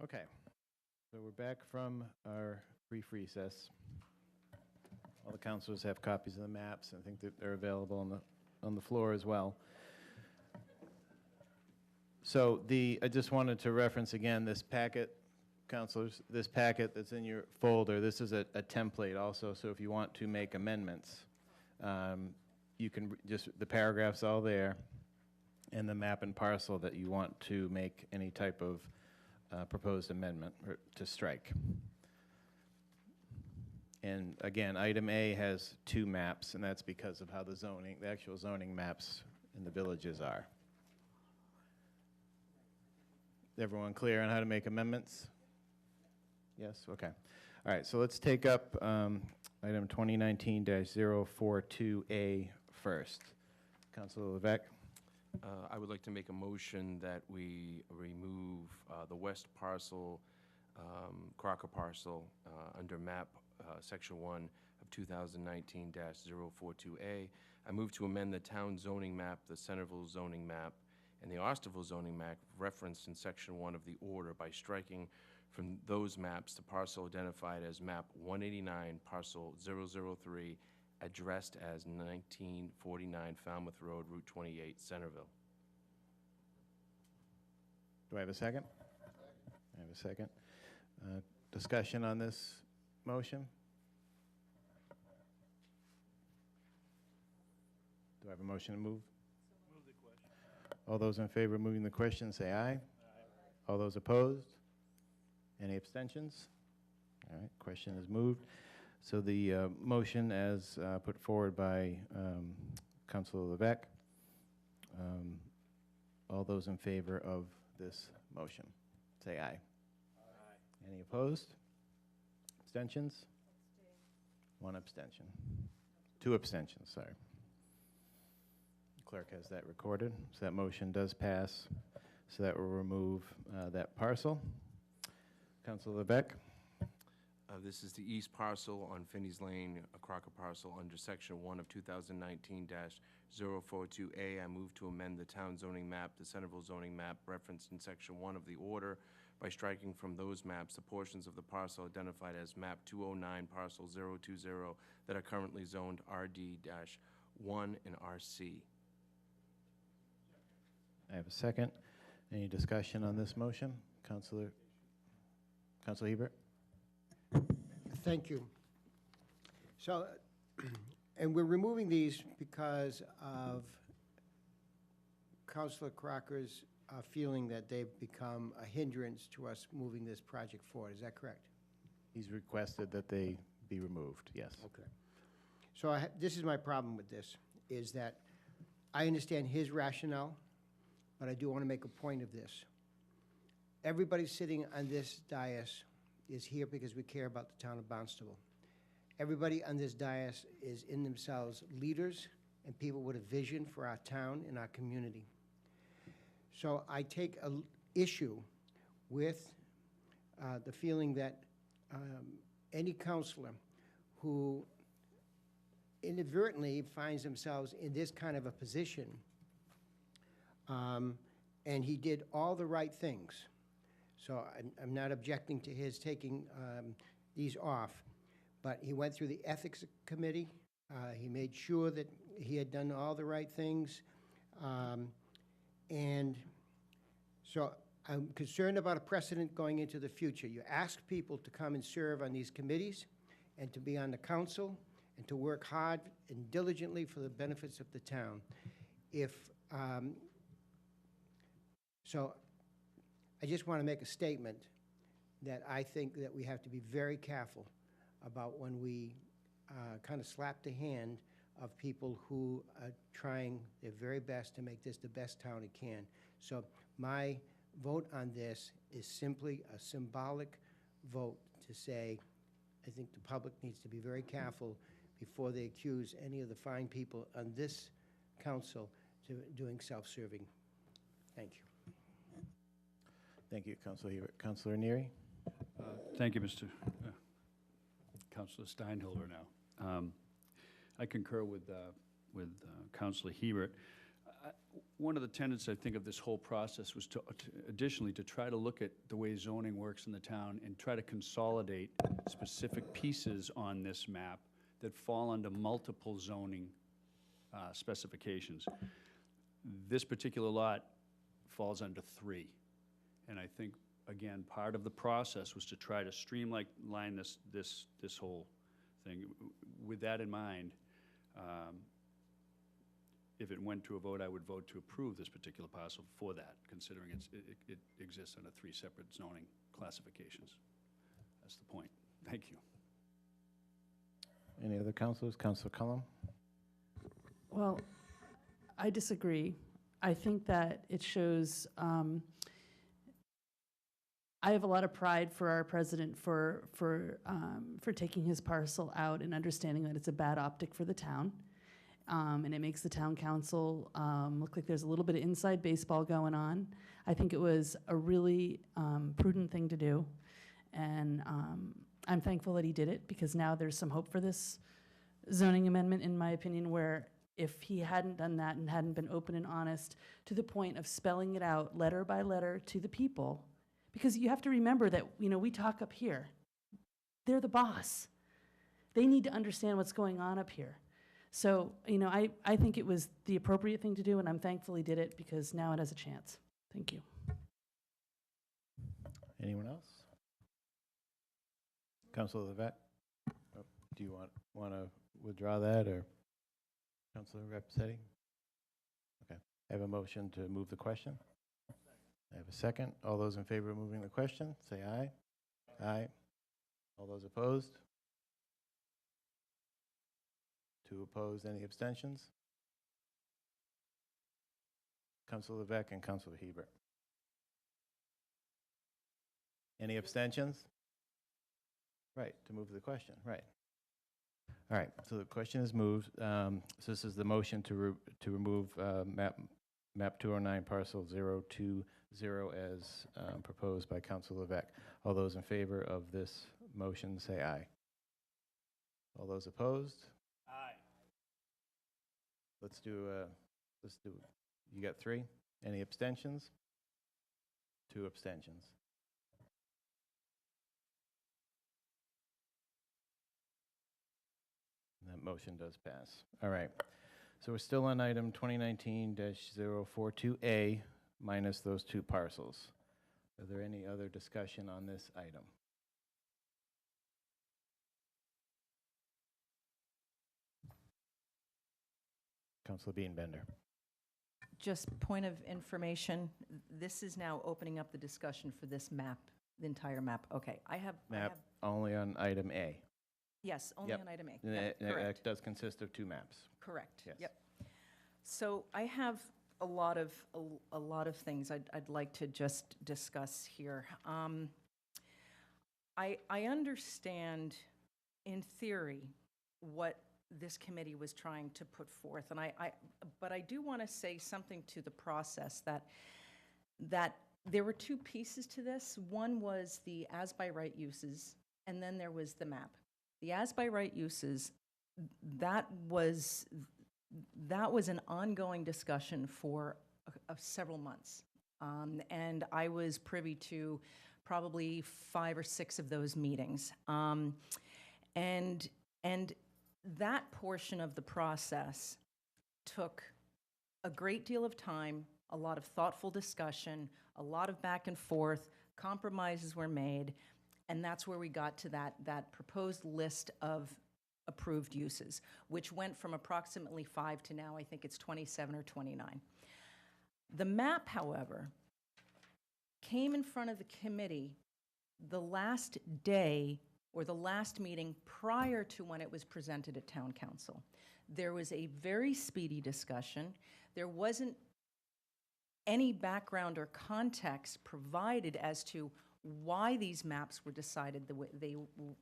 Okay, so we're back from our brief recess. All the councilors have copies of the maps. I think that they're available on the floor as well. So I just wanted to reference again this packet, councilors, this packet that's in your folder. This is a template also, so if you want to make amendments, you can the paragraph's all there, and the map and parcel that you want to make any type of proposed amendment or to strike. And again, item A has 2 maps, and that's because of how the actual zoning maps in the villages are. Everyone clear on how to make amendments? Yes? Okay. All right, so let's take up item 2019-042A first. Councilor Levesque? I would like to make a motion that we remove the west parcel, Crocker parcel, under map section 1 of 2019-042A. I move to amend the town zoning map, the Centerville zoning map, and the Osterville zoning map referenced in section 1 of the order by striking from those maps the parcel identified as map 189, parcel 003, addressed as 1949 Falmouth Road, Route 28, Centerville. Do I have a second? I have a second. Discussion on this motion? Do I have a motion to move? Move the question. All those in favor of moving the question, say aye. Aye. All those opposed? Any abstentions? All right, question is moved. So the motion as put forward by Councilor Levesque, all those in favor of this motion, say aye. Aye. Any opposed? Abstentions? One abstention. 2 abstentions, sorry. Clerk has that recorded, so that motion does pass. So that will remove that parcel. Councilor Levesque? This is the east parcel on Finney's Lane, a Crocker parcel under section 1 of 2019-042A. I move to amend the town zoning map, the Centerville zoning map referenced in section 1 of the order by striking from those maps the portions of the parcel identified as map 209, parcel 020 that are currently zoned RD-1 and RC. I have a second. Any discussion on this motion? Councilor Hebert? Thank you. So, and we're removing these because of Councilor Crocker's feeling that they've become a hindrance to us moving this project forward. Is that correct? He's requested that they be removed, yes. Okay. So this is my problem with this, is that I understand his rationale, but I do want to make a point of this. Everybody sitting on this dais is here because we care about the town of Barnstable. Everybody on this dais is in themselves leaders and people with a vision for our town and our community. So I take an issue with the feeling that any counselor who inadvertently finds themselves in this kind of a position, and he did all the right things. So I'm not objecting to his taking these off, but he went through the ethics committee. He made sure that he had done all the right things. And so I'm concerned about a precedent going into the future. You ask people to come and serve on these committees and to be on the council and to work hard and diligently for the benefits of the town. So I just want to make a statement that I think that we have to be very careful about when we kind of slap the hand of people who are trying their very best to make this the best town it can. So my vote on this is simply a symbolic vote to say, I think the public needs to be very careful before they accuse any of the fine people on this council to doing self-serving. Thank you. Thank you, Councilor Hebert. Councilor Neary? Thank you, Mr. Councilor Steinhilder now. I concur with Councilor Hebert. One of the tenets, I think, of this whole process was additionally, to try to look at the way zoning works in the town and try to consolidate specific pieces on this map that fall under multiple zoning specifications. This particular lot falls under 3. And I think, again, part of the process was to try to streamline this whole thing. With that in mind, if it went to a vote, I would vote to approve this particular parcel for that, considering it exists under 3 separate zoning classifications. That's the point. Thank you. Any other councilors? Councilor Cullum? Well, I disagree. I think that it shows, I have a lot of pride for our president for taking his parcel out and understanding that it's a bad optic for the town. And it makes the town council look like there's a little bit of inside baseball going on. I think it was a really prudent thing to do. And I'm thankful that he did it, because now there's some hope for this zoning amendment, in my opinion, where if he hadn't done that and hadn't been open and honest to the point of spelling it out letter by letter to the people, because you have to remember that, we talk up here. They're the boss. They need to understand what's going on up here. So, I think it was the appropriate thing to do, and I'm thankful he did it, because now it has a chance. Thank you. Anyone else? Councilor Levesque? Oh, do you want to withdraw that, or Councilor Reposetti? Okay. I have a motion to move the question. I have a second. All those in favor of moving the question, say aye. Aye. All those opposed? 2 opposed. Any abstentions? Councilor Levesque and Councilor Hebert. Any abstentions? Right, to move the question, right. All right, so the question is moved. So this is the motion to remove map 209 parcel 020 as proposed by Councilor Levesque. All those in favor of this motion say aye. All those opposed? Aye. Let's do, you got 3? Any abstentions? 2 abstentions. That motion does pass. All right. So we're still on item 2019-042A minus those 2 parcels. Are there any other discussion on this item? Councilor Beanbender. Just point of information, this is now opening up the discussion for this map, the entire map. Okay, I have Only on item A. yes, only Yep. on item A. And Yep, correct. that does consist of 2 maps. Correct. Yes. Yep. So I have a lot of things I'd like to just discuss here. I understand, in theory, what this committee was trying to put forth, and but I do want to say something to the process that there were 2 pieces to this. One was the as by right uses, and then there was the map. The as by right uses, that was an ongoing discussion for several months. And I was privy to probably 5 or 6 of those meetings. And that portion of the process took a great deal of time, a lot of thoughtful discussion, a lot of back and forth, compromises were made, and that's where we got to that proposed list of approved uses, which went from approximately 5 to now I think it's 27 or 29. The map, however, came in front of the committee the last day or the last meeting prior to when it was presented at Town Council. There was a very speedy discussion. There wasn't any background or context provided as to why these maps were decided the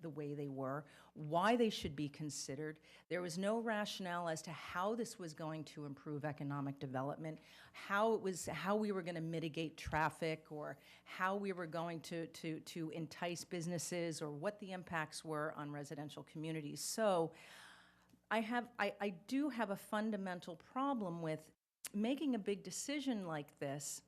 way they were, why they should be considered. There was no rationale as to how this was going to improve economic development, how we were going to mitigate traffic, or how we were going to entice businesses, or what the impacts were on residential communities. So I do have a fundamental problem with making a big decision like this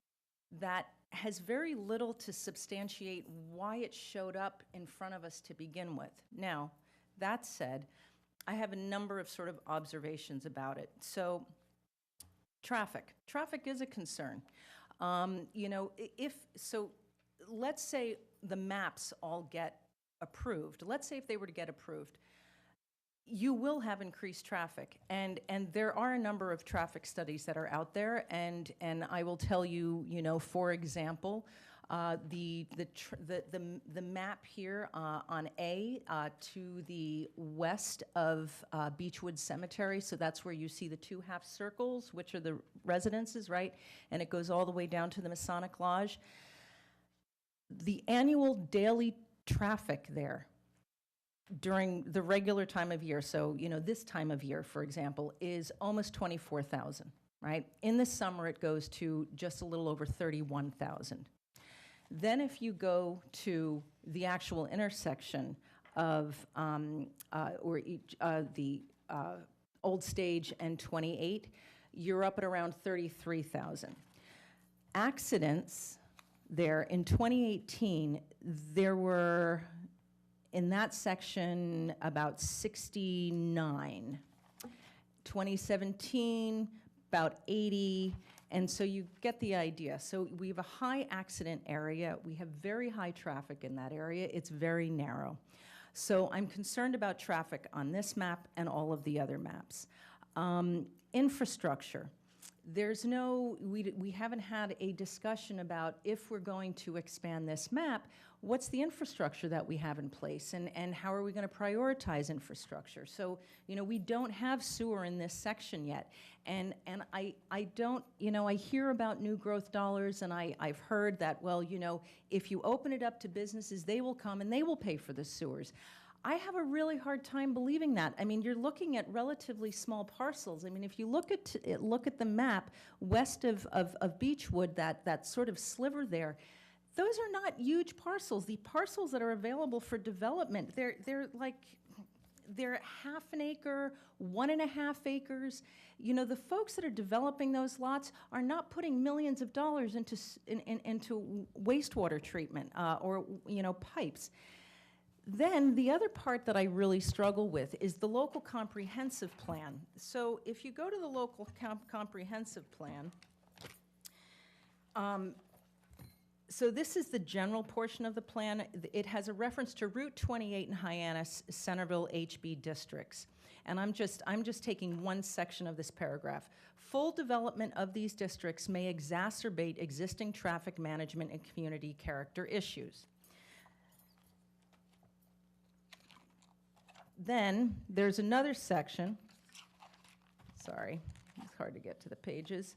that has very little to substantiate why it showed up in front of us to begin with. Now, that said, I have a number of sort of observations about it. So, traffic. Traffic is a concern. You know, let's say the maps all get approved. Let's say if they were to get approved, you will have increased traffic, and there are a number of traffic studies that are out there, and I will tell you, you know, for example, the map here on A to the west of Beechwood Cemetery, so that's where you see the two half circles, which are the residences, right? And it goes all the way down to the Masonic Lodge. The annual daily traffic there during the regular time of year, so, you know, this time of year, for example, is almost 24,000, right? In the summer, it goes to just a little over 31,000. Then if you go to the actual intersection of the Old Stage and 28, you're up at around 33,000. Accidents there in 2018, there were, in that section, about 69. 2017, about 80. And so you get the idea. So we have a high accident area. We have very high traffic in that area. It's very narrow. So I'm concerned about traffic on this map and all of the other maps. Infrastructure. There's no, we haven't had a discussion about if we're going to expand this map, what's the infrastructure that we have in place, and how are we going to prioritize infrastructure? So, you know, we don't have sewer in this section yet. And I don't, you know, I hear about new growth dollars, and I've heard that, well, you know, if you open it up to businesses, they will come and they will pay for the sewers. I have a really hard time believing that. I mean, you're looking at relatively small parcels. I mean, if you look at the map west of Beechwood, that sort of sliver there, those are not huge parcels. The parcels that are available for development, they're half an acre, 1.5 acres. You know, the folks that are developing those lots are not putting millions of dollars into wastewater treatment or, you know, pipes. Then the other part that I really struggle with is the local comprehensive plan. So if you go to the local comprehensive plan, so this is the general portion of the plan. It has a reference to Route 28 in Hyannis, Centerville, HB districts. And I'm just taking one section of this paragraph. Full development of these districts may exacerbate existing traffic management and community character issues. Then there's another section, sorry, it's hard to get to the pages,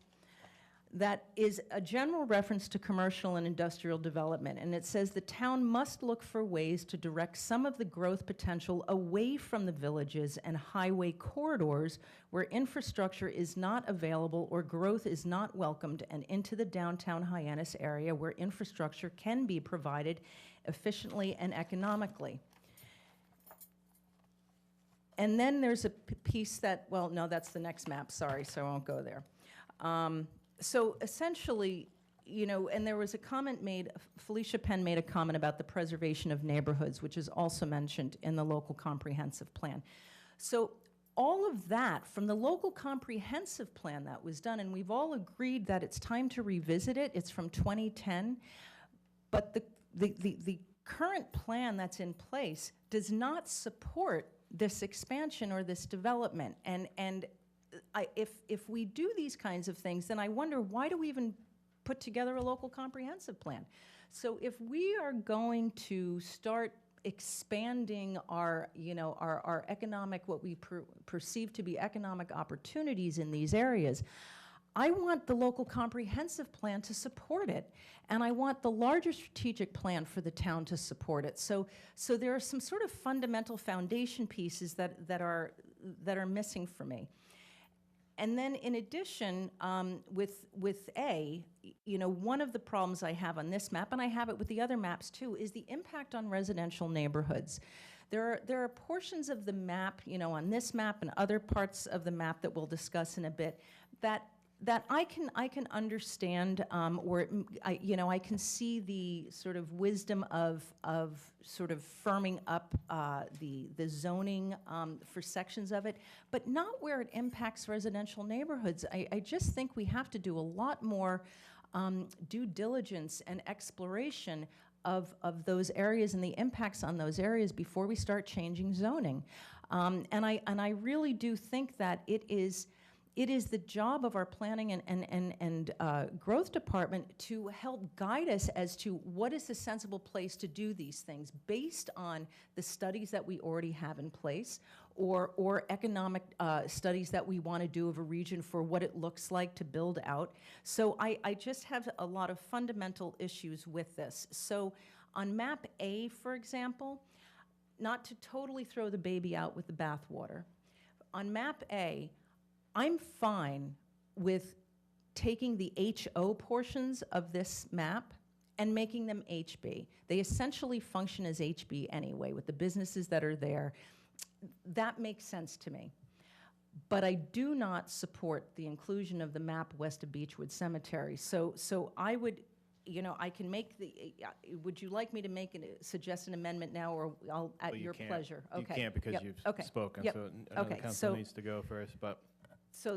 that is a general reference to commercial and industrial development. And it says the town must look for ways to direct some of the growth potential away from the villages and highway corridors where infrastructure is not available or growth is not welcomed, and into the downtown Hyannis area where infrastructure can be provided efficiently and economically. And then there's a piece that, well, no, that's the next map, sorry, so I won't go there. So essentially, you know, and there was a comment made, Felicia Penn made a comment about the preservation of neighborhoods, which is also mentioned in the local comprehensive plan. So all of that from the local comprehensive plan that was done, and we've all agreed that it's time to revisit it. It's from 2010, but the current plan that's in place does not support this expansion or this development. And if we do these kinds of things, then I wonder, why do we even put together a local comprehensive plan? So if we are going to start expanding our, you know, our economic, what we perceive to be economic opportunities in these areas, I want the local comprehensive plan to support it, and I want the larger strategic plan for the town to support it. So there are some sort of fundamental foundation pieces that are missing for me. And then in addition, with A, you know, one of the problems I have on this map, and I have it with the other maps too, is the impact on residential neighborhoods. There are portions of the map, you know, on this map and other parts of the map that we'll discuss in a bit, that I can understand, I can see the sort of wisdom of sort of firming up the zoning for sections of it, but not where it impacts residential neighborhoods. I just think we have to do a lot more due diligence and exploration of those areas and the impacts on those areas before we start changing zoning. And I really do think that it is the job of our planning and growth department to help guide us as to what is the sensible place to do these things based on the studies that we already have in place, or economic studies that we want to do of a region for what it looks like to build out. So I just have a lot of fundamental issues with this. So on map A, for example, not to totally throw the baby out with the bathwater, on map A, I'm fine with taking the HO portions of this map and making them HB. They essentially function as HB anyway, with the businesses that are there. That makes sense to me. But I do not support the inclusion of the map west of Beechwood Cemetery. So I would, I can make would you like me to suggest an amendment now, or at your pleasure? Okay. You can't because you've spoken, so another council needs to go first, but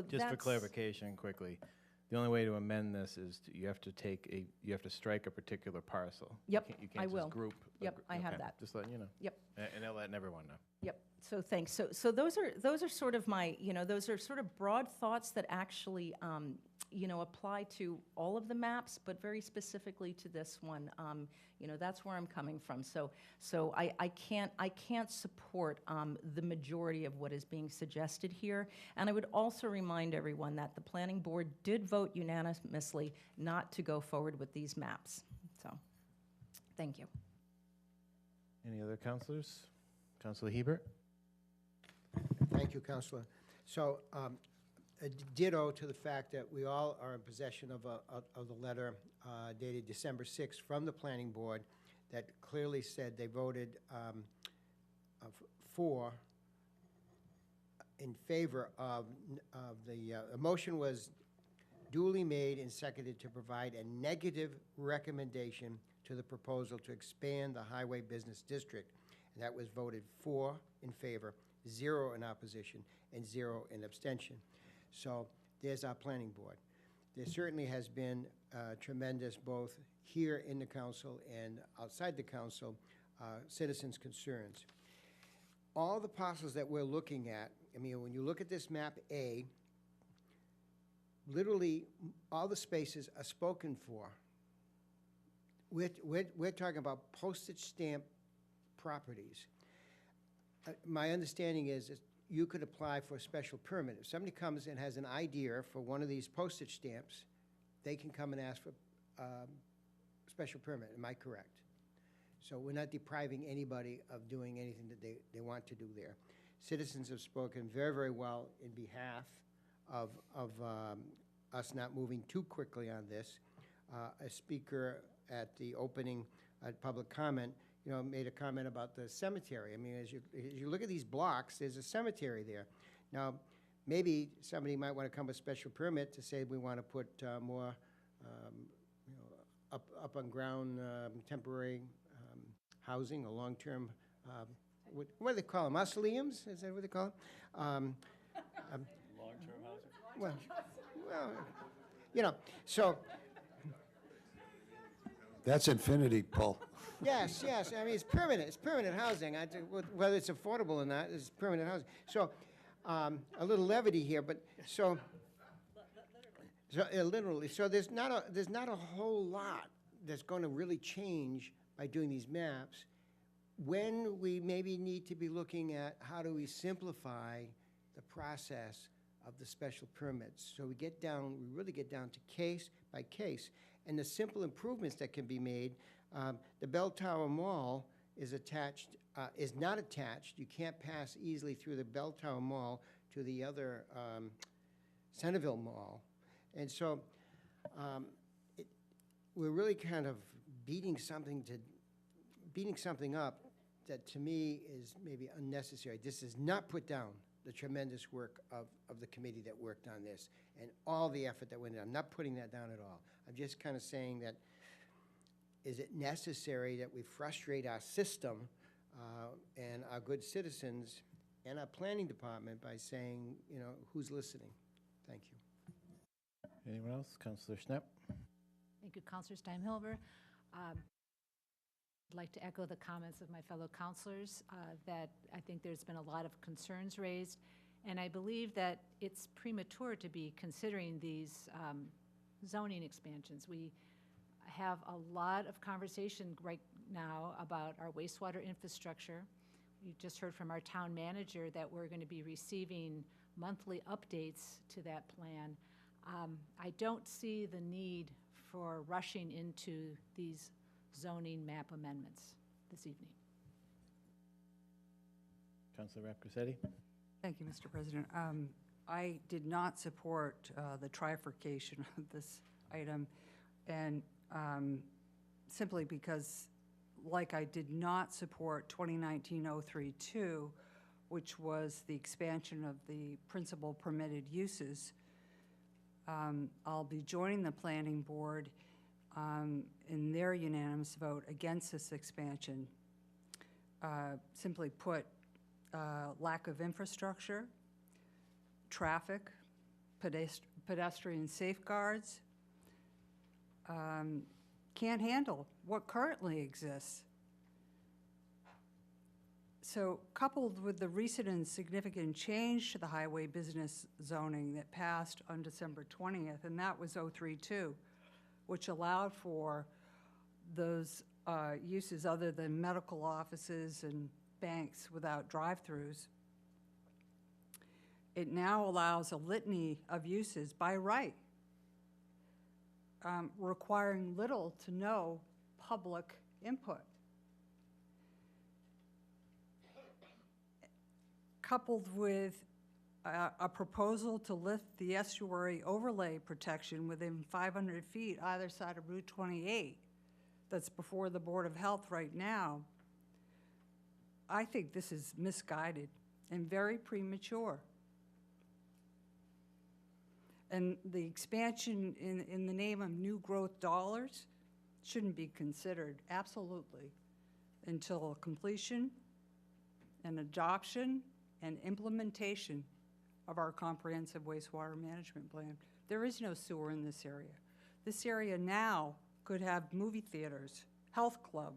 just for clarification quickly, the only way to amend this is you have to strike a particular parcel. Yep, you can't I will. Just group. Yep, I have that. Just letting you know. Yep. And they're letting everyone know. Yep. So thanks. So those are sort of my, those are sort of broad thoughts that actually, apply to all of the maps, but very specifically to this one. That's where I'm coming from. So I can't support the majority of what is being suggested here. And I would also remind everyone that the planning board did vote unanimously not to go forward with these maps. So, thank you. Any other councilors? Councilor Hebert? Thank you, Councilor. So, a ditto to the fact that we all are in possession of the letter dated December 6th from the Planning Board that clearly said they voted in favor of the motion was duly made and seconded to provide a negative recommendation to the proposal to expand the Highway Business District. And that was voted 4 in favor, 0 in opposition, and 0 in abstention. So there's our planning board. There certainly has been tremendous, both here in the council and outside the council, citizens' concerns. All the parcels that we're looking at, I mean, when you look at this map A, literally all the spaces are spoken for. We're talking about postage stamp properties. My understanding is you could apply for a special permit. If somebody comes and has an idea for one of these postage stamps, they can come and ask for special permit. Am I correct? So we're not depriving anybody of doing anything that they want to do there. Citizens have spoken very, very well in behalf of us not moving too quickly on this. A speaker at the opening public comment, made a comment about the cemetery. I mean, as you look at these blocks, there's a cemetery there. Now, maybe somebody might want to come with a special permit to say we want to put more, up on ground temporary housing, or long-term. What do they call them? Mausoleums? Is that what they call them? Long-term housing. Well, so. That's infinity, Paul. Yes. I mean, it's permanent. It's permanent housing. Whether it's affordable or not, it's permanent housing. So, a little levity here, but literally. So there's not a whole lot that's going to really change by doing these maps. When we maybe need to be looking at how do we simplify the process of the special permits, so we really get down to case by case, and the simple improvements that can be made. The Bell Tower Mall is not attached. You can't pass easily through the Bell Tower Mall to the other Centerville Mall. And so we're really kind of beating something up that to me is maybe unnecessary. This does not put down the tremendous work of the committee that worked on this and all the effort that went in. I'm not putting that down at all. I'm just kind of saying that, is it necessary that we frustrate our system and our good citizens and our planning department by saying, you know, who's listening? Thank you. Anyone else? Councilor Schnapp? Thank you, Councilor Steinhilber. I'd like to echo the comments of my fellow councilors that I think there's been a lot of concerns raised, and I believe that it's premature to be considering these zoning expansions. We have a lot of conversation right now about our wastewater infrastructure. You just heard from our town manager that we're going to be receiving monthly updates to that plan. I don't see the need for rushing into these zoning map amendments this evening. Councilor Rapcasetti? Thank you, Mr. President. I did not support the trifurcation of this item, and simply because, like I did not support 2019-032, which was the expansion of the principal permitted uses. I'll be joining the planning board in their unanimous vote against this expansion. Simply put, lack of infrastructure, traffic, pedestrian safeguards, can't handle what currently exists. So coupled with the recent and significant change to the highway business zoning that passed on December 20th, and that was 032, which allowed for those uses other than medical offices and banks without drive-throughs. It now allows a litany of uses by right, requiring little to no public input. Coupled with a proposal to lift the estuary overlay protection within 500 feet either side of Route 28 that's before the Board of Health right now, I think this is misguided and very premature. And the expansion in the name of new growth dollars shouldn't be considered, absolutely, until completion and adoption and implementation of our comprehensive wastewater management plan. There is no sewer in this area. This area now could have movie theaters, health club,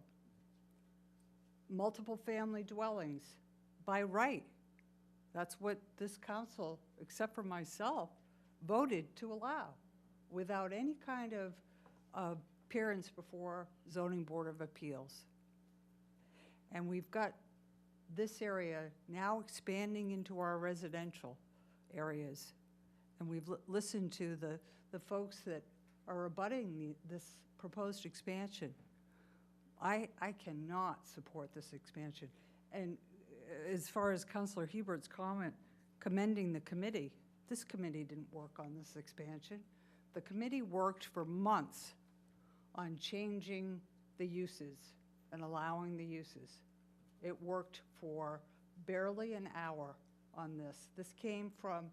multiple family dwellings by right. That's what this council, except for myself, voted to allow without any kind of appearance before Zoning Board of Appeals. And we've got this area now expanding into our residential areas. And we've listened to the folks that are abutting this proposed expansion. I cannot support this expansion. And as far as Councilor Hubert's comment, commending the committee, this committee didn't work on this expansion. The committee worked for months on changing the uses and allowing the uses. It worked for barely an hour on this. This came from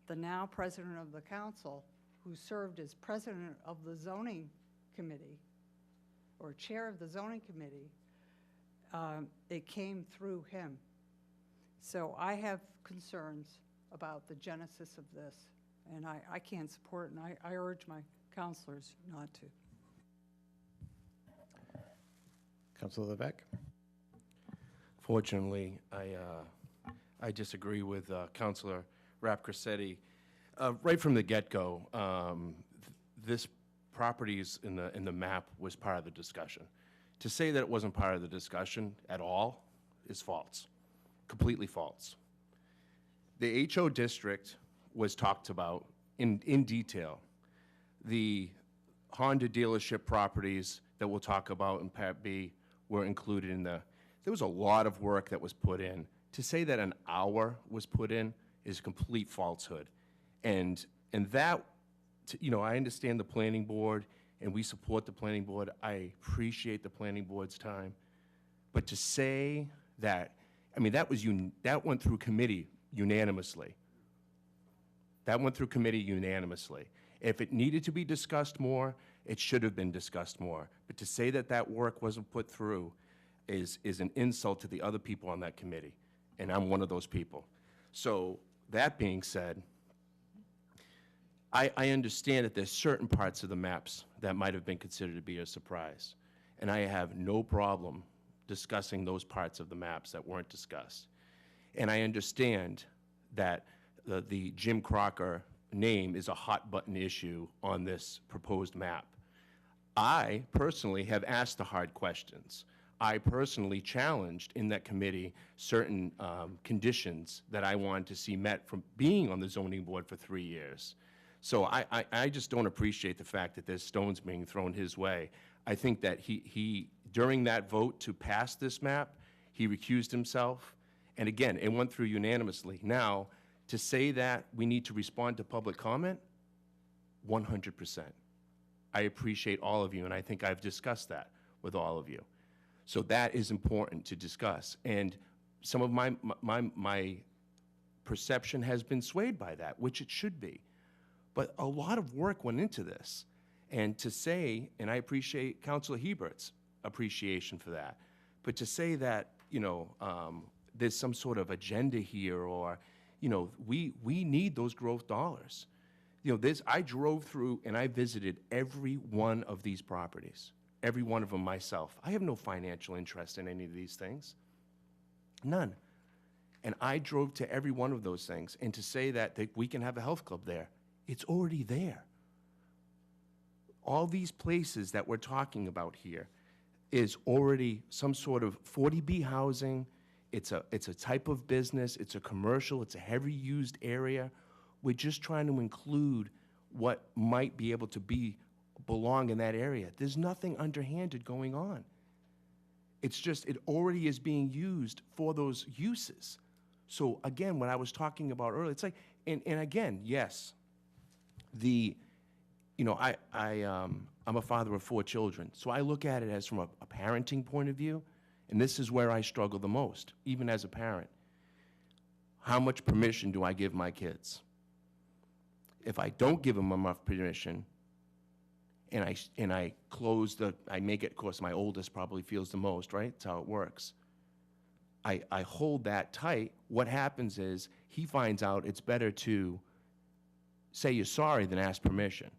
the now president of the council, who served as president of the zoning committee, or chair of the zoning committee. It came through him. So I have concerns about the genesis of this, and I can't support it, and I urge my counselors not to. Councilor Levesque? Fortunately, I disagree with Councilor Rapcasetti. Right from the get-go, this properties in the map was part of the discussion. To say that it wasn't part of the discussion at all is false, completely false. The HO district was talked about in detail. The Honda dealership properties that we'll talk about in Part B were included in there was a lot of work that was put in. To say that an hour was put in is complete falsehood. And that, I understand the planning board, and we support the planning board. I appreciate the planning board's time. But to say that, that went through committee unanimously. That went through committee unanimously. If it needed to be discussed more, it should have been discussed more. But to say that that work wasn't put through is an insult to the other people on that committee, and I'm one of those people. So that being said, I understand that there's certain parts of the maps that might have been considered to be a surprise, and I have no problem discussing those parts of the maps that weren't discussed. And I understand that the Jim Crocker name is a hot-button issue on this proposed map. I personally have asked the hard questions. I personally challenged in that committee certain conditions that I wanted to see met from being on the zoning board for 3 years. So I just don't appreciate the fact that there's stones being thrown his way. I think that he during that vote to pass this map, he recused himself. And again, it went through unanimously. Now, to say that we need to respond to public comment, 100%. I appreciate all of you, and I think I've discussed that with all of you. So that is important to discuss. And some of my perception has been swayed by that, which it should be. But a lot of work went into this. And to say, and I appreciate Councilor Hebert's appreciation for that, but to say that, there's some sort of agenda here, or, we need those growth dollars. I drove through and I visited every one of these properties, every one of them myself. I have no financial interest in any of these things, none. And I drove to every one of those things, and to say that we can have a health club there, it's already there. All these places that we're talking about here is already some sort of 40B housing. It's a type of business. It's a commercial. It's a heavy used area. We're just trying to include what might be able to belong in that area. There's nothing underhanded going on. It's just, it already is being used for those uses. So again, what I was talking about earlier, it's like, and again, yes, I'm a father of 4 children, so I look at it as from a parenting point of view, and this is where I struggle the most, even as a parent. How much permission do I give my kids? If I don't give them enough permission, and I make it, of course, my oldest probably feels the most, right? That's how it works. I hold that tight. What happens is he finds out it's better to say you're sorry than ask permission.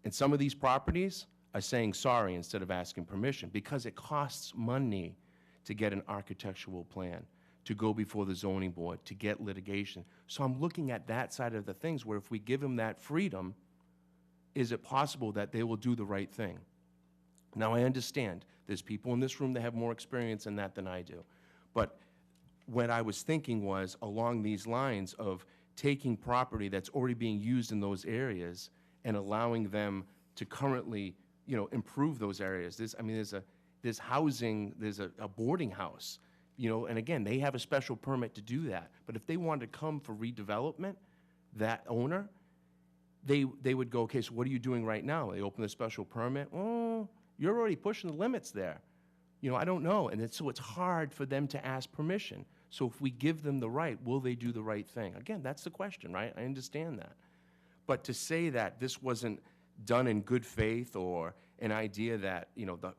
And some of these properties are saying sorry instead of asking permission, because it costs money to get an architectural plan, to go before the zoning board, to get litigation. So I'm looking at that side of the things, where if we give them that freedom, is it possible that they will do the right thing? Now, I understand there's people in this room that have more experience in that than I do. But what I was thinking was along these lines of taking property that's already being used in those areas and allowing them to currently, improve those areas. There's housing, there's a boarding house, and again, they have a special permit to do that. But if they wanted to come for redevelopment, that owner, they would go, okay, so what are you doing right now? They open a special permit. Oh, you're already pushing the limits there. I don't know. And so it's hard for them to ask permission. So if we give them the right, will they do the right thing? Again, that's the question, right? I understand that. But to say that this wasn't done in good faith, or an idea that,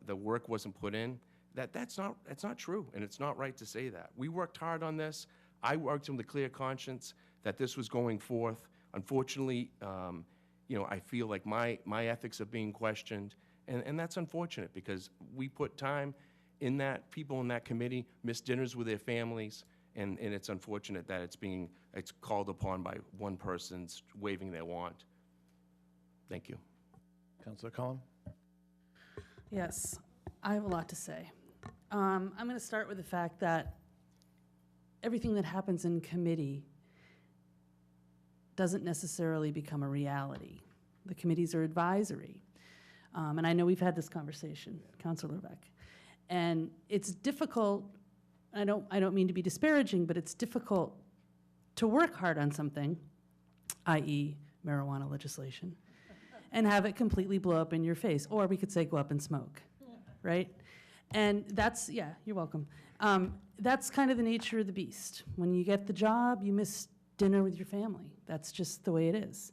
the work wasn't put in, that's not true, and it's not right to say that. We worked hard on this. I worked with a clear conscience that this was going forth. Unfortunately, I feel like my ethics are being questioned, and that's unfortunate, because we put time in that. People in that committee missed dinners with their families, and it's unfortunate that it's called upon by one person's waving their wand. Thank you. Councilor Cullen? Yes, I have a lot to say. I'm going to start with the fact that everything that happens in committee doesn't necessarily become a reality. The committees are advisory. And I know we've had this conversation, Councilor Beck. And it's difficult, I don't mean to be disparaging, but it's difficult to work hard on something, i.e. marijuana legislation, and have it completely blow up in your face. Or we could say go up and smoke, right? And that's, yeah, you're welcome. That's kind of the nature of the beast. When you get the job, you miss dinner with your family. That's just the way it is.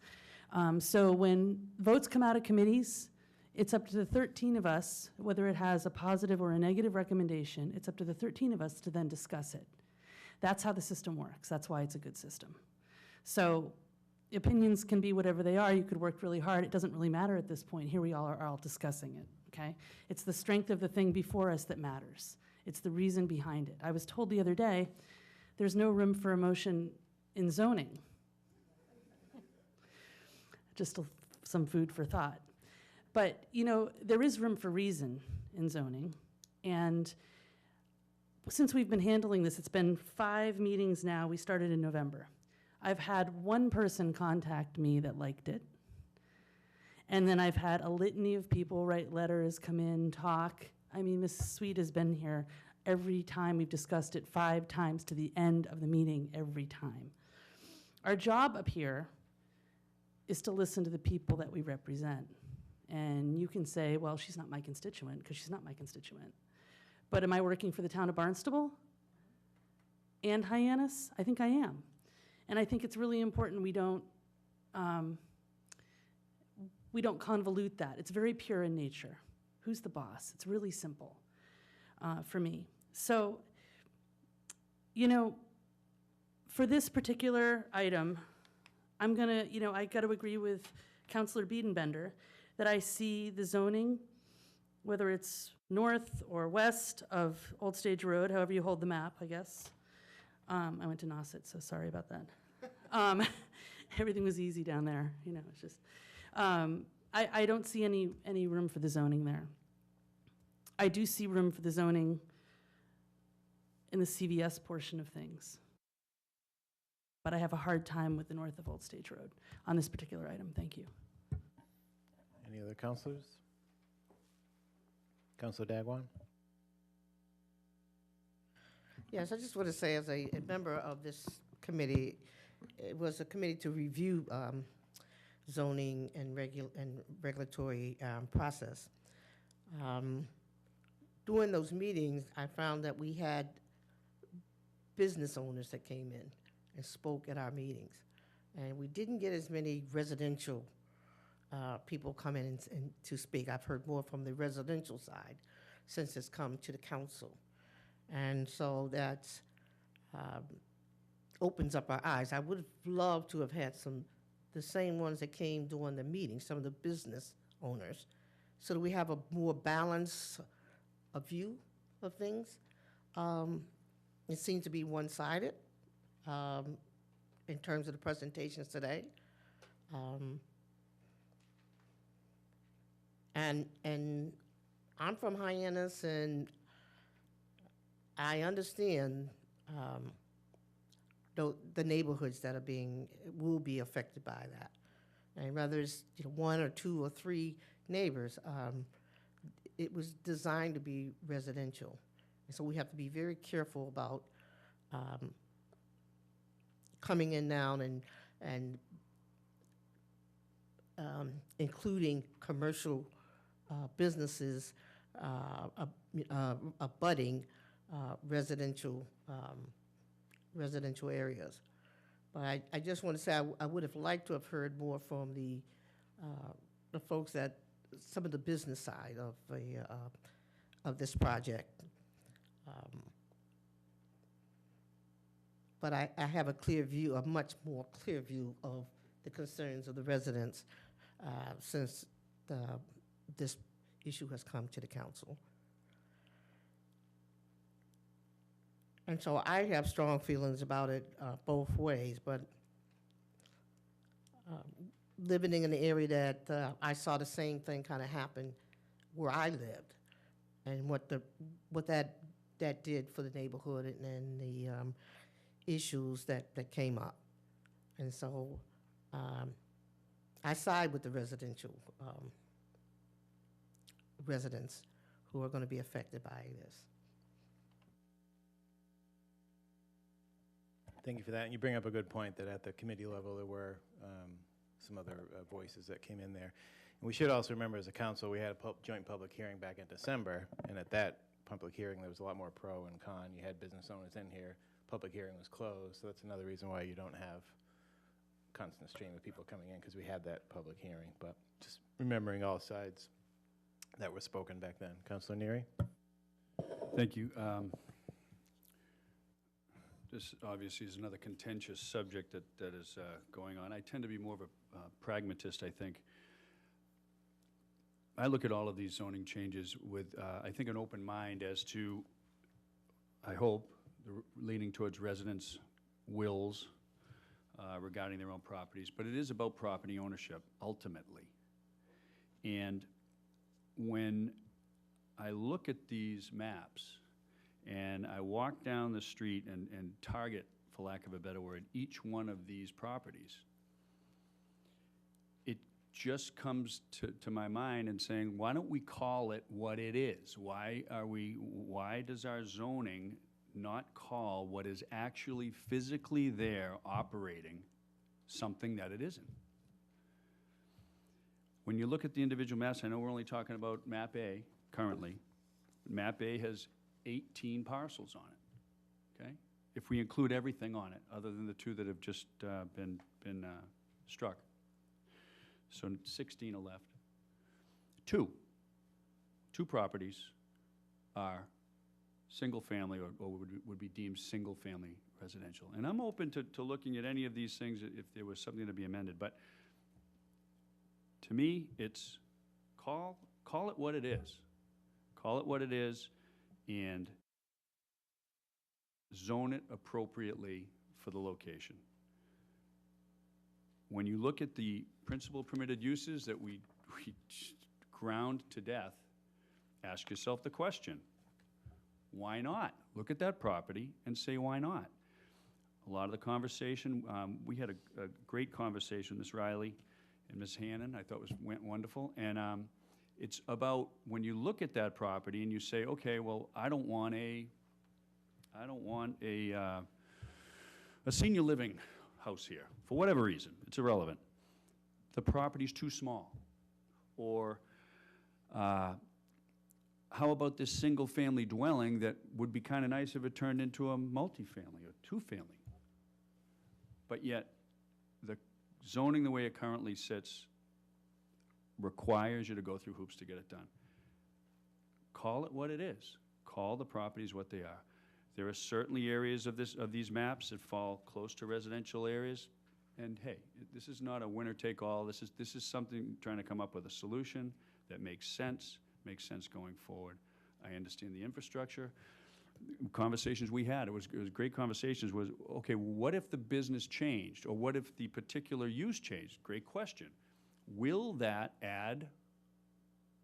So when votes come out of committees, it's up to the 13 of us, whether it has a positive or a negative recommendation, it's up to the 13 of us to then discuss it. That's how the system works. That's why it's a good system. So opinions can be whatever they are. You could work really hard. It doesn't really matter at this point. Here we all are all discussing it, okay? It's the strength of the thing before us that matters. It's the reason behind it. I was told the other day, there's no room for emotion in zoning. Just some food for thought. But, you know, there is room for reason in zoning. And since we've been handling this, it's been 5 meetings now. We started in November. I've had one person contact me that liked it. And then I've had a litany of people write letters, come in, talk. I mean, Mrs. Sweet has been here every time we've discussed it, 5 times to the end of the meeting every time. Our job up here is to listen to the people that we represent. And you can say, well, she's not my constituent, because she's not my constituent. But am I working for the town of Barnstable and Hyannis? I think I am. And I think it's really important we don't convolute that. It's very pure in nature. Who's the boss? It's really simple for me. So, you know, for this particular item, I'm gonna, you know, I gotta agree with Councilor Biedenbender that I see the zoning, whether it's north or west of Old Stage Road, however you hold the map, I guess. I went to Nauset, so sorry about that. Everything was easy down there, you know, it's just, I don't see any room for the zoning there. I do see room for the zoning in the CVS portion of things. But I have a hard time with the north of Old Stage Road on this particular item. Thank you. Any other councilors? Councilor Dagwan? Yes, I just want to say, as a member of this committee, it was a committee to review zoning and regulatory process. During those meetings, I found that we had business owners that came in and spoke at our meetings. And we didn't get as many residential people come in and to speak. I've heard more from the residential side since it's come to the council. And so that opens up our eyes. I would have loved to have had the same ones that came during the meeting, some of the business owners, so that we have a more balanced view of things. It seems to be one-sided in terms of the presentations today. And I'm from Hyannis, and I understand the neighborhoods that will be affected by that. And whether it's 1 or 2 or 3 neighbors, it was designed to be residential. And so we have to be very careful about coming in now and including commercial businesses abutting residential areas. But I just want to say I would have liked to have heard more from the folks that some of the business side of this project. But I have a much more clear view of the concerns of the residents since this issue has come to the council. And so I have strong feelings about it both ways, but living in an area that I saw the same thing kind of happen where I lived, and what that did for the neighborhood and the issues that came up. And so I side with the residential residents who are going to be affected by this. Thank you for that. And you bring up a good point that at the committee level there were some other voices that came in there. And we should also remember as a council we had a joint public hearing back in December, and at that public hearing, there was a lot more pro and con. You had business owners in here, public hearing was closed, so that's another reason why you don't have constant stream of people coming in, because we had that public hearing. But just remembering all sides that were spoken back then. Councilor Neary? Thank you. This obviously is another contentious subject that is going on. I tend to be more of a pragmatist, I think. I look at all of these zoning changes with, I think, an open mind as to, I hope, leaning towards residents' wills regarding their own properties. But it is about property ownership, ultimately. And when I look at these maps, and I walk down the street and target, for lack of a better word, each one of these properties, it just comes to my mind and saying, why don't we call it what it is? Why does our zoning not call what is actually physically there operating something that it isn't? When you look at the individual maps, I know we're only talking about map A currently. Map A has 18 parcels on it, okay? If we include everything on it, other than the two that have just been struck. So 16 are left. Two properties are single-family or would be deemed single-family residential. And I'm open to looking at any of these things if there was something to be amended. But to me, it's call it what it is. Call it what it is, and zone it appropriately for the location. When you look at the principal permitted uses that we ground to death, ask yourself the question, why not? Look at that property and say, why not? A lot of the conversation, we had a great conversation, Ms. Riley and Ms. Hannon, I thought went wonderful. And it's about when you look at that property and you say, okay, well, I don't want a senior living house here, for whatever reason, it's irrelevant. The property's too small. Or how about this single-family dwelling that would be kind of nice if it turned into a multifamily or two-family? But yet, the zoning the way it currently sits requires you to go through hoops to get it done. Call it what it is. Call the properties what they are. There are certainly areas of these maps that fall close to residential areas, and hey, this is not a winner-take-all. This is something trying to come up with a solution that makes sense going forward. I understand the infrastructure. Conversations we had, it was great conversations, was, okay, what if the business changed? Or what if the particular use changed? Great question. Will that add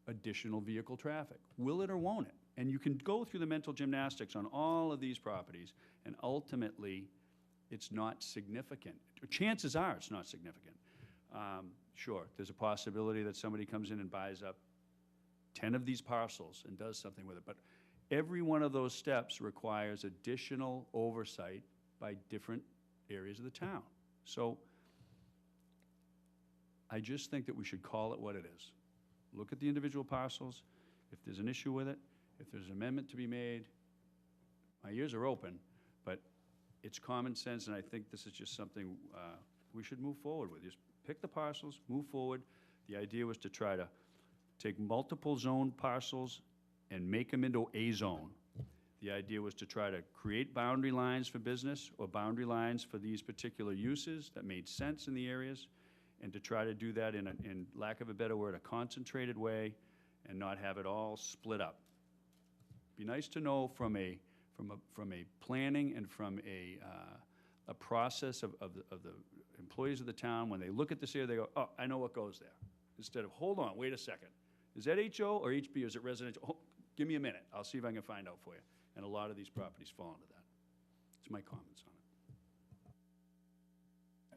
additional vehicle traffic? Will it or won't it? And you can go through the mental gymnastics on all of these properties, and ultimately, it's not significant. Chances are it's not significant. Sure, there's a possibility that somebody comes in and buys up 10 of these parcels and does something with it, but every one of those steps requires additional oversight by different areas of the town. So I just think that we should call it what it is. Look at the individual parcels. If there's an issue with it, if there's an amendment to be made, my ears are open, but it's common sense, and I think this is just something we should move forward with. Just pick the parcels, move forward. The idea was to try to take multiple zone parcels and make them into a zone. The idea was to try to create boundary lines for business or boundary lines for these particular uses that made sense in the areas, and to try to do that in lack of a better word, a concentrated way, and not have it all split up. Be nice to know from a planning and from a process of the employees of the town, when they look at this area, they go, oh, I know what goes there. Instead of, hold on, wait a second. Is that HO or HB, or is it residential? Oh, give me a minute. I'll see if I can find out for you. And a lot of these properties fall into that. It's my comments on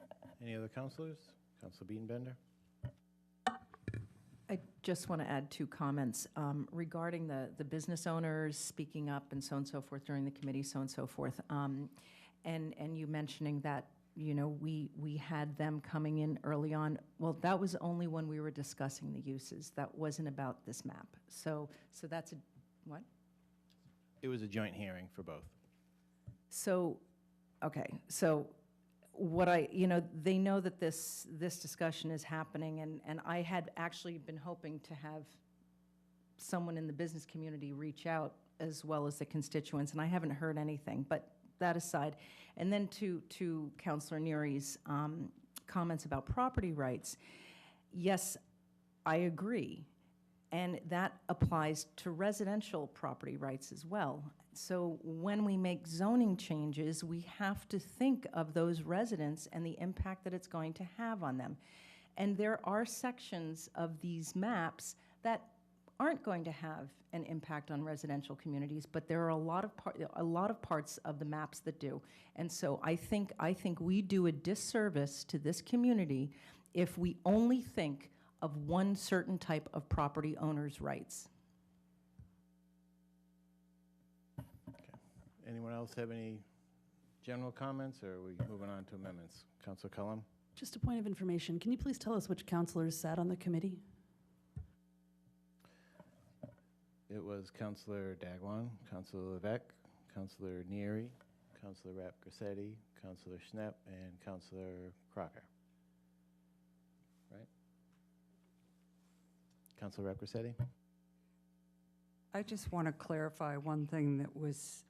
it. Any other councilors? Councilor Beatonbender? I just want to add 2 comments regarding the business owners speaking up and so forth during the committee, so and so forth. And you mentioning that, you know, we had them coming in early on. Well, that was only when we were discussing the uses. That wasn't about this map. So that's a, what? It was a joint hearing for both. So, okay, so what they know that this discussion is happening, and I had actually been hoping to have someone in the business community reach out as well as the constituents, and I haven't heard anything, but that aside. And then to Councilor Neary's comments about property rights, yes, I agree. And that applies to residential property rights as well. So when we make zoning changes, we have to think of those residents and the impact that it's going to have on them. And there are sections of these maps that aren't going to have an impact on residential communities, but there are a lot of parts of the maps that do. And so I think we do a disservice to this community if we only think of one certain type of property owner's rights. Okay. Anyone else have any general comments, or are we moving on to amendments? Councilor Cullum? Just a point of information, can you please tell us which counselors sat on the committee? It was Councilor Dagwan, Councilor Levesque, Councilor Neary, Councilor Rapp-Grassetti, Councilor Schnepp, and Councilor Crocker. Right? Councilor Rapp-Grassetti? I just want to clarify one thing that was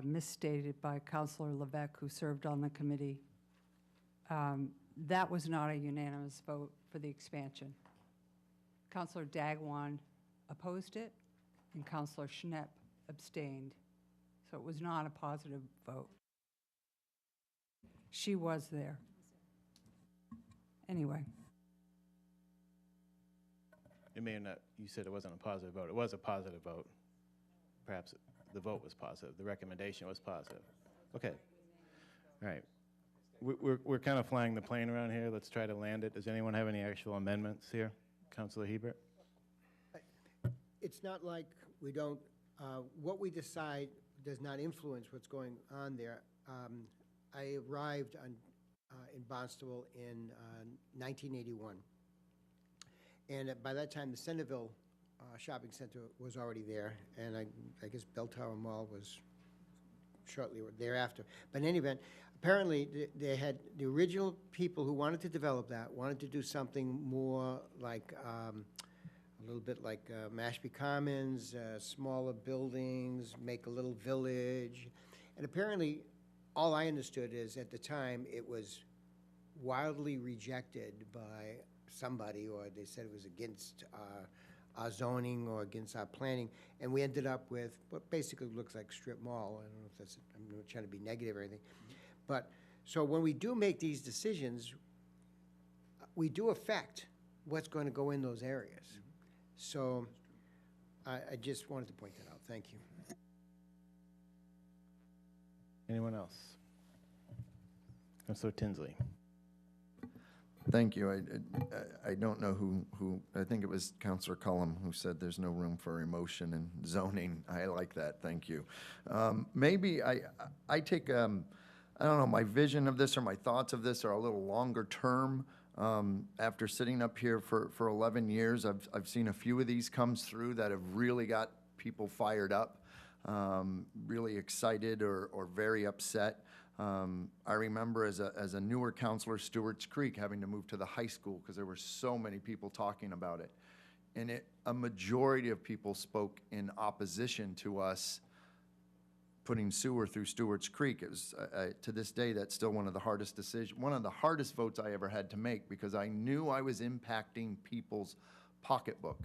misstated by Councilor Levesque, who served on the committee. That was not a unanimous vote for the expansion. Councilor Dagwan opposed it, and Councilor Schnepp abstained. So it was not a positive vote. She was there. Anyway. It may not, you said it wasn't a positive vote. It was a positive vote. Perhaps the vote was positive. The recommendation was positive. Okay. All right. We're kind of flying the plane around here. Let's try to land it. Does anyone have any actual amendments here? Councilor Hebert? It's not like we don't, what we decide does not influence what's going on there. I arrived in Barnstable in 1981. And by that time, the Centerville Shopping Center was already there, and I guess Bell Tower Mall was shortly thereafter. But in any event, apparently they had the original people who wanted to develop that, wanted to do something more like a little bit like Mashpee Commons, smaller buildings, make a little village. And apparently, all I understood is at the time it was wildly rejected by somebody, or they said it was against our zoning or against our planning. And we ended up with what basically looks like strip mall. I don't know if that's, I'm not trying to be negative or anything. But so when we do make these decisions, we do affect what's going to go in those areas. So I just wanted to point that out. Thank you. Anyone else? Councilor Tinsley. Thank you. I don't know who, I think it was Councilor Cullum who said there's no room for emotion in zoning. I like that, thank you. Maybe I take, I don't know, my vision of this or my thoughts of this are a little longer term. After sitting up here for 11 years, I've seen a few of these comes through that have really got people fired up, really excited or very upset. I remember as a newer counselor, Stewart's Creek, having to move to the high school because there were so many people talking about it. And a majority of people spoke in opposition to us putting sewer through Stewart's Creek. It was, to this day, that's still one of the hardest decisions, one of the hardest votes I ever had to make, because I knew I was impacting people's pocketbook.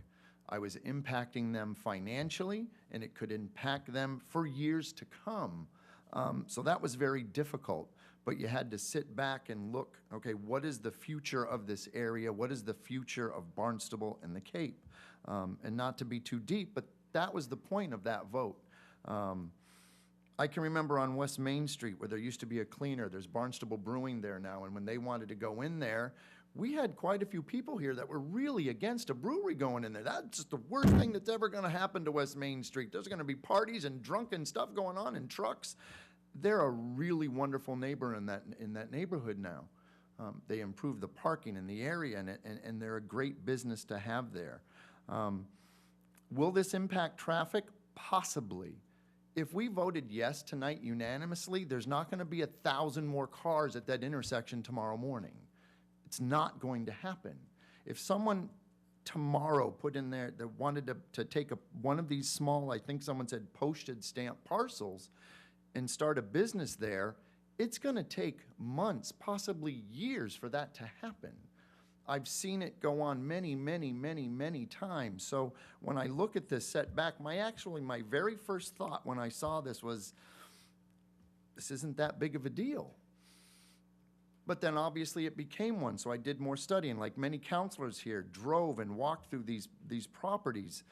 I was impacting them financially, and it could impact them for years to come. So that was very difficult, but you had to sit back and look, okay, what is the future of this area? What is the future of Barnstable and the Cape? And not to be too deep, but that was the point of that vote. I can remember on West Main Street where there used to be a cleaner, there's Barnstable Brewing there now, and when they wanted to go in there, we had quite a few people here that were really against a brewery going in there. That's just the worst thing that's ever gonna happen to West Main Street. There's gonna be parties and drunken stuff going on in trucks. They're a really wonderful neighbor in that neighborhood now. They improved the parking in the area, and they're a great business to have there. Will this impact traffic? Possibly. If we voted yes tonight unanimously, there's not going to be 1,000 more cars at that intersection tomorrow morning. It's not going to happen. If someone tomorrow put in there that wanted to take one of these small, I think someone said postage stamp parcels, and start a business there, it's going to take months, possibly years for that to happen. I've seen it go on many, many, many, many times. So when I look at this setback, my very first thought when I saw this was, this isn't that big of a deal. But then obviously it became one, so I did more studying. Like many counselors here, drove and walked through these properties.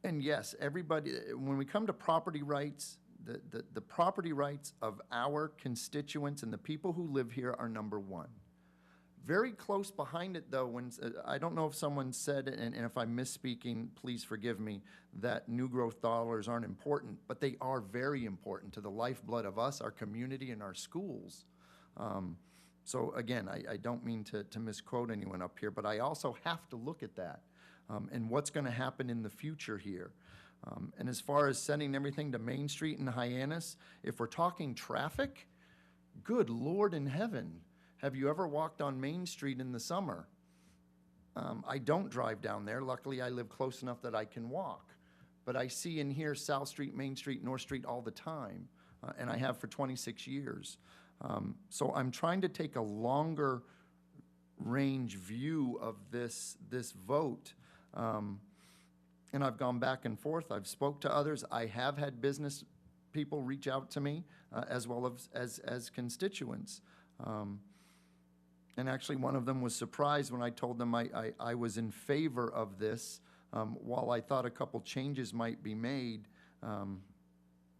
And yes, everybody, when we come to property rights, the property rights of our constituents and the people who live here are number one. Very close behind it, though, when I don't know if someone said, and if I'm misspeaking, please forgive me, that new growth dollars aren't important, but they are very important to the lifeblood of us, our community, and our schools. So again, I don't mean to misquote anyone up here, but I also have to look at that and what's going to happen in the future here. And as far as sending everything to Main Street and Hyannis, if we're talking traffic, good Lord in heaven. Have you ever walked on Main Street in the summer? I don't drive down there. Luckily, I live close enough that I can walk. But I see and hear South Street, Main Street, North Street all the time, and I have for 26 years. So I'm trying to take a longer range view of this vote. And I've gone back and forth. I've spoke to others. I have had business people reach out to me, as well as constituents. And actually, one of them was surprised when I told them I was in favor of this. While I thought a couple changes might be made,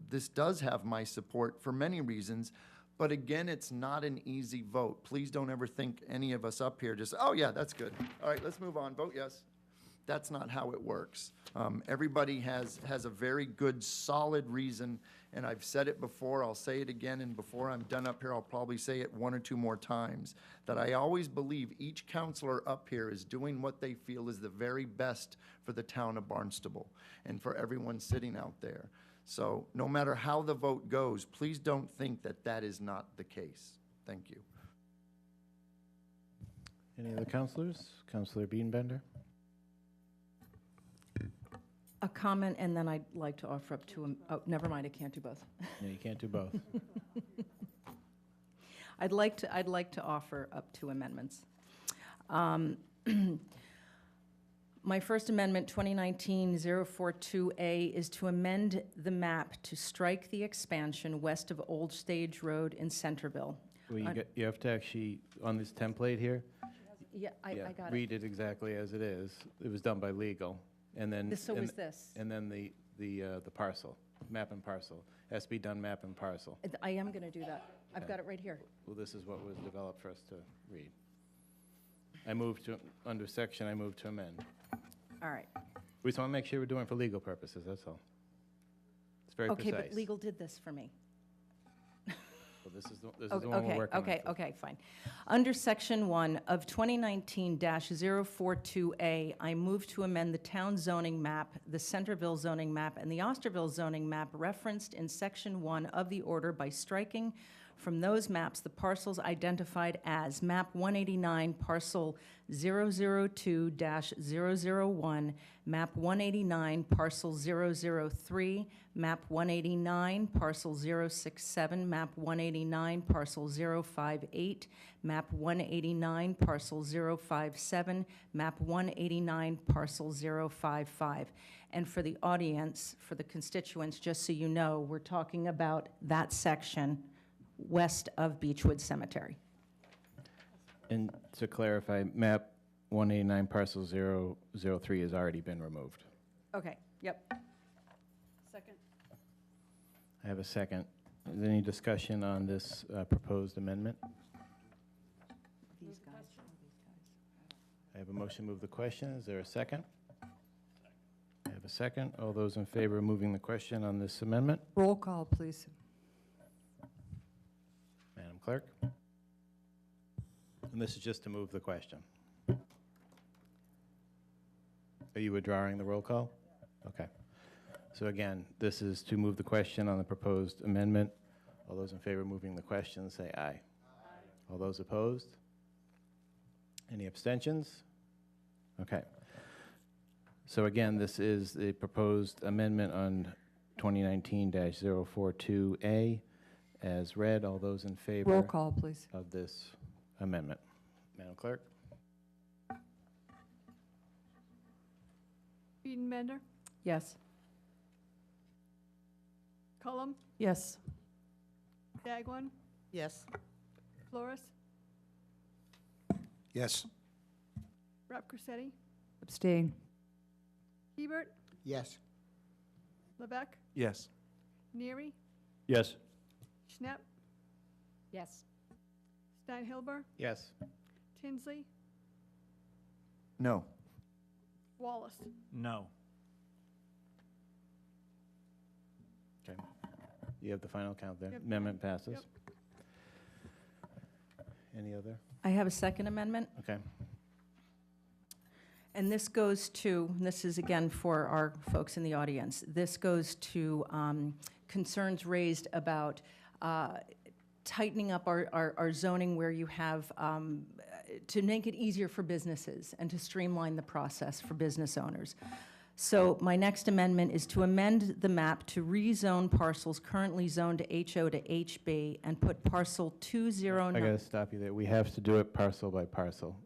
this does have my support for many reasons. But again, it's not an easy vote. Please don't ever think any of us up here just, oh yeah, that's good. All right, let's move on. Vote yes. That's not how it works. Everybody has a very good, solid reason, and I've said it before, I'll say it again, and before I'm done up here, I'll probably say it one or two more times, that I always believe each counselor up here is doing what they feel is the very best for the town of Barnstable and for everyone sitting out there. So no matter how the vote goes, please don't think that that is not the case. Thank you. Any other counselors? Counselor Bienbender? A comment, and then I'd like to offer up to, oh, never mind, I can't do both. No, you can't do both. I'd like to offer up two amendments. My first amendment, 2019-042A, is to amend the map to strike the expansion west of Old Stage Road in Centerville. Well, you have to actually, on this template here, Yeah, I got it. read it exactly as it is. It was done by legal. And then. So is this. And then the parcel, map and parcel. Has to be done map and parcel. I am going to do that. I've Okay. got it right here. Well, this is what was developed for us to read. I moved to, under section, I moved to amend. All right. We just want to make sure we're doing it for legal purposes, that's all. It's very precise. Okay, but legal did this for me. Well, this is the one we're working on. Okay, fine. Under Section 1 of 2019-042A, I move to amend the town zoning map, the Centerville zoning map, and the Osterville zoning map referenced in Section 1 of the order by striking from those maps the parcels identified as Map 189, Parcel 002-001, Map 189, Parcel 003, Map 189, Parcel 067, Map 189, Parcel 058, Map 189, Parcel 057, Map 189, Parcel 055. And for the audience, for the constituents, just so you know, we're talking about that section west of Beechwood Cemetery. And to clarify, map 189 parcel 003 has already been removed. Okay, yep. Second. I have a second. Is there any discussion on this proposed amendment? These guys. I have a motion to move the question. Is there a second? I have a second. All those in favor of moving the question on this amendment? Roll call, please. Madam Clerk? And this is just to move the question. Are you withdrawing the roll call? Okay. So again, this is to move the question on the proposed amendment. All those in favor of moving the question, say aye. Aye. All those opposed? Any abstentions? Okay. So again, this is the proposed amendment on 2019-042A as read. All those in favor? Roll call, please. Of this amendment. Madam Clerk? Biedenbender, Yes. Cullum, Yes. Dagwan, Yes. Flores, Yes. Rep Cressetti, Abstain. Hebert, Yes. Levesque, Yes. Neary, Yes. Schnapp, Yes. Steinhilber, Yes. Tinsley, No. Wallace. No. Okay. You have the final count there. Yep. Amendment passes. Yep. Any other? I have a second amendment. Okay. And this goes to, this is again for our folks in the audience, this goes to concerns raised about tightening up our zoning where you have, to make it easier for businesses and to streamline the process for business owners. So my next amendment is to amend the map to rezone parcels currently zoned to HO to HB and put parcel I 209. got to stop you there. We have to do it parcel by parcel.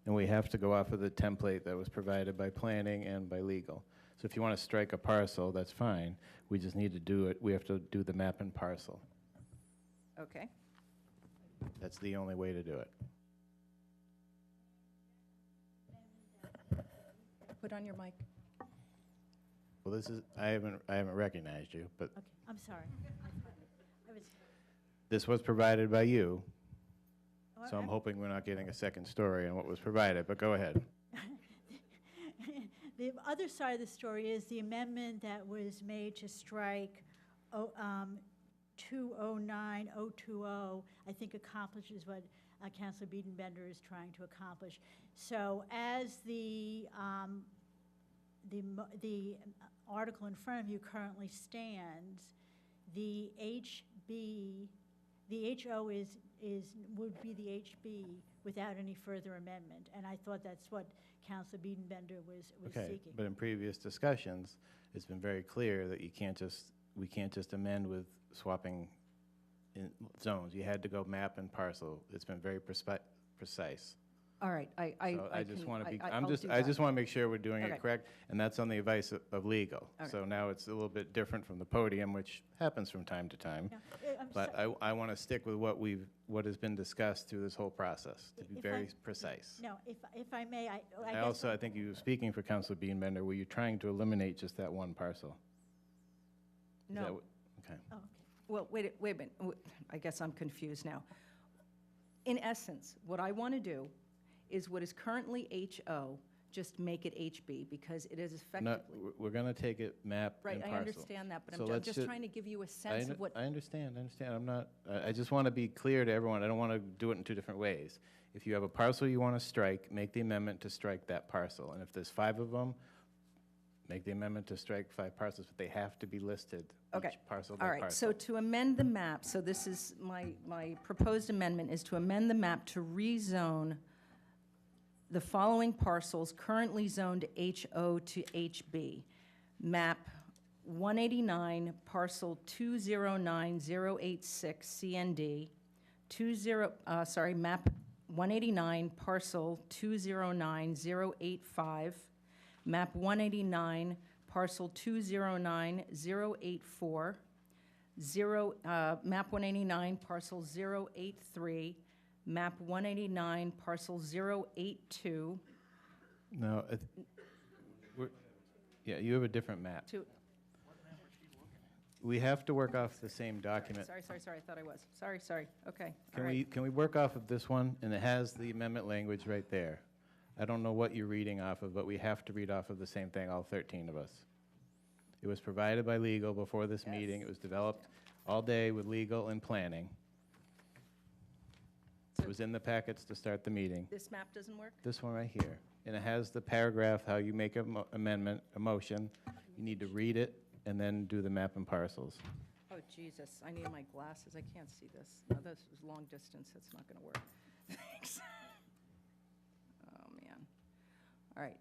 And we have to go off of the template that was provided by planning and by legal. So if you want to strike a parcel, that's fine. We just need to do it. We have to do the map and parcel. Okay. That's the only way to do it. Put on your mic. Well, this is, I haven't recognized you, but Okay, I'm sorry. I was, this was provided by you. Oh, So I'm hoping we're not getting a second story on what was provided, but go ahead. the other side of the story is the amendment that was made to strike 209020, I think accomplishes what Councilor Biedenbender is trying to accomplish. So as the article in front of you currently stands, the HB, the HO would be the HB without any further amendment. And I thought that's what Councilor Biedenbender was Okay, seeking. but in previous discussions, it's been very clear that we can't just amend with swapping in zones. You had to go map and parcel. It's been very precise. All right, So I just want to be, I'll do I that. just want to make sure we're doing Okay. it correct, and that's on the advice of legal. Okay. So now it's a little bit different from the podium, which happens from time to time. I'm But I want to stick with what has been discussed through this whole process, to be If very I- precise. No, if I may, I I guess. also, I think you were speaking for Councilor Biedenbender, were you trying to eliminate just that one parcel? Is that No. what- Okay. Oh, okay. Well, wait a minute. I guess I'm confused now. In essence, what I want to do is what is currently HO, just make it HB, because it is No, effectively. we're going to take it map and Right, parcel. I understand that, but So I'm let's just trying to give you a sense of what. I understand. I'm not, I just want to be clear to everyone. I don't want to do it in two different ways. If you have a parcel you want to strike, make the amendment to strike that parcel. And if there's 5 of them, make the amendment to strike 5 parcels, but they have to be listed, Okay. each parcel All by right, parcel. so to amend the map, so this is, my proposed amendment is to amend the map to rezone the following parcels currently zoned HO to HB. Map 189, parcel 209086 CND, map 189, parcel 209085, map 189, parcel 209084, map 189, parcel 083, map 189, parcel 082. No, yeah, you have a different map. We have to work off the same document. Sorry, I thought I was. Sorry, okay. Can we work off of this one? And it has the amendment language right there. I don't know what you're reading off of, but we have to read off of the same thing, all 13 of us. It was provided by legal before this meeting. It was developed all day with legal and planning. It was in the packets to start the meeting. This map doesn't work? This one right here. and it has the paragraph, how you make an amendment, a motion. You need to read it and then do the map and parcels. Oh, Jesus, I need my glasses. I can't see this. No, this is long distance. That's not going to work. Thanks. Oh, man. All right.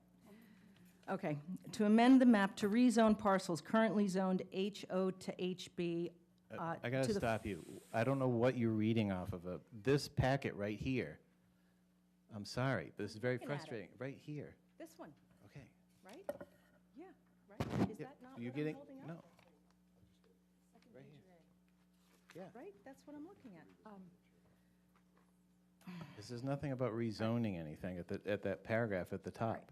Okay. To amend the map to rezone parcels currently zoned HO to HB. I got to stop you. I don't know what you're reading off of. This packet right here. I'm sorry, but this is very Looking at it. frustrating. Right here. This one, Okay. right? Yeah, right? Is Yeah, that not you're what getting, I'm holding up? no. Right here. Yeah. Right? That's what I'm looking at. This is nothing about rezoning anything at that paragraph at the top.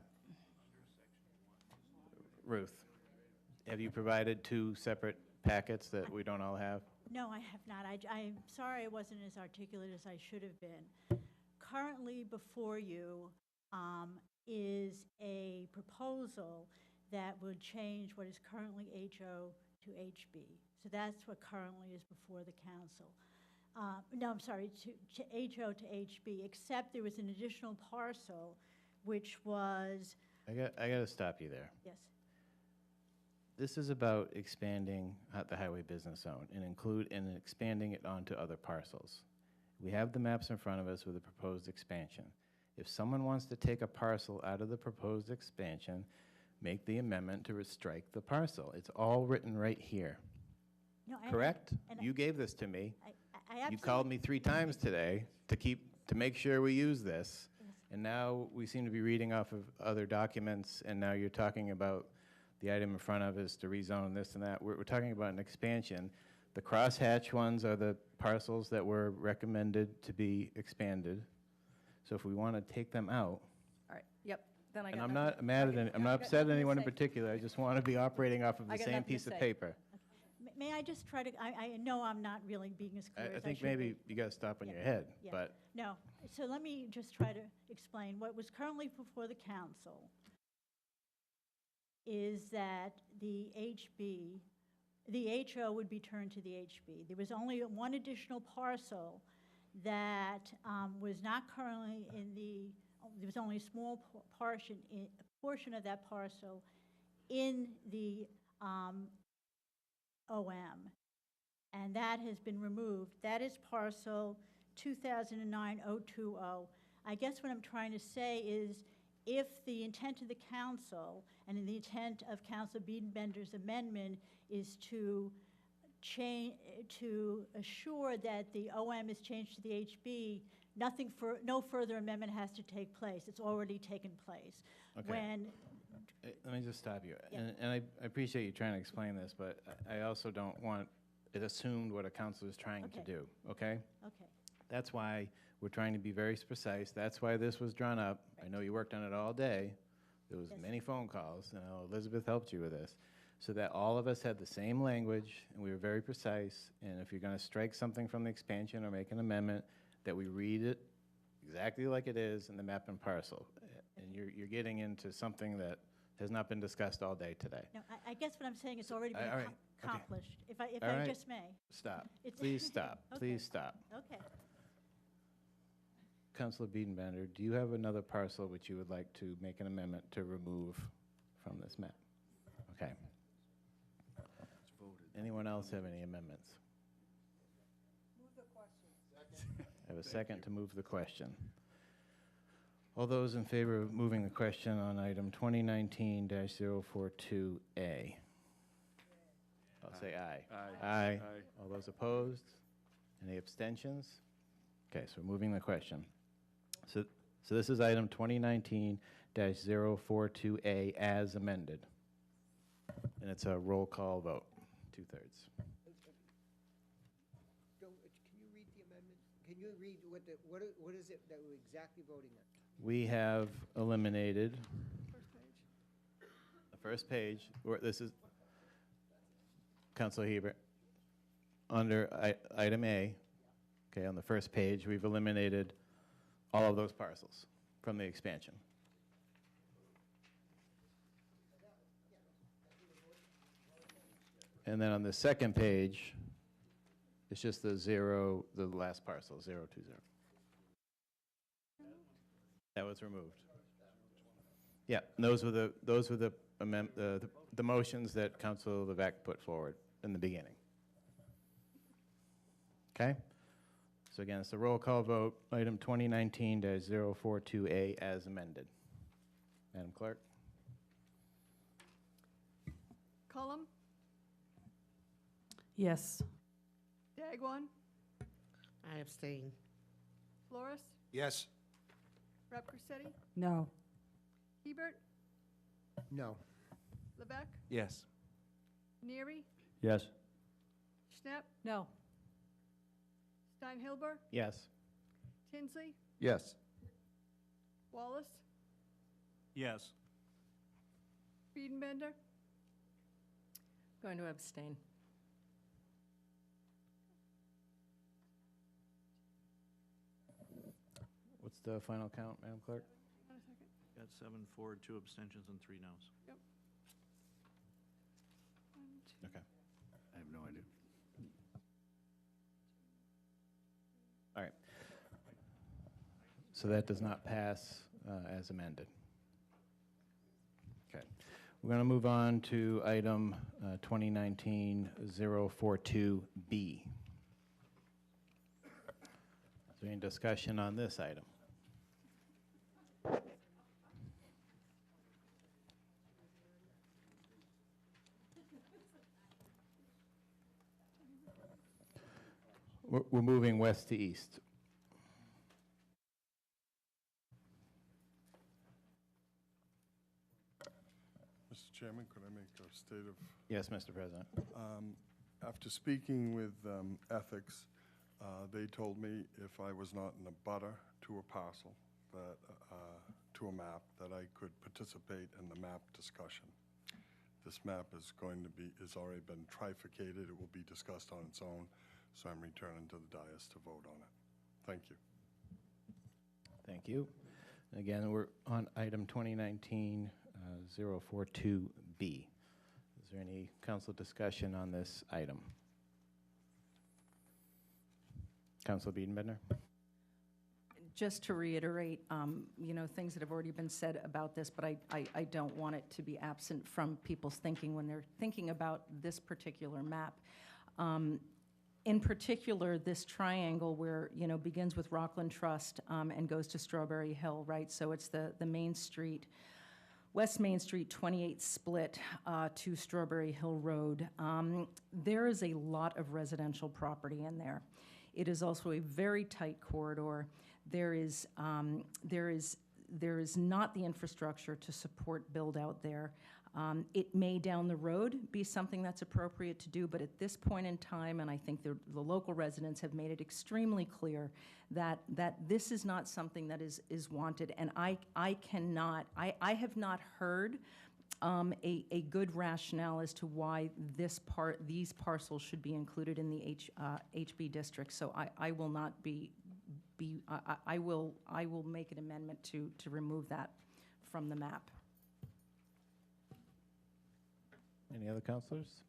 Ruth, have you provided two separate packets that we don't all have? No, I have not. I'm sorry I wasn't as articulate as I should have been. Currently before you is a proposal that would change what is currently HO to HB. So that's what currently is before the council. No, I'm sorry, to HO to HB, except there was an additional parcel, which was, I got to stop you there. yes, This is about expanding the highway business zone and expanding it onto other parcels. We have the maps in front of us with the proposed expansion. If someone wants to take a parcel out of the proposed expansion, make the amendment to strike the parcel. It's all written right here. no, Correct? and You gave this to me. I You absolutely. called me 3 times today to make sure we use this. And now we seem to be reading off of other documents, and now you're talking about the item in front of us to rezone this and that. We're talking about an expansion. The crosshatch ones are the parcels that were recommended to be expanded. So if we want to take them out, All right, yep, then I got and I'm nothing- not mad at any, I'm not I got upset at nothing to anyone in say. particular, I just want to be operating off of I the got same nothing to piece of say. paper. May I just try to, I know I'm not really being as clear as I I should think be. maybe you got to stop on Yeah, your head, yeah. but No, so let me just try to explain. What was currently before the council is that the HB, the HO would be turned to the HB. There was only one additional parcel that was not currently in the, there was only a small portion of that parcel in the OM, and that has been removed. That is parcel 2009-020. I guess what I'm trying to say is if the intent of the council and in the intent of Council Biedenbender's amendment is to change, to assure that the OM is changed to the HB, no further amendment has to take place. It's already taken place. Okay. When let me just stop you. Yeah. And I appreciate you trying to explain this, but I also don't want it assumed what a council is trying to Okay. do, okay? Okay. That's why we're trying to be very precise. That's why this was drawn up. I know you worked on it all day. There was Yes. many phone calls, and I know Elizabeth helped you with this, so that all of us had the same language, and we were very precise. And if you're going to strike something from the expansion or make an amendment, that we read it exactly like it is in the map and parcel. And you're getting into something that has not been discussed all day today. No, I guess what I'm saying, it's already been all right, okay. accomplished, if All I right. just may. Stop. It's- Please stop. Okay. Please stop. Okay. Councilor Biedenbender, do you have another parcel which you would like to make an amendment to remove from this map? Okay. Anyone else have any amendments? Move the question. I have a second to move the question. All those in favor of moving the question on item 2019-042A? I'll say aye. Aye. Aye. Aye. All those opposed? Any abstentions? Okay, so we're moving the question. So this is item 2019-042A as amended. And it's a roll call vote, 2/3. Can you read the amendment? Can you read what is it that we're exactly voting on? We have eliminated the first page, where this is, Councilor Hebert, under item A, okay, on the first page, we've eliminated all of those parcels from the expansion. And then on the second page, it's just the last parcel, 020. That was removed. Yeah, those were the motions that Councilor Levesque put forward in the beginning. Okay? So again, it's a roll call vote, item 2019-042A as amended. Madam Clerk? Cullum, Yes. Dagwan, I abstain. Flores, Yes. Rep Cressetti, No. Hebert, No. Levesque, Yes. Neary, Yes. Schnapp, No. Steinhilber, Yes. Tinsley, Yes. Wallace, Yes. Friedenbender, Going to abstain. What's the final count, Madam Clerk? Got 7 for, 2 abstentions, and 3 noes. Okay. I have no idea. All right. So that does not pass as amended. Okay. We're going to move on to item 2019-042B. Is there any discussion on this item? We're moving west to east. Mr. Chairman, could I make a state of? Yes, Mr. President. After speaking with ethics, they told me if I was not in a butter to a parcel, that, to a map, that I could participate in the map discussion. This map is already been trifurcated. It will be discussed on its own, so I'm returning to the dais to vote on it. Thank you. Thank you. Again, we're on item 2019-042B. Is there any council discussion on this item? Councilor Biedenbender? Just to reiterate, things that have already been said about this, but I don't want it to be absent from people's thinking when they're thinking about this particular map. In particular, this triangle where, begins with Rockland Trust and goes to Strawberry Hill, right? So it's the Main Street, West Main Street 28 split to Strawberry Hill Road. There is a lot of residential property in there. It is also a very tight corridor. There is not the infrastructure to support build out there. It may down the road be something that's appropriate to do, but at this point in time, and I think the local residents have made it extremely clear that this is not something that is wanted, and I have not heard a good rationale as to why these parcels should be included in the HB district. So I will not I will make an amendment to remove that from the map. Any other councilors?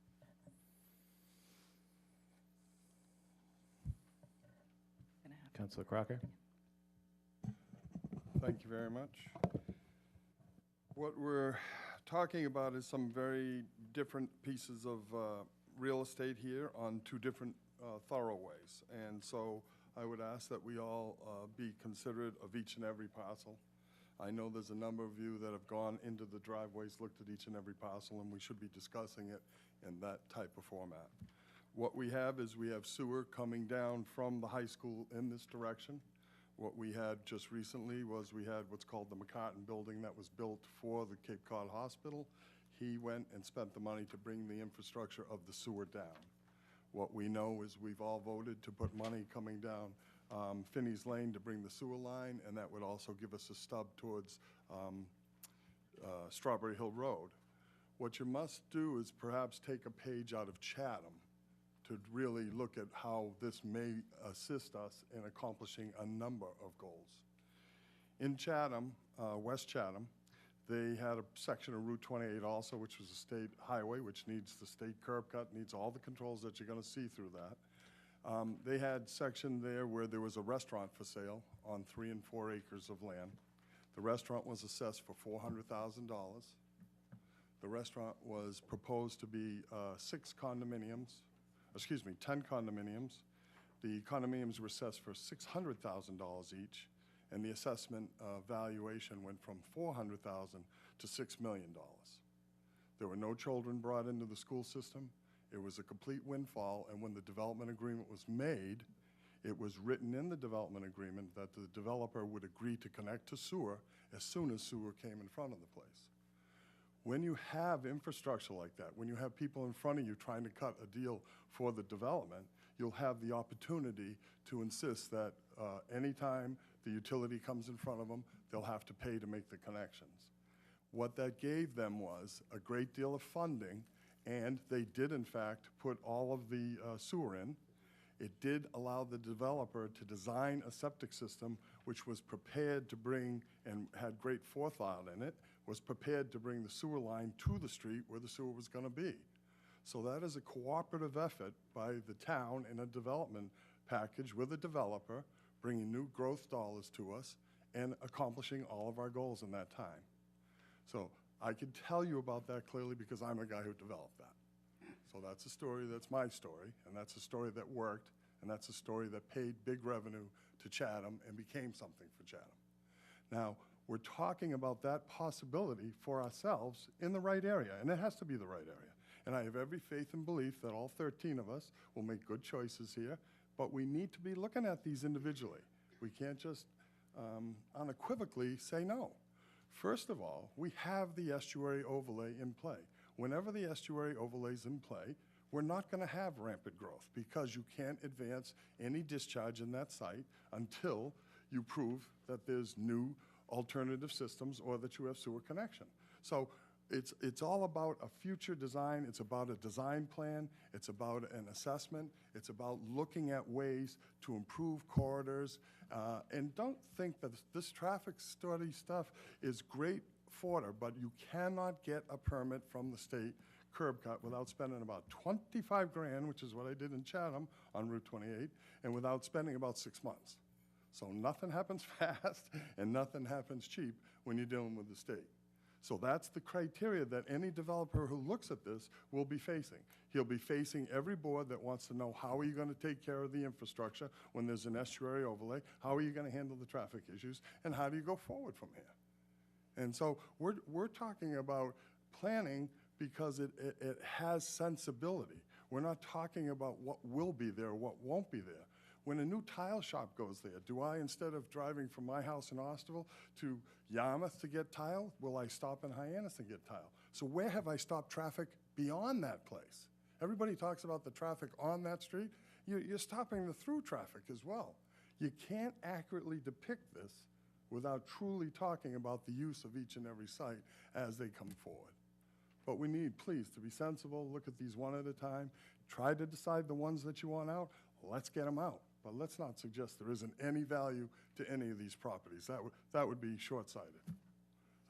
Councilor Crocker? Thank you very much. What we're talking about is some very different pieces of real estate here on two different thoroughways. And so I would ask that we all be considerate of each and every parcel. I know there's a number of you that have gone into the driveways, looked at each and every parcel, and we should be discussing it in that type of format. What we have is we have sewer coming down from the high school in this direction. What we had just recently was we had what's called the McCartan building that was built for the Cape Cod Hospital. He went and spent the money to bring the infrastructure of the sewer down. What we know is we've all voted to put money coming down Finney's Lane to bring the sewer line, and that would also give us a stub towards Strawberry Hill Road. What you must do is perhaps take a page out of Chatham to really look at how this may assist us in accomplishing a number of goals. In Chatham, West Chatham, they had a section of Route 28 also, which was a state highway, which needs the state curb cut, needs all the controls that you're going to see through that. They had section there where there was a restaurant for sale on 3 and 4 acres of land. The restaurant was assessed for $400,000. The restaurant was proposed to be 10 condominiums. The condominiums were assessed for $600,000 each, and the assessment valuation went from $400,000 to $6 million. There were no children brought into the school system. It was a complete windfall, and when the development agreement was made, it was written in the development agreement that the developer would agree to connect to sewer as soon as sewer came in front of the place. When you have infrastructure like that, when you have people in front of you trying to cut a deal for the development, you'll have the opportunity to insist that anytime the utility comes in front of them, they'll have to pay to make the connections. What that gave them was a great deal of funding, and they did, in fact, put all of the sewer in. It did allow the developer to design a septic system which was prepared to bring, and had great forethought in it, was prepared to bring the sewer line to the street where the sewer was going to be. So that is a cooperative effort by the town in a development package with a developer, bringing new growth dollars to us and accomplishing all of our goals in that time. So I can tell you about that clearly because I'm a guy who developed that. So that's a story, that's my story, and that's a story that worked, and that's a story that paid big revenue to Chatham and became something for Chatham. Now, we're talking about that possibility for ourselves in the right area, and it has to be the right area. And I have every faith and belief that all 13 of us will make good choices here, but we need to be looking at these individually. We can't just unequivocally say no. First of all, we have the estuary overlay in play. Whenever the estuary overlay is in play, we're not going to have rampant growth because you can't advance any discharge in that site until you prove that there's new alternative systems or that you have sewer connection. So it's all about a future design. It's about a design plan. It's about an assessment. It's about looking at ways to improve corridors. And don't think that this traffic study stuff is great fodder, but you cannot get a permit from the state curb cut without spending about 25 grand, which is what I did in Chatham on Route 28, and without spending about 6 months. So nothing happens fast and nothing happens cheap when you're dealing with the state. So that's the criteria that any developer who looks at this will be facing. He'll be facing every board that wants to know how are you going to take care of the infrastructure when there's an estuary overlay, how are you going to handle the traffic issues, and how do you go forward from here? And so we're talking about planning because it has sensibility. We're not talking about what will be there, what won't be there. When a new tile shop goes there, do I, instead of driving from my house in Osterville to Yarmouth to get tile, will I stop in Hyannis and get tile? So where have I stopped traffic beyond that place? Everybody talks about the traffic on that street. You're stopping the through traffic as well. You can't accurately depict this without truly talking about the use of each and every site as they come forward. But we need, please, to be sensible, look at these one at a time, try to decide the ones that you want out, let's get them out. But let's not suggest there isn't any value to any of these properties. That would be short-sighted.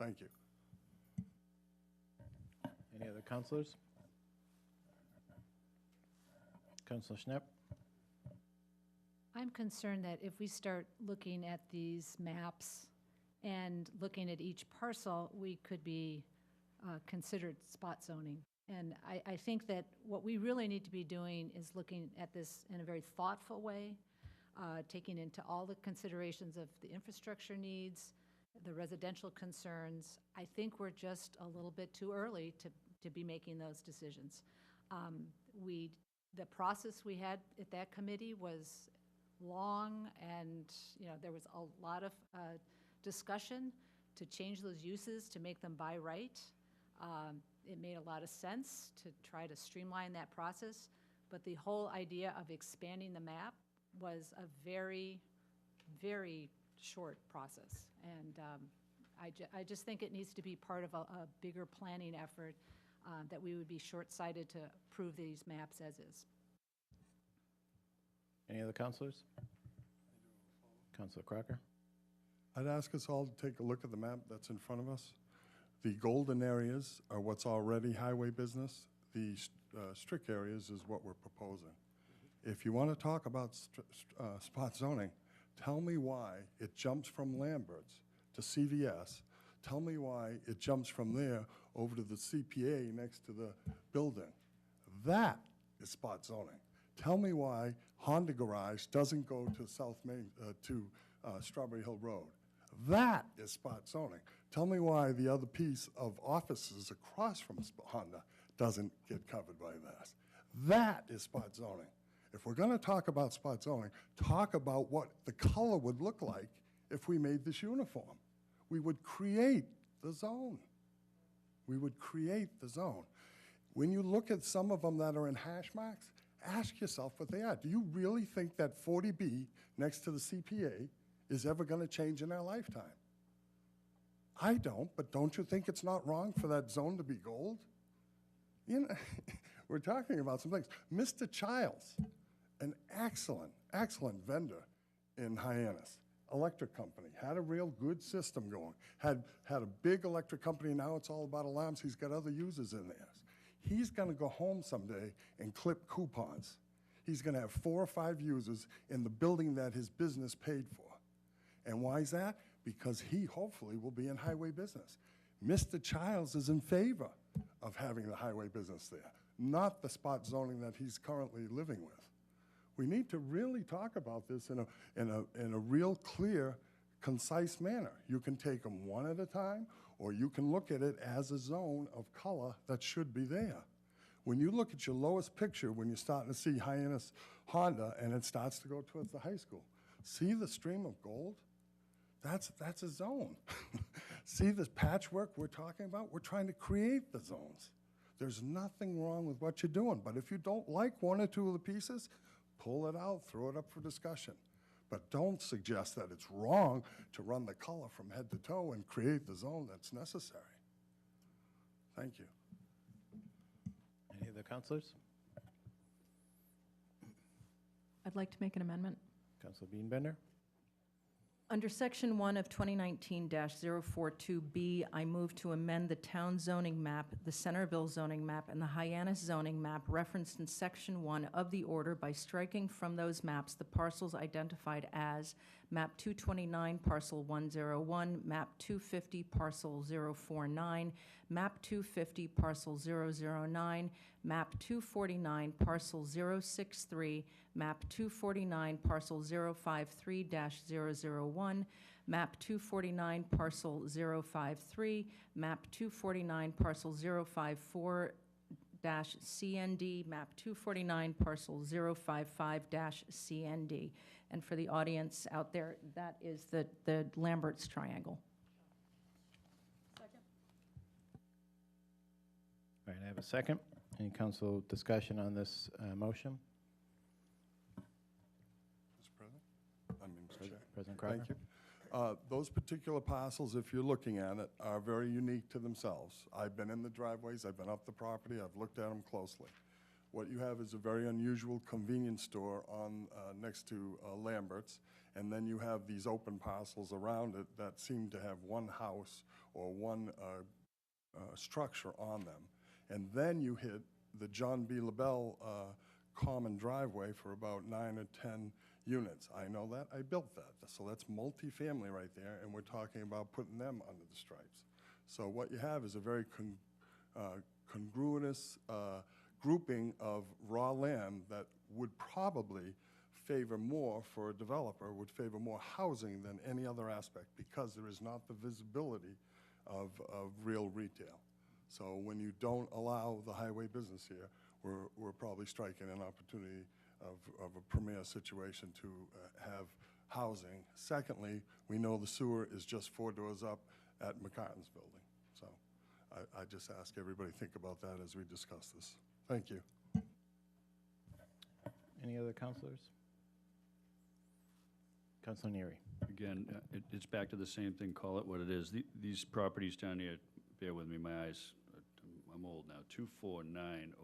Thank you. Any other counselors? Councilor Schnapp? I'm concerned that if we start looking at these maps and looking at each parcel, we could be considered spot zoning. And I think that what we really need to be doing is looking at this in a very thoughtful way, taking into all the considerations of the infrastructure needs, the residential concerns. I think we're just a little bit too early to be making those decisions. The process we had at that committee was long, and there was a lot of discussion to change those uses to make them by right. It made a lot of sense to try to streamline that process, but the whole idea of expanding the map was a very, very short process. And I just think it needs to be part of a bigger planning effort, that we would be short-sighted to approve these maps as is. Any other counselors? Councilor Crocker? I'd ask us all to take a look at the map that's in front of us. The golden areas are what's already highway business. The strict areas is what we're proposing. If you want to talk about spot zoning, tell me why it jumps from Lambert's to CVS. Tell me why it jumps from there over to the CPA next to the building. That is spot zoning. Tell me why Honda Garage doesn't go to South Main, to Strawberry Hill Road. That is spot zoning. Tell me why the other piece of offices across from Honda doesn't get covered by this. That is spot zoning. If we're going to talk about spot zoning, talk about what the color would look like if we made this uniform. We would create the zone. We would create the zone. When you look at some of them that are in hash marks, ask yourself what they are. Do you really think that 40B next to the CPA is ever going to change in our lifetime? I don't, but don't you think it's not wrong for that zone to be gold? You know, we're talking about some things. Mr. Childs, an excellent, excellent vendor in Hyannis, electric company, had a real good system going, had a big electric company, now it's all about alarms. He's got other users in there. He's going to go home someday and clip coupons. He's going to have 4 or 5 users in the building that his business paid for. And why is that? Because he hopefully will be in highway business. Mr. Childs is in favor of having the highway business there, not the spot zoning that he's currently living with. We need to really talk about this in a real clear, concise manner. You can take them one at a time, or you can look at it as a zone of color that should be there. When you look at your lowest picture, when you're starting to see Hyannis Honda and it starts to go towards the high school, see the stream of gold? That's a zone. See this patchwork we're talking about? We're trying to create the zones. There's nothing wrong with what you're doing, but if you don't like 1 or 2 of the pieces, pull it out, throw it up for discussion. But don't suggest that it's wrong to run the color from head to toe and create the zone that's necessary. Thank you. Any other counselors? I'd like to make an amendment. Councilor Beanbender? Under Section 1 of 2019-042B, I move to amend the town zoning map, the Centerville zoning map, and the Hyannis zoning map referenced in Section 1 of the order by striking from those maps the parcels identified as Map 229, Parcel 101, Map 250, Parcel 049, Map 250, Parcel 009, Map 249, Parcel 063, Map 249, Parcel 053-001, Map 249, Parcel 053, Map 249, Parcel 054-CND, Map 249, Parcel 055-CND. And for the audience out there, that is the Lambert's Triangle. All right, I have a second. Any council discussion on this motion? Mr. President? Mr. Chair. President Crocker? Thank you. Those particular parcels, if you're looking at it, are very unique to themselves. I've been in the driveways, I've been up the property, I've looked at them closely. What you have is a very unusual convenience store on next to Lambert's, and then you have these open parcels around it that seem to have one house or one structure on them. And then you hit the John B. LaBelle common driveway for about 9 or 10 units. I know that, I built that. So that's multifamily right there, and we're talking about putting them under the stripes. So what you have is a very congruous grouping of raw land that would probably favor more for a developer, would favor more housing than any other aspect, because there is not the visibility of real retail. So when you don't allow the highway business here, we're probably striking an opportunity of a premier situation to have housing. Secondly, we know the sewer is just 4 doors up at McCartan's building. So I just ask everybody to think about that as we discuss this. Thank you. Any other councilors? Councilor Neary. Again, it's back to the same thing, call it what it is. These properties down here, bear with me, my eyes, I'm old now, 2490,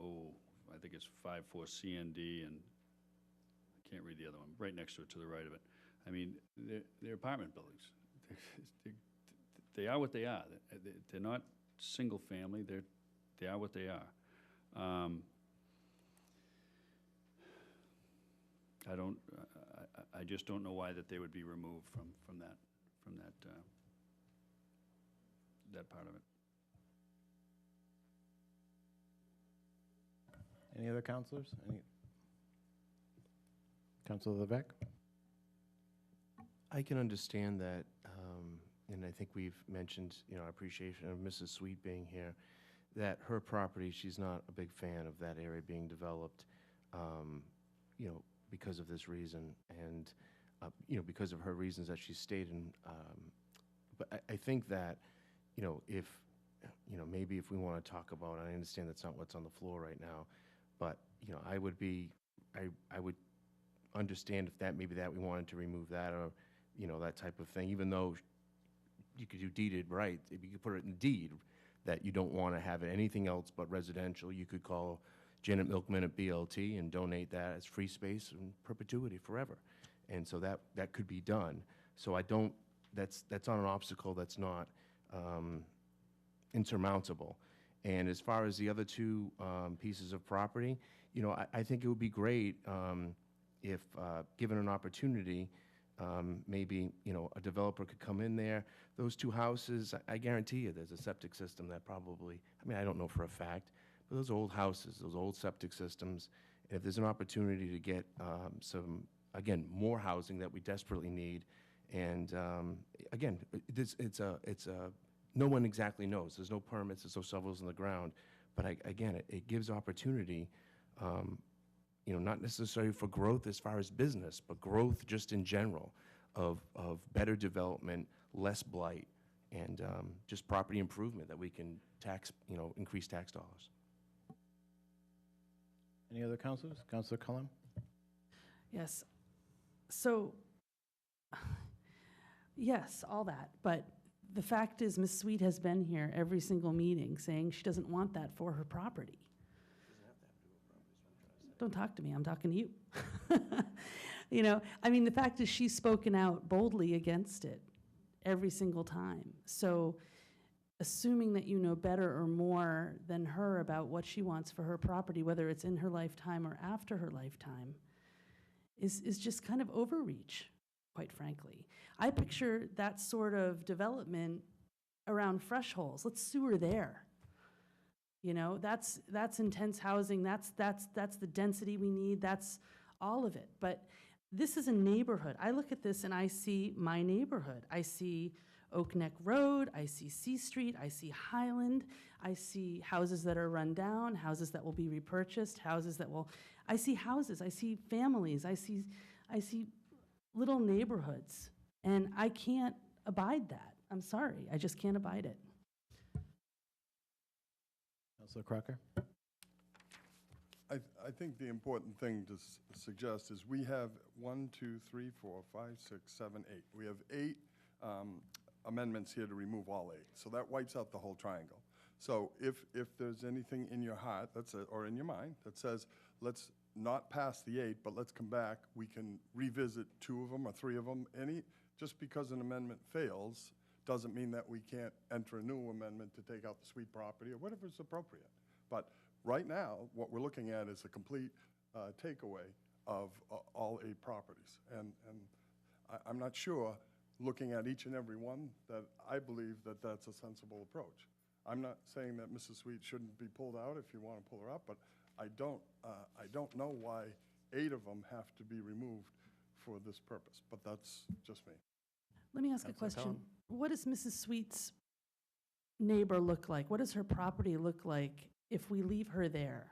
I think it's 54 CND, and I can't read the other one, right next to it, to the right of it. I mean, they're apartment buildings. They are what they are. They're not single family, they are what they are. I just don't know why that they would be removed from that that part of it. Any other counselors? Counselor Levesque? I can understand that, and I think we've mentioned, our appreciation of Mrs. Sweet being here, that her property, she's not a big fan of that area being developed, because of this reason, and, because of her reasons that she stated. But I think that, if, maybe if we want to talk about, I understand that's not what's on the floor right now, but, I would understand if maybe we wanted to remove that, or, that type of thing, even though you could do deeded right, if you could put it in deed that you don't want to have anything else but residential, you could call Janet Milkman at BLT and donate that as free space in perpetuity forever. And so that could be done. So that's not an obstacle that's not insurmountable. And as far as the other two pieces of property, I think it would be great if, given an opportunity, maybe, a developer could come in there. Those two houses, I guarantee you there's a septic system that probably, I don't know for a fact, but those old houses, those old septic systems, if there's an opportunity to get some, again, more housing that we desperately need, and again, no one exactly knows. There's no permits, there's no shovels in the ground, but again, it gives opportunity, not necessarily for growth as far as business, but growth just in general of better development, less blight, and just property improvement that we can increase tax dollars. Any other counselors? Counselor Cullum? Yes. So, yes, all that. But the fact is, Ms. Sweet has been here every single meeting saying she doesn't want that for her property. Don't talk to me, I'm talking to you. The fact is she's spoken out boldly against it every single time. So assuming that you know better or more than her about what she wants for her property, whether it's in her lifetime or after her lifetime, is just kind of overreach, quite frankly. I picture that sort of development around Fresh Holes. Let's sewer there. That's intense housing, that's the density we need, that's all of it. But this is a neighborhood. I look at this and I see my neighborhood. I see Oak Neck Road, I see C Street, I see Highland, I see houses that are run down, houses that will be repurchased, I see houses, I see families, I see little neighborhoods, and I can't abide that. I'm sorry, I just can't abide it. Counselor Crocker? I think the important thing to suggest is we have 1, 2, 3, 4, 5, 6, 7, 8. We have 8 amendments here to remove all 8. So that wipes out the whole triangle. So if there's anything in your heart or in your mind that says, let's not pass the 8, but let's come back, we can revisit 2 of them or 3 of them. Just because an amendment fails doesn't mean that we can't enter a new amendment to take out the Sweet property or whatever is appropriate. But right now, what we're looking at is a complete takeaway of all 8 properties. And I'm not sure, looking at each and every one, that I believe that that's a sensible approach. I'm not saying that Mrs. Sweet shouldn't be pulled out if you want to pull her up, but I don't know why 8 of them have to be removed for this purpose, but that's just me. Let me ask a question. What does Mrs. Sweet's neighbor look like? What does her property look like if we leave her there?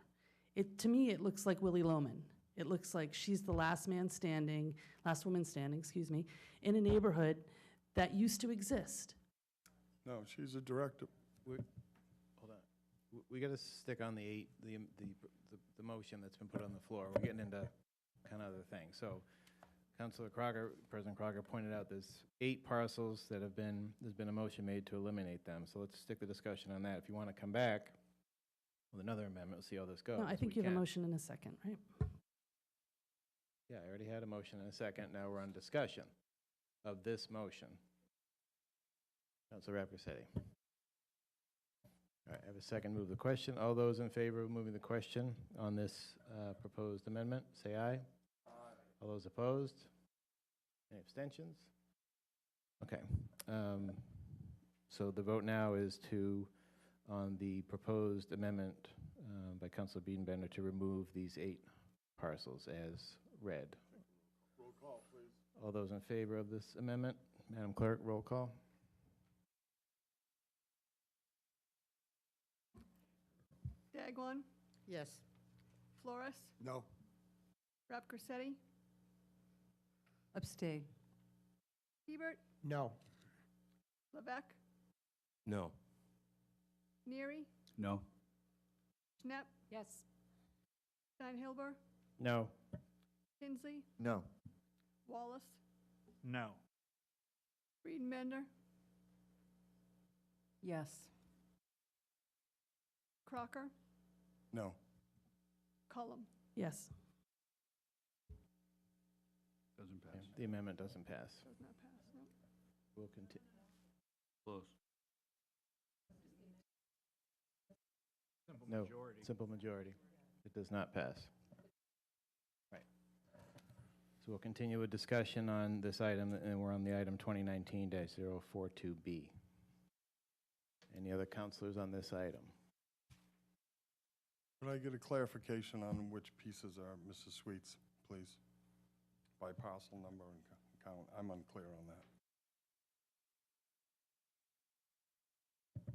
To me, it looks like Willie Loman. It looks like she's the last woman standing, in a neighborhood that used to exist. No, she's a director. Hold on. We got to stick on the motion that's been put on the floor. We're getting into kind of other things. So, Councilor Crocker, President Crocker pointed out there's 8 parcels that there's been a motion made to eliminate them. So let's stick the discussion on that. If you want to come back with another amendment, we'll see how this goes. No, I think you have a motion in a second, right? Yeah, I already had a motion in a second. Now we're on discussion of this motion. Councilor Rappacetti. All right, I have a second. Move the question. All those in favor of moving the question on this proposed amendment, say aye. All those opposed? Any abstentions? Okay. So the vote now is on the proposed amendment by Councilor Biedenbender to remove these 8 parcels as read. Roll call, please. All those in favor of this amendment? Madam Clerk, roll call. Dagwan, Yes. Flores, No. Rapcorsetti, Abstain. Hebert, No. Levesque, No. Neary, No. Schnapp, Yes. Steinhilber, No. Tinsley, No. Wallace, No. Friedenbender, Yes. Crocker, No. Cullum. Yes. Doesn't pass. The amendment doesn't pass. Does not pass, no. We'll continue. Close. Simple No, majority. simple majority. It does not pass. Right. So we'll continue with discussion on this item, and we're on the item 2019-042B. Any other counselors on this item? Could I get a clarification on which pieces are Mrs. Sweet's, please? By parcel number and count. I'm unclear on that.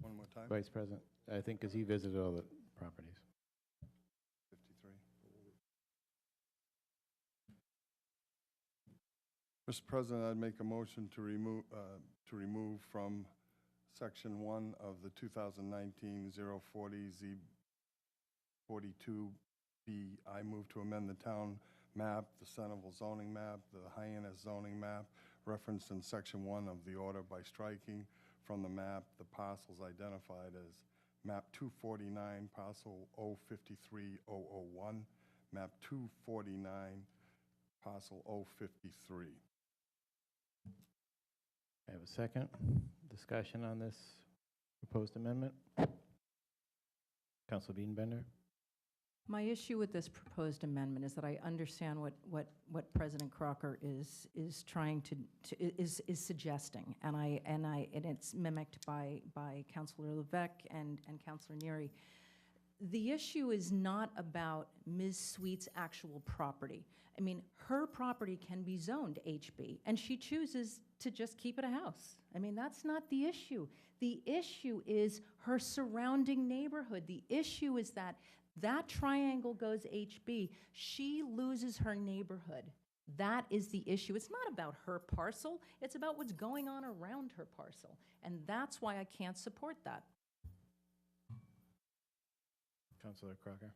One more time? Vice President, I think, because he visited all the properties. 53. Mr. President, I'd make a motion to remove from Section 1 of the 2019-040 Z42B, I move to amend the town map, the Centerville zoning map, the Hyannis zoning map, referenced in Section 1 of the order by striking from the map the parcels identified as map 249, parcel 053001, map 249, parcel 053. I have a second. Discussion on this proposed amendment? Councilor Biedenbender? My issue with this proposed amendment is that I understand what President Crocker is trying is suggesting, and it's mimicked by Councilor Levesque and Councilor Neary. The issue is not about Ms. Sweet's actual property. I mean, her property can be zoned HB, and she chooses to just keep it a house. I mean, that's not the issue. The issue is her surrounding neighborhood. The issue is that triangle goes HB, she loses her neighborhood. That is the issue. It's not about her parcel, it's about what's going on around her parcel. And that's why I can't support that. Councilor Crocker?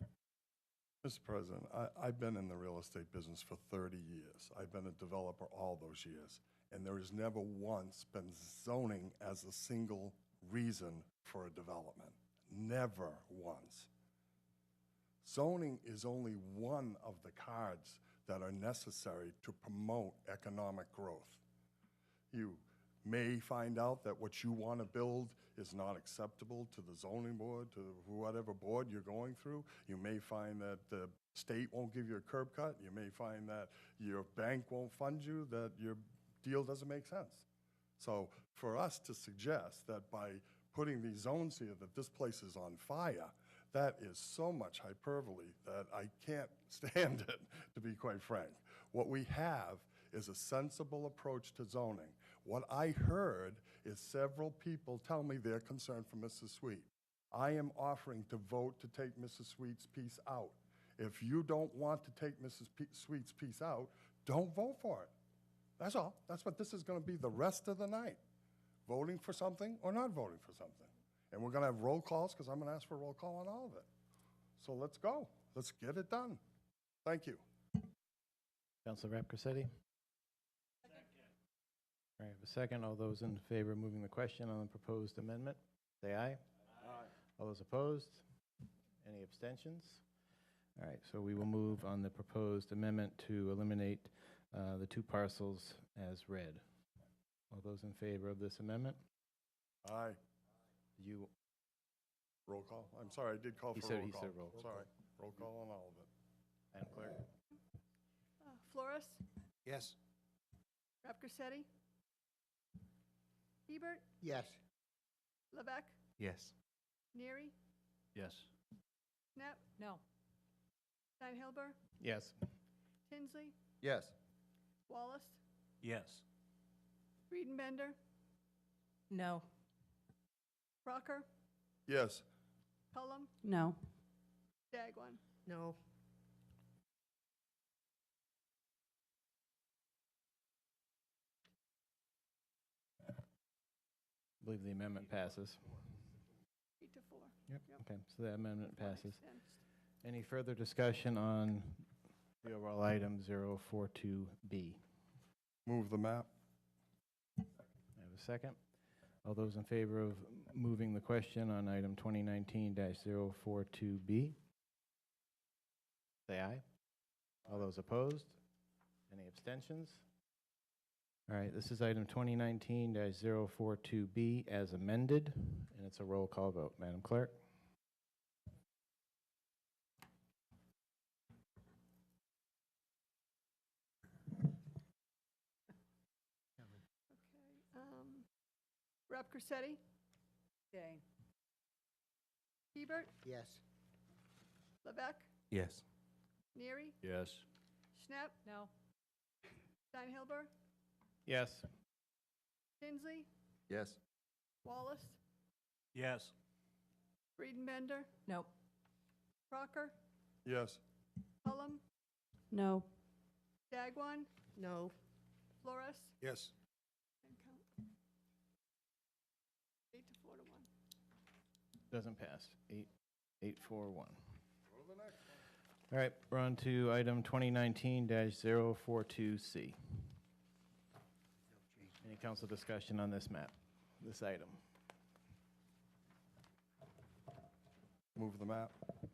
Mr. President, I've been in the real estate business for 30 years. I've been a developer all those years, and there has never once been zoning as a single reason for a development. Never once. Zoning is only one of the cards that are necessary to promote economic growth. You may find out that what you want to build is not acceptable to the zoning board, to whatever board you're going through. You may find that the state won't give you a curb cut. You may find that your bank won't fund you, that your deal doesn't make sense. So for us to suggest that by putting these zones here, that this place is on fire, that is so much hyperbole that I can't stand it, to be quite frank. What we have is a sensible approach to zoning. What I heard is several people tell me they're concerned for Mrs. Sweet. I am offering to vote to take Mrs. Sweet's piece out. If you don't want to take Mrs. Sweet's piece out, don't vote for it. That's all. That's what this is going to be the rest of the night. Voting for something or not voting for something. And we're going to have roll calls because I'm going to ask for a roll call on all of it. So let's go. Let's get it done. Thank you. Councilor Rapcorsetti? All right, I have a second. All those in favor of moving the question on the proposed amendment, say aye. Aye. All those opposed? Any abstentions? All right, so we will move on the proposed amendment to eliminate the 2 parcels as read. All those in favor of this amendment? Aye. You roll call. I'm sorry, I did call He for said- roll he call. said roll call. Sorry, roll call on all of it. Madam Clerk? Flores, Yes. Rapcorsetti, Hebert, Yes. Levesque? Yes. Neary? Yes. Knapp? No. Steinhilber? Yes. Tinsley? Yes. Wallace? Yes. Friedenbender? No. Crocker? Yes. Cullum? No. Dagwan? No. I believe the amendment passes. 8-4. Yep, okay, so the amendment passes. Next. Any further discussion on the overall item 042B? Move the map. I have a second. All those in favor of moving the question on item 2019-042B? Say aye. All those opposed? Any abstentions? All right, this is item 2019-042B as amended, and it's a roll call vote. Madam Clerk? Rep. Corsetti? Stay. Hebert? Yes. Levesque? Yes. Neary? Yes. Schnapp? No. Steinhilber? Yes. Tinsley? Yes. Wallace? Yes. Friedenbender? Nope. Crocker? Yes. Cullum? No. Dagwan? No. Flores? Yes. And count. 8-4 to 1. Doesn't pass. 841. All right, we're on to item 2019-042C. Any council discussion on this map, this item? Move the map. I have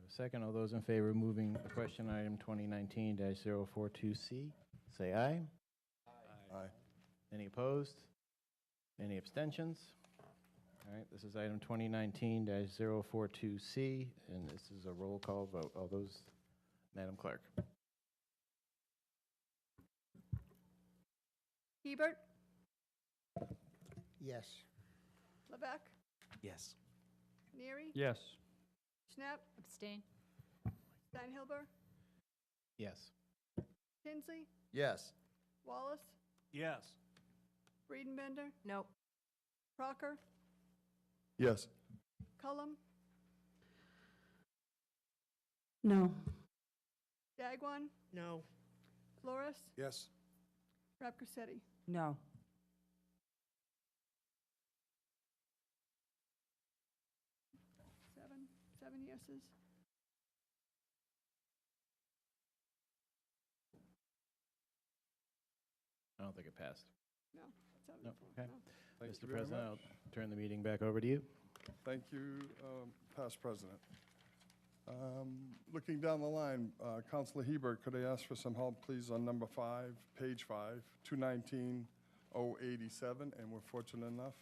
a second. All those in favor of moving the question item 2019-042C, say aye. Aye. Any opposed? Any abstentions? All right, this is item 2019-042C, and this is a roll call vote. All those, Madam Clerk? Hebert? Yes. Levesque? Yes. Neary? Yes. Schnapp? Abstain? Steinhilber? Yes. Tinsley? Yes. Wallace? Yes. Friedenbender? Nope. Crocker? Yes. Cullum? No. Dagwan? No. Flores? Yes. Rep. Corsetti? No. Seven yeses. I don't think it passed. No. 7-4. No, okay. No. Thank Mr. you very President, much. I'll turn the meeting back over to you. Thank you, past president. Looking down the line, Councilor Hebert, could I ask for some help, please, on number 5, page 5, 219-087, and we're fortunate enough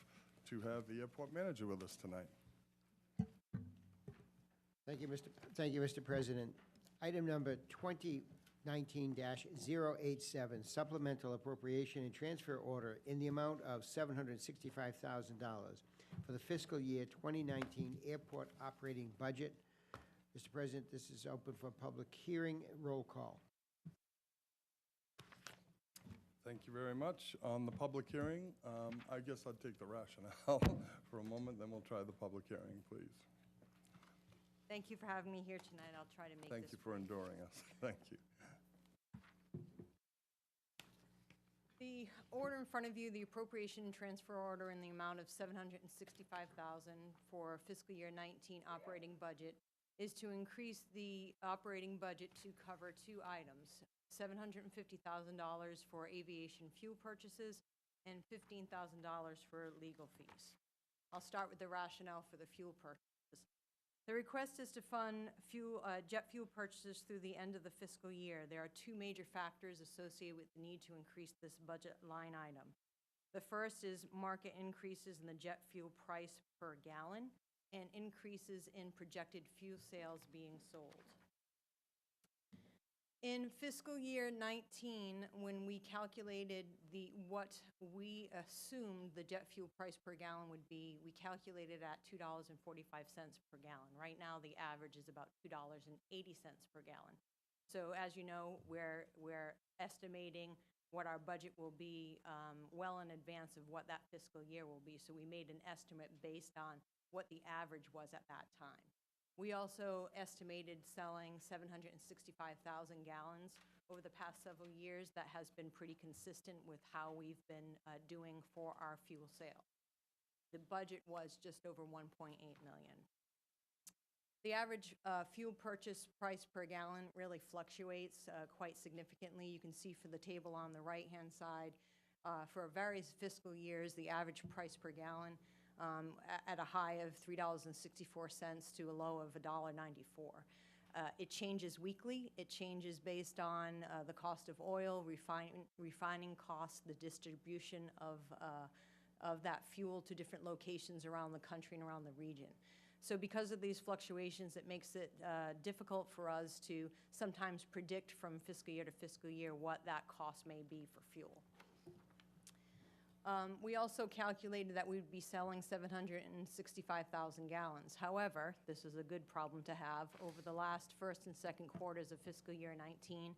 to have the airport manager with us tonight. Thank you, Mr. President. Item number 2019-087, supplemental appropriation and transfer order in the amount of $765,000 for the fiscal year 2019 airport operating budget. Mr. President, this is open for public hearing. Roll call. Thank you very much. On the public hearing, I guess I'd take the rationale for a moment, then we'll try the public hearing, please. Thank you for having me here tonight. I'll try to make this Thank you for enduring us. Thank you. The order in front of you, the appropriation and transfer order in the amount of $765,000 for fiscal year 19 operating budget, is to increase the operating budget to cover two items, $750,000 for aviation fuel purchases and $15,000 for legal fees. I'll start with the rationale for the fuel purchases. The request is to fund jet fuel purchases through the end of the fiscal year. There are two major factors associated with the need to increase this budget line item. The first is market increases in the jet fuel price per gallon and increases in projected fuel sales being sold. In fiscal year 19, when we calculated what we assumed the jet fuel price per gallon would be, we calculated at $2.45 per gallon. Right now, the average is about $2.80 per gallon. So as you know, we're estimating what our budget will be well in advance of what that fiscal year will be. So we made an estimate based on what the average was at that time. We also estimated selling 765,000 gallons over the past several years. That has been pretty consistent with how we've been doing for our fuel sales. The budget was just over 1.8 million. The average fuel purchase price per gallon really fluctuates quite significantly. You can see for the table on the right-hand side, for various fiscal years, the average price per gallon at a high of $3.64 to a low of $1.94. It changes weekly. It changes based on the cost of oil, refining costs, the distribution of that fuel to different locations around the country and around the region. So because of these fluctuations, it makes it difficult for us to sometimes predict from fiscal year to fiscal year what that cost may be for fuel. We also calculated that we'd be selling 765,000 gallons. However, this is a good problem to have. Over the last first and second quarters of fiscal year 19,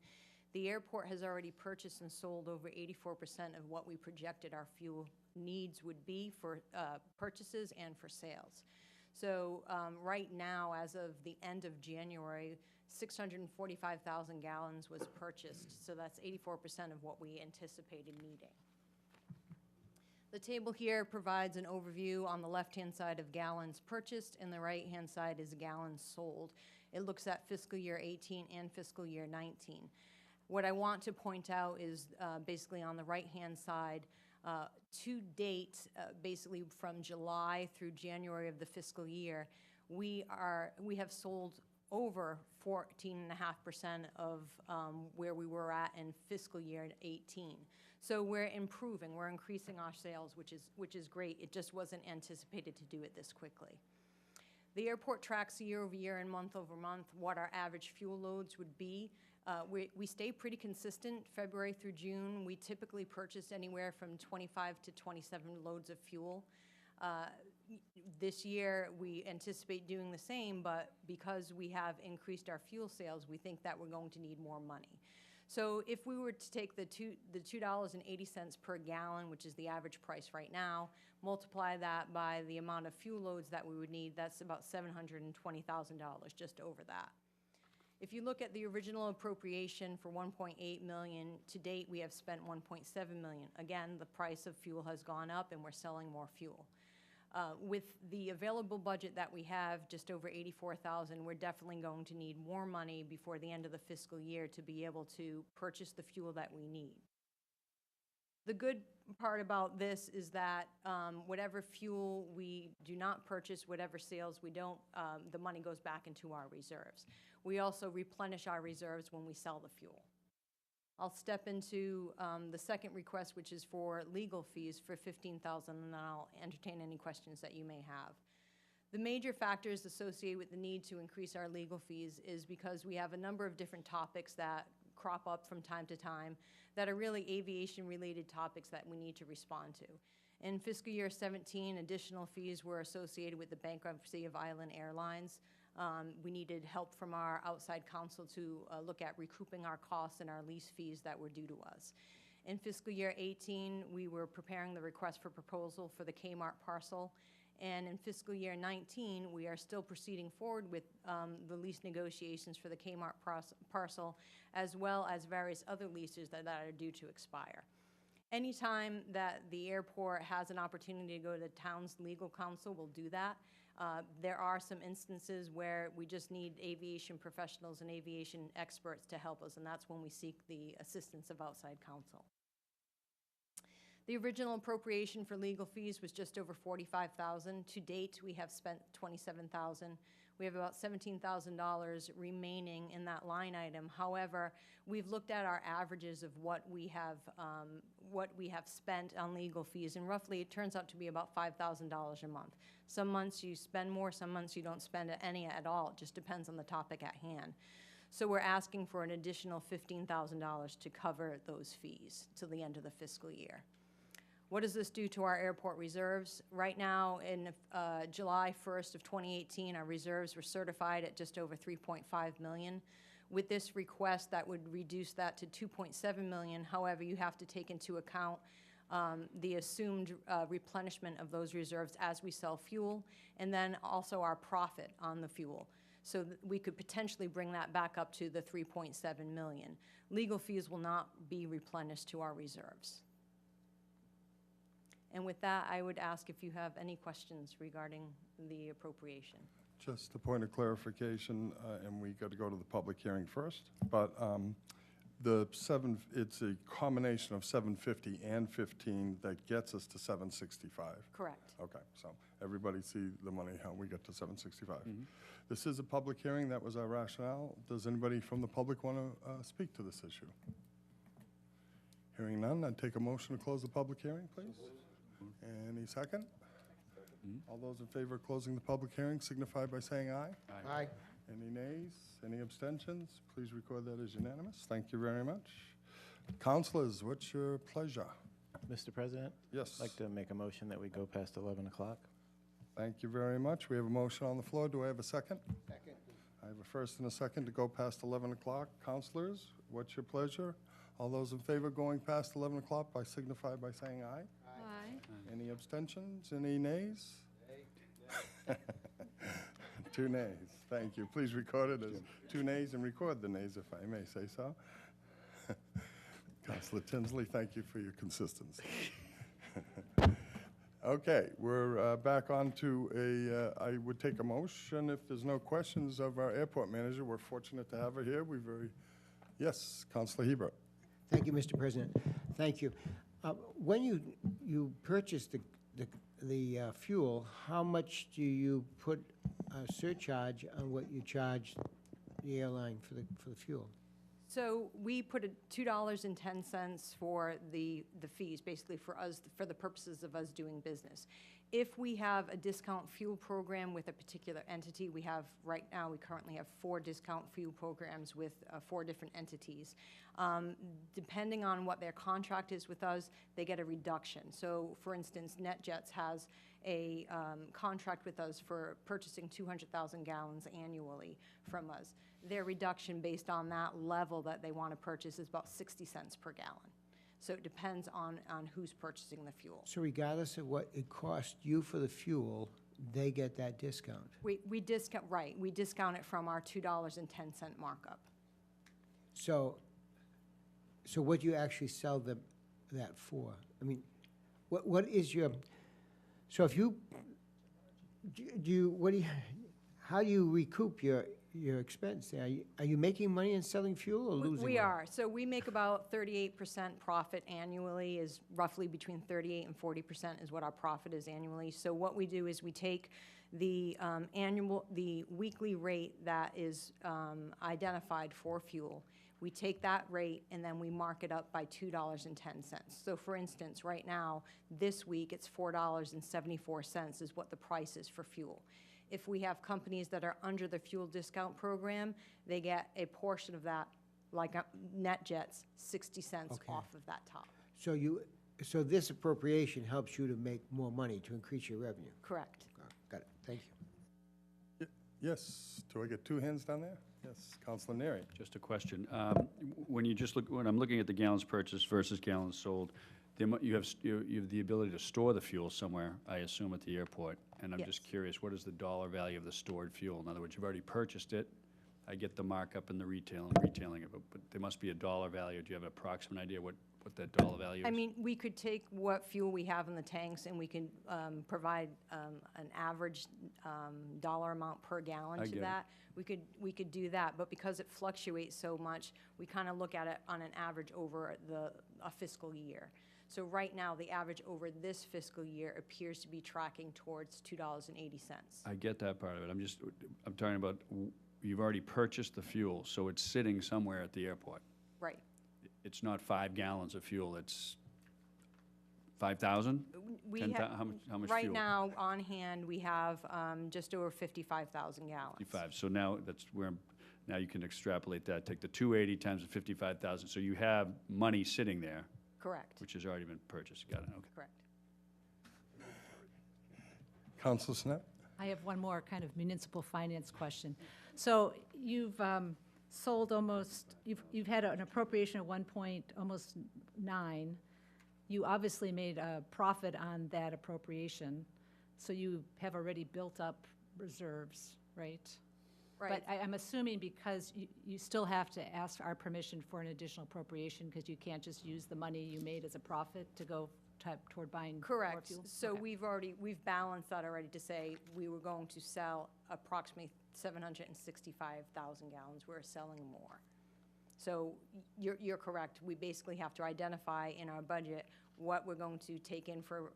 the airport has already purchased and sold over 84% of what we projected our fuel needs would be for purchases and for sales. So right now, as of the end of January, 645,000 gallons was purchased. So that's 84% of what we anticipated needing. The table here provides an overview on the left-hand side of gallons purchased, and the right-hand side is gallons sold. It looks at fiscal year 18 and fiscal year 19. What I want to point out is basically on the right-hand side, to date, basically from July through January of the fiscal year, we have sold over 14.5% of where we were at in fiscal year 18. So we're improving, we're increasing our sales, which is great. It just wasn't anticipated to do it this quickly. The airport tracks year over year and month over month what our average fuel loads would be. We stay pretty consistent February through June. We typically purchase anywhere from 25 to 27 loads of fuel. This year, we anticipate doing the same, but because we have increased our fuel sales, we think that we're going to need more money. So if we were to take the $2.80 per gallon, which is the average price right now, multiply that by the amount of fuel loads that we would need, that's about $720,000, just over that. If you look at the original appropriation for $1.8 million, to date we have spent $1.7 million. Again, the price of fuel has gone up and we're selling more fuel. With the available budget that we have, just over $84,000, we're definitely going to need more money before the end of the fiscal year to be able to purchase the fuel that we need. The good part about this is that whatever fuel we do not purchase, whatever sales we don't, the money goes back into our reserves. We also replenish our reserves when we sell the fuel. I'll step into the second request, which is for legal fees for $15,000, and then I'll entertain any questions that you may have. The major factors associated with the need to increase our legal fees is because we have a number of different topics that crop up from time to time that are really aviation-related topics that we need to respond to. In fiscal year 17, additional fees were associated with the bankruptcy of Island Airlines. We needed help from our outside counsel to look at recouping our costs and our lease fees that were due to us. In fiscal year 18, we were preparing the request for proposal for the Kmart parcel. And in fiscal year 19, we are still proceeding forward with the lease negotiations for the Kmart parcel, as well as various other leases that are due to expire. Anytime that the airport has an opportunity to go to the town's legal counsel, we'll do that. There are some instances where we just need aviation professionals and aviation experts to help us, and that's when we seek the assistance of outside counsel. The original appropriation for legal fees was just over $45,000. To date, we have spent $27,000. We have about $17,000 remaining in that line item. However, we've looked at our averages of what we have spent on legal fees, and roughly it turns out to be about $5,000 a month. Some months you spend more, some months you don't spend any at all. It just depends on the topic at hand. So we're asking for an additional $15,000 to cover those fees till the end of the fiscal year. What does this do to our airport reserves? Right now, in July 1st of 2018, our reserves were certified at just over $3.5 million. With this request, that would reduce that to $2.7 million. However, you have to take into account the assumed replenishment of those reserves as we sell fuel, and then also our profit on the fuel. So we could potentially bring that back up to the $3.7 million. Legal fees will not be replenished to our reserves. And with that, I would ask if you have any questions regarding the appropriation. Just a point of clarification, and we got to go to the public hearing first, but it's a combination of 750 and 15 that gets us to 765. Correct. Okay, so everybody see the money, how we get to 765. This is a public hearing, that was our rationale. Does anybody from the public want to speak to this issue? Hearing none, I'd take a motion to close the public hearing, please. Any second? All those in favor of closing the public hearing signify by saying aye. Aye. Any nays? Any abstentions? Please record that as unanimous. Thank you very much. Councilors, what's your pleasure? Mr. President? Yes. I'd like to make a motion that we go past 11 o'clock. Thank you very much. We have a motion on the floor. Do I have a second? Second. I have a first and a second to go past 11 o'clock. Councilors, what's your pleasure? All those in favor of going past 11 o'clock signify by saying aye. Aye. Any abstentions? Any nays? Nay. 2 nays. Thank you. Please record it as 2 nays and record the nays, if I may say so. Councilor Tinsley, thank you for your consistency. Okay, we're back on to I would take a motion if there's no questions of our airport manager. We're fortunate to have her here. Yes, Councilor Hebert. Thank you, Mr. President. Thank you. When you purchase the fuel, how much do you put a surcharge on what you charge the airline for the fuel? So we put $2.10 for the fees, basically for us, for the purposes of us doing business. If we have a discount fuel program with a particular entity, right now, we currently have 4 discount fuel programs with 4 different entities. Depending on what their contract is with us, they get a reduction. So, for instance, NetJets has a contract with us for purchasing 200,000 gallons annually from us. Their reduction based on that level that they want to purchase is about 60 cents per gallon. So it depends on who's purchasing the fuel. So regardless of what it cost you for the fuel, they get that discount? We discount, right, we discount it from our $2.10 markup. So what do you actually sell that for? I mean, what is your, so if you, how do you recoup your expense there? Are you making money in selling fuel or losing money? We are. So we make about 38% profit annually, is roughly between 38 and 40% is what our profit is annually. So what we do is we take the weekly rate that is identified for fuel. We take that rate and then we mark it up by $2.10. So for instance, right now, this week, it's $4.74 is what the price is for fuel. If we have companies that are under the fuel discount program, they get a portion of that, like NetJets, 60 cents off of that top. So this appropriation helps you to make more money, to increase your revenue? Correct. Got it. Thank you. Yes. Do I get 2 hands down there? Yes, Councilor Neary. Just a question. When I'm looking at the gallons purchased versus gallons sold, you have the ability to store the fuel somewhere, I assume, at the airport. And I'm just curious, what is the dollar value of the stored fuel? In other words, you've already purchased it. I get the markup and the retailing of it, but there must be a dollar value. Do you have an approximate idea what that dollar value is? I mean, we could take what fuel we have in the tanks and we can provide an average dollar amount per gallon to that. We could do that, but because it fluctuates so much, we kind of look at it on an average over a fiscal year. So right now, the average over this fiscal year appears to be tracking towards $2.80. I get that part of it. I'm talking about, you've already purchased the fuel, so it's sitting somewhere at the airport. Right. It's not 5 gallons of fuel, it's 5,000? How much fuel? Right now, on hand, we have just over 55,000 gallons. 55. So now Now you can extrapolate that, take the 280 times the 55,000, so you have money sitting there, Correct, which has already been purchased. Got it, okay. correct. Council Snap? I have one more kind of municipal finance question. So you've sold almost, you've had an appropriation of almost 9. You obviously made a profit on that appropriation, so you have already built up reserves, right? Right. But I'm assuming because you still have to ask our permission for an additional appropriation, because you can't just use the money you made as a profit to go toward buying more Correct. fuel? So Okay. we've balanced that already to say we were going to sell approximately 765,000 gallons. We're selling more. So you're correct. We basically have to identify in our budget what we're going to take in for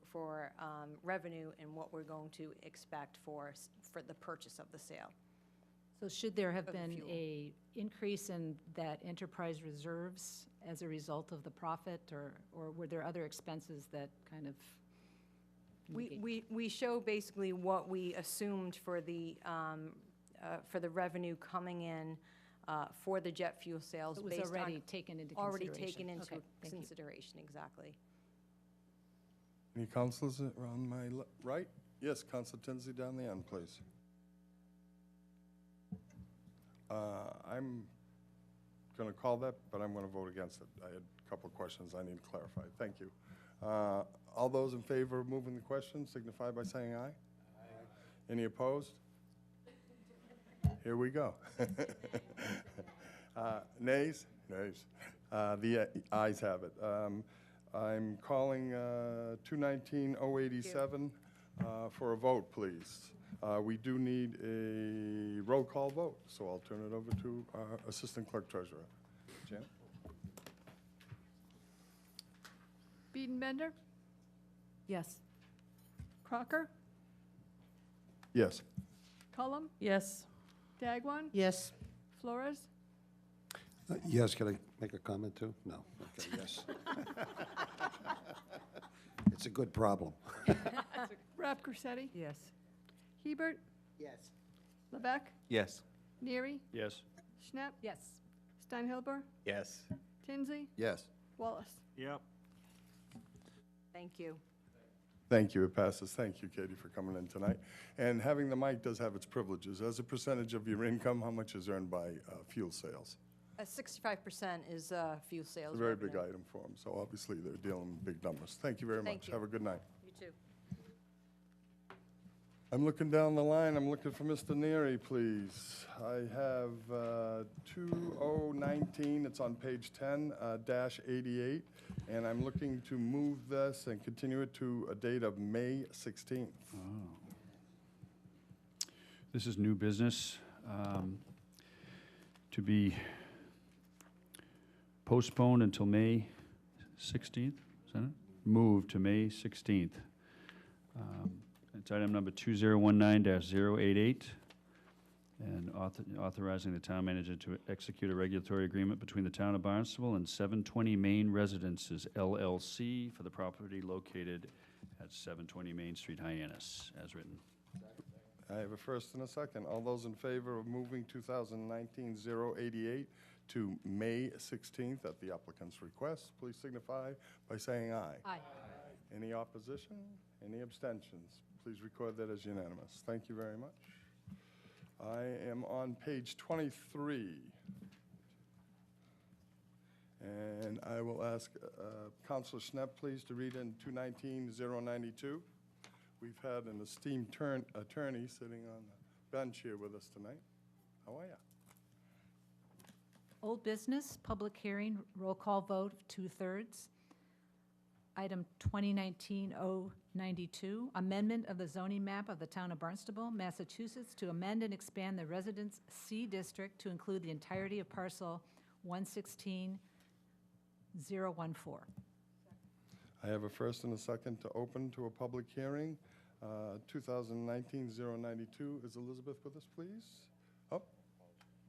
revenue and what we're going to expect for the purchase of the sale. So should there have Of the been fuel. a increase in that enterprise reserves as a result of the profit, or were there other expenses that kind of negate? We show basically what we assumed for the revenue coming in for the jet fuel sales. It was based on- already taken into Already consideration. taken into Okay, thank you. consideration, exactly. Any councilors on my right? Yes, Council Tinsley down the end, please. I'm going to call that, but I'm going to vote against it. I had a couple of questions I need to clarify. Thank you. All those in favor of moving the question signify by saying aye. Aye. Any opposed? Here we go. Nays? Nays. The ayes have it. I'm calling 219-087 for a vote, please. We do need a roll call vote, so I'll turn it over to our Assistant Clerk Treasurer. Janet? Biedenbender, Yes. Crocker, Yes. Cullum, Yes. Dagwan, Yes. Flores, Yes, can I make a comment too? No, okay, yes. It's a good problem. Rep Cressetti, Yes. Hebert, Yes. Levesque, Yes. Neary, Yes. Schnapp, Yes. Steinhilber, Yes. Tinsley, Yes. Wallace. Yep. Thank you. Thank you, it passes. Thank you, Katie, for coming in tonight. And having the mic does have its privileges. As a percentage of your income, how much is earned by fuel sales? 65% is fuel sales It's a very big revenue. item for them, so obviously they're dealing with big numbers. Thank you very Thank much. you. Have a good night. You too. I'm looking down the line, I'm looking for Mr. Neary, please. I have 2019, it's on page 10, dash 88, and I'm looking to move this and continue it to a date of May 16th. This is new business to be postponed until May 16th, is that it? Moved to May 16th. It's item number 2019-088, and authorizing the town manager to execute a regulatory agreement between the town of Barnstable and 720 Main Residences LLC for the property located at 720 Main Street, Hyannis, as written. I have a first and a second. All those in favor of moving 2019-088 to May 16th at the applicant's request, please signify by saying aye. Aye. Any opposition? Any abstentions? Please record that as unanimous. Thank you very much. I am on page 23. And I will ask Councilor Schnepp, please, to read in 219-092. We've had an esteemed attorney sitting on the bench here with us tonight. How are you? Old business, public hearing, roll call vote, 2/3. Item 2019-092, amendment of the zoning map of the town of Barnstable, Massachusetts, to amend and expand the Residence C district to include the entirety of parcel 116-014. I have a first and a second to open to a public hearing. 2019-092. Is Elizabeth with us, please? Oh,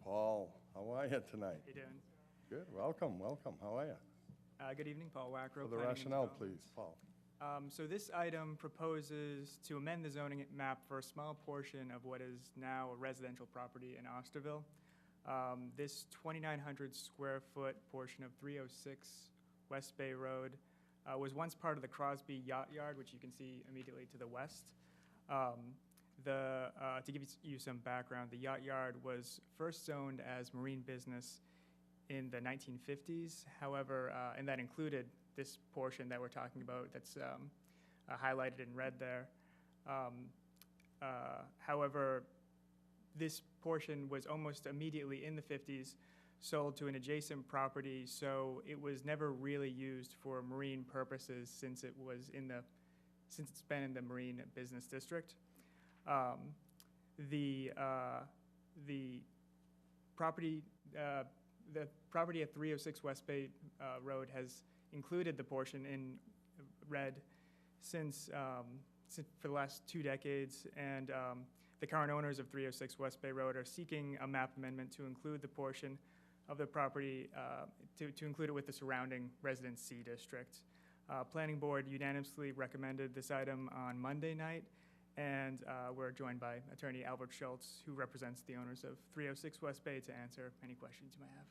Paul, how are you tonight? How you doing? Good, welcome, welcome. How are you? Good evening, Paul Wackrow. For the Planning and rationale, Development. please, Paul. So this item proposes to amend the zoning map for a small portion of what is now a residential property in Osterville. This 2,900 square foot portion of 306 West Bay Road was once part of the Crosby Yacht Yard, which you can see immediately to the west. To give you some background, the Yacht Yard was first zoned as marine business in the 1950s. However, and that included this portion that we're talking about that's highlighted in red there. However, this portion was almost immediately in the 50s sold to an adjacent property, so it was never really used for marine purposes since it's been in the marine business district. The property at 306 West Bay Road has included the portion in red since for the last 2 decades, and the current owners of 306 West Bay Road are seeking a map amendment to include the portion of the property, to include it with the surrounding Residence C district. Planning Board unanimously recommended this item on Monday night, and we're joined by Attorney Albert Schultz, who represents the owners of 306 West Bay, to answer any questions you might have.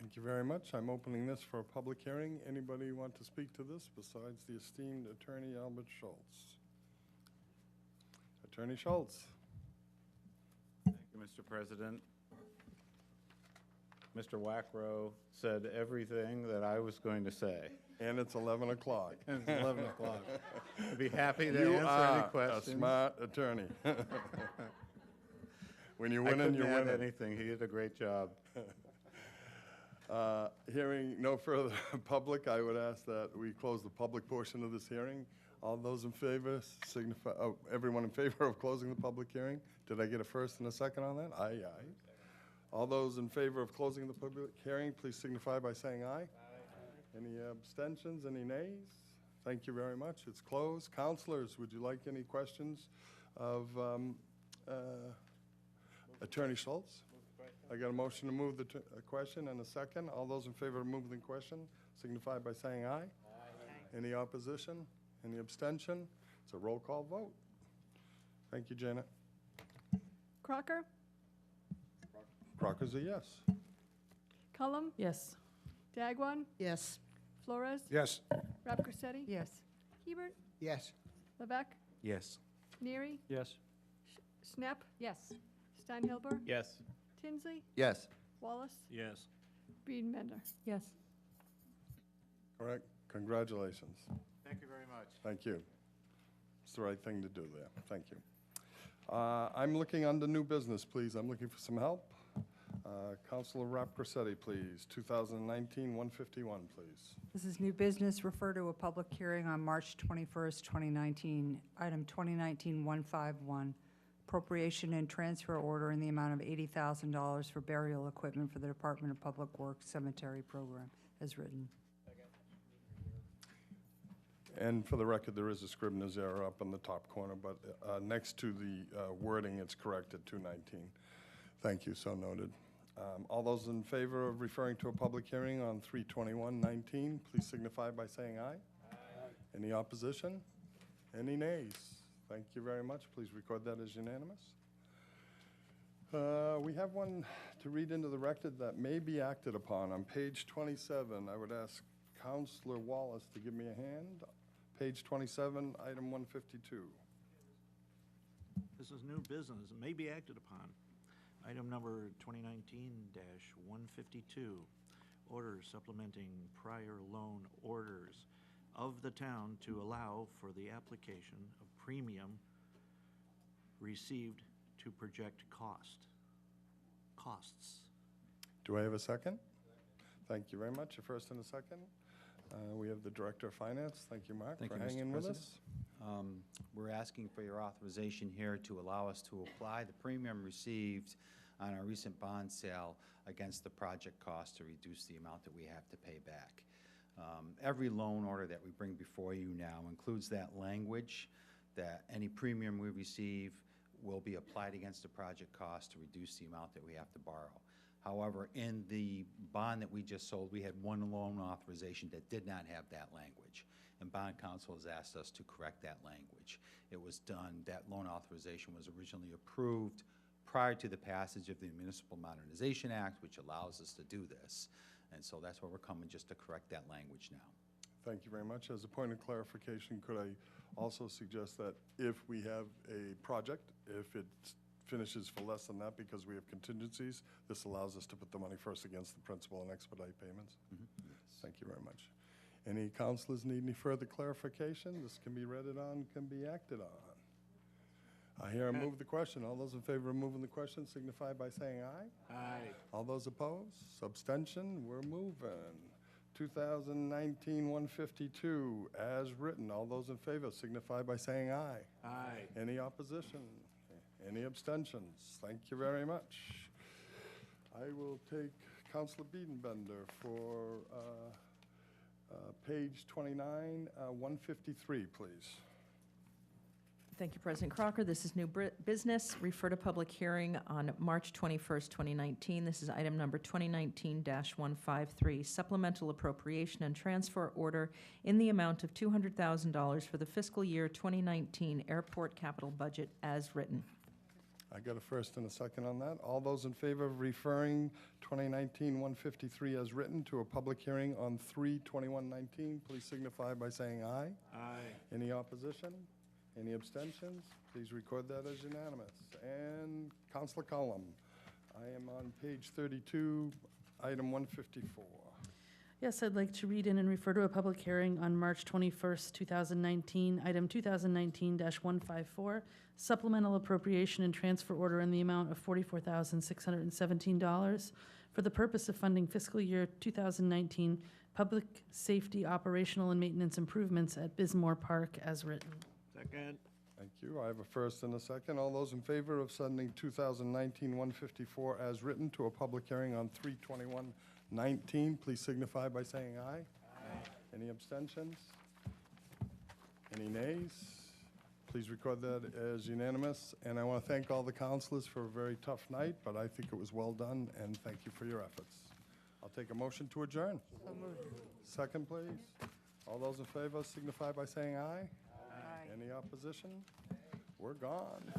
Thank you very much. I'm opening this for a public hearing. Anybody want to speak to this besides the esteemed Attorney Albert Schultz? Attorney Schultz. Thank you, Mr. President. Mr. Wackrow said everything that I was going to say. And it's 11 o'clock. And it's 11 o'clock. I'd be happy to You answer are any questions. a smart attorney. When you win, I and you couldn't win add anything. He did a great job. Hearing no further public, I would ask that we close the public portion of this hearing. All those in favor signify, everyone in favor of closing the public hearing? Did I get a first and a second on that? Aye, aye. All those in favor of closing the public hearing, please signify by saying aye. Any abstentions, any nays? Thank you very much. It's closed. Counselors, would you like any questions of Attorney Schultz? I got a motion to move the question and a second. All those in favor of moving the question signify by saying aye. Aye. Any opposition? Any abstention? It's a roll call vote. Thank you, Janet. Crocker, Crocker's a yes. Cullum, Yes. Dagwan, Yes. Flores, Yes. Rapcorsetti, Yes. Hebert, Yes. Levesque, Yes. Neary, Yes. Schnapp, Yes. Steinhilber, Yes. Tinsley, Yes. Wallace, Yes. Breeden-Bender. Yes. Correct. Congratulations. Thank you very much. Thank you. It's the right thing to do there. Thank you. I'm looking under new business, please. I'm looking for some help. Councilor Rapcorsetti, please. 2019-151, please. This is new business. Refer to a public hearing on March 21st, 2019. Item 2019-151, appropriation and transfer order in the amount of $80,000 for burial equipment for the Department of Public Works Cemetery Program, as written. And for the record, there is a Scribner's error up in the top corner, but next to the wording, it's correct at 219. Thank you, so noted. All those in favor of referring to a public hearing on 321-19, please signify by saying aye. Aye. Any opposition? Any nays? Thank you very much. Please record that as unanimous. We have one to read into the record that may be acted upon. On page 27, I would ask Councilor Wallace to give me a hand. Page 27, item 152. This is new business. It may be acted upon. Item number 2019-152, order supplementing prior loan orders of the town to allow for the application of premium received to project costs. Do I have a second? Thank you very much. A first and a second. We have the Director of Finance. Thank you, Mark, for hanging with us. We're asking for your authorization here to allow us to apply the premium received on our recent bond sale against the project cost to reduce the amount that we have to pay back. Every loan order that we bring before you now includes that language that any premium we receive will be applied against the project cost to reduce the amount that we have to borrow. However, in the bond that we just sold, we had one loan authorization that did not have that language. And bond counsel has asked us to correct that language. It was done, that loan authorization was originally approved prior to the passage of the Municipal Modernization Act, which allows us to do this. And so that's where we're coming, just to correct that language now. Thank you very much. As a point of clarification, could I also suggest that if we have a project, if it finishes for less than that because we have contingencies, this allows us to put the money first against the principal and expedite payments? Thank you very much. Any counselors need any further clarification? This can be read on, can be acted on. I hear a move the question. All those in favor of moving the question signify by saying aye. Aye. All those opposed? Abstention? We're moving. 2019-152, as written. All those in favor signify by saying aye. Aye. Any opposition? Any abstentions? Thank you very much. I will take Councilor Biedenbender for page 29, 153, please. Thank you, President Crocker. This is new business. Refer to public hearing on March 21st, 2019. This is item number 2019-153, supplemental appropriation and transfer order in the amount of $200,000 for the fiscal year 2019 airport capital budget as written. I got a first and a second on that. All those in favor of referring 2019-153 as written to a public hearing on 3/21/19, please signify by saying aye. Aye. Any opposition? Any abstentions? Please record that as unanimous. And Councilor Cullum, I am on page 32, item 154. Yes, I'd like to read in and refer to a public hearing on March 21st, 2019, item 2019-154, supplemental appropriation and transfer order in the amount of $44,617 for the purpose of funding fiscal year 2019 public safety operational and maintenance improvements at Bismore Park as written. Second. Thank you. I have a first and a second. All those in favor of sending 2019-154 as written to a public hearing on 3/21/19, please signify by saying aye. Aye. Any abstentions? Any nays? Please record that as unanimous. And I want to thank all the counselors for a very tough night, but I think it was well done, and thank you for your efforts. I'll take a motion to adjourn. So moved. Second, please. All those in favor signify by saying aye. Aye. Any opposition? We're gone.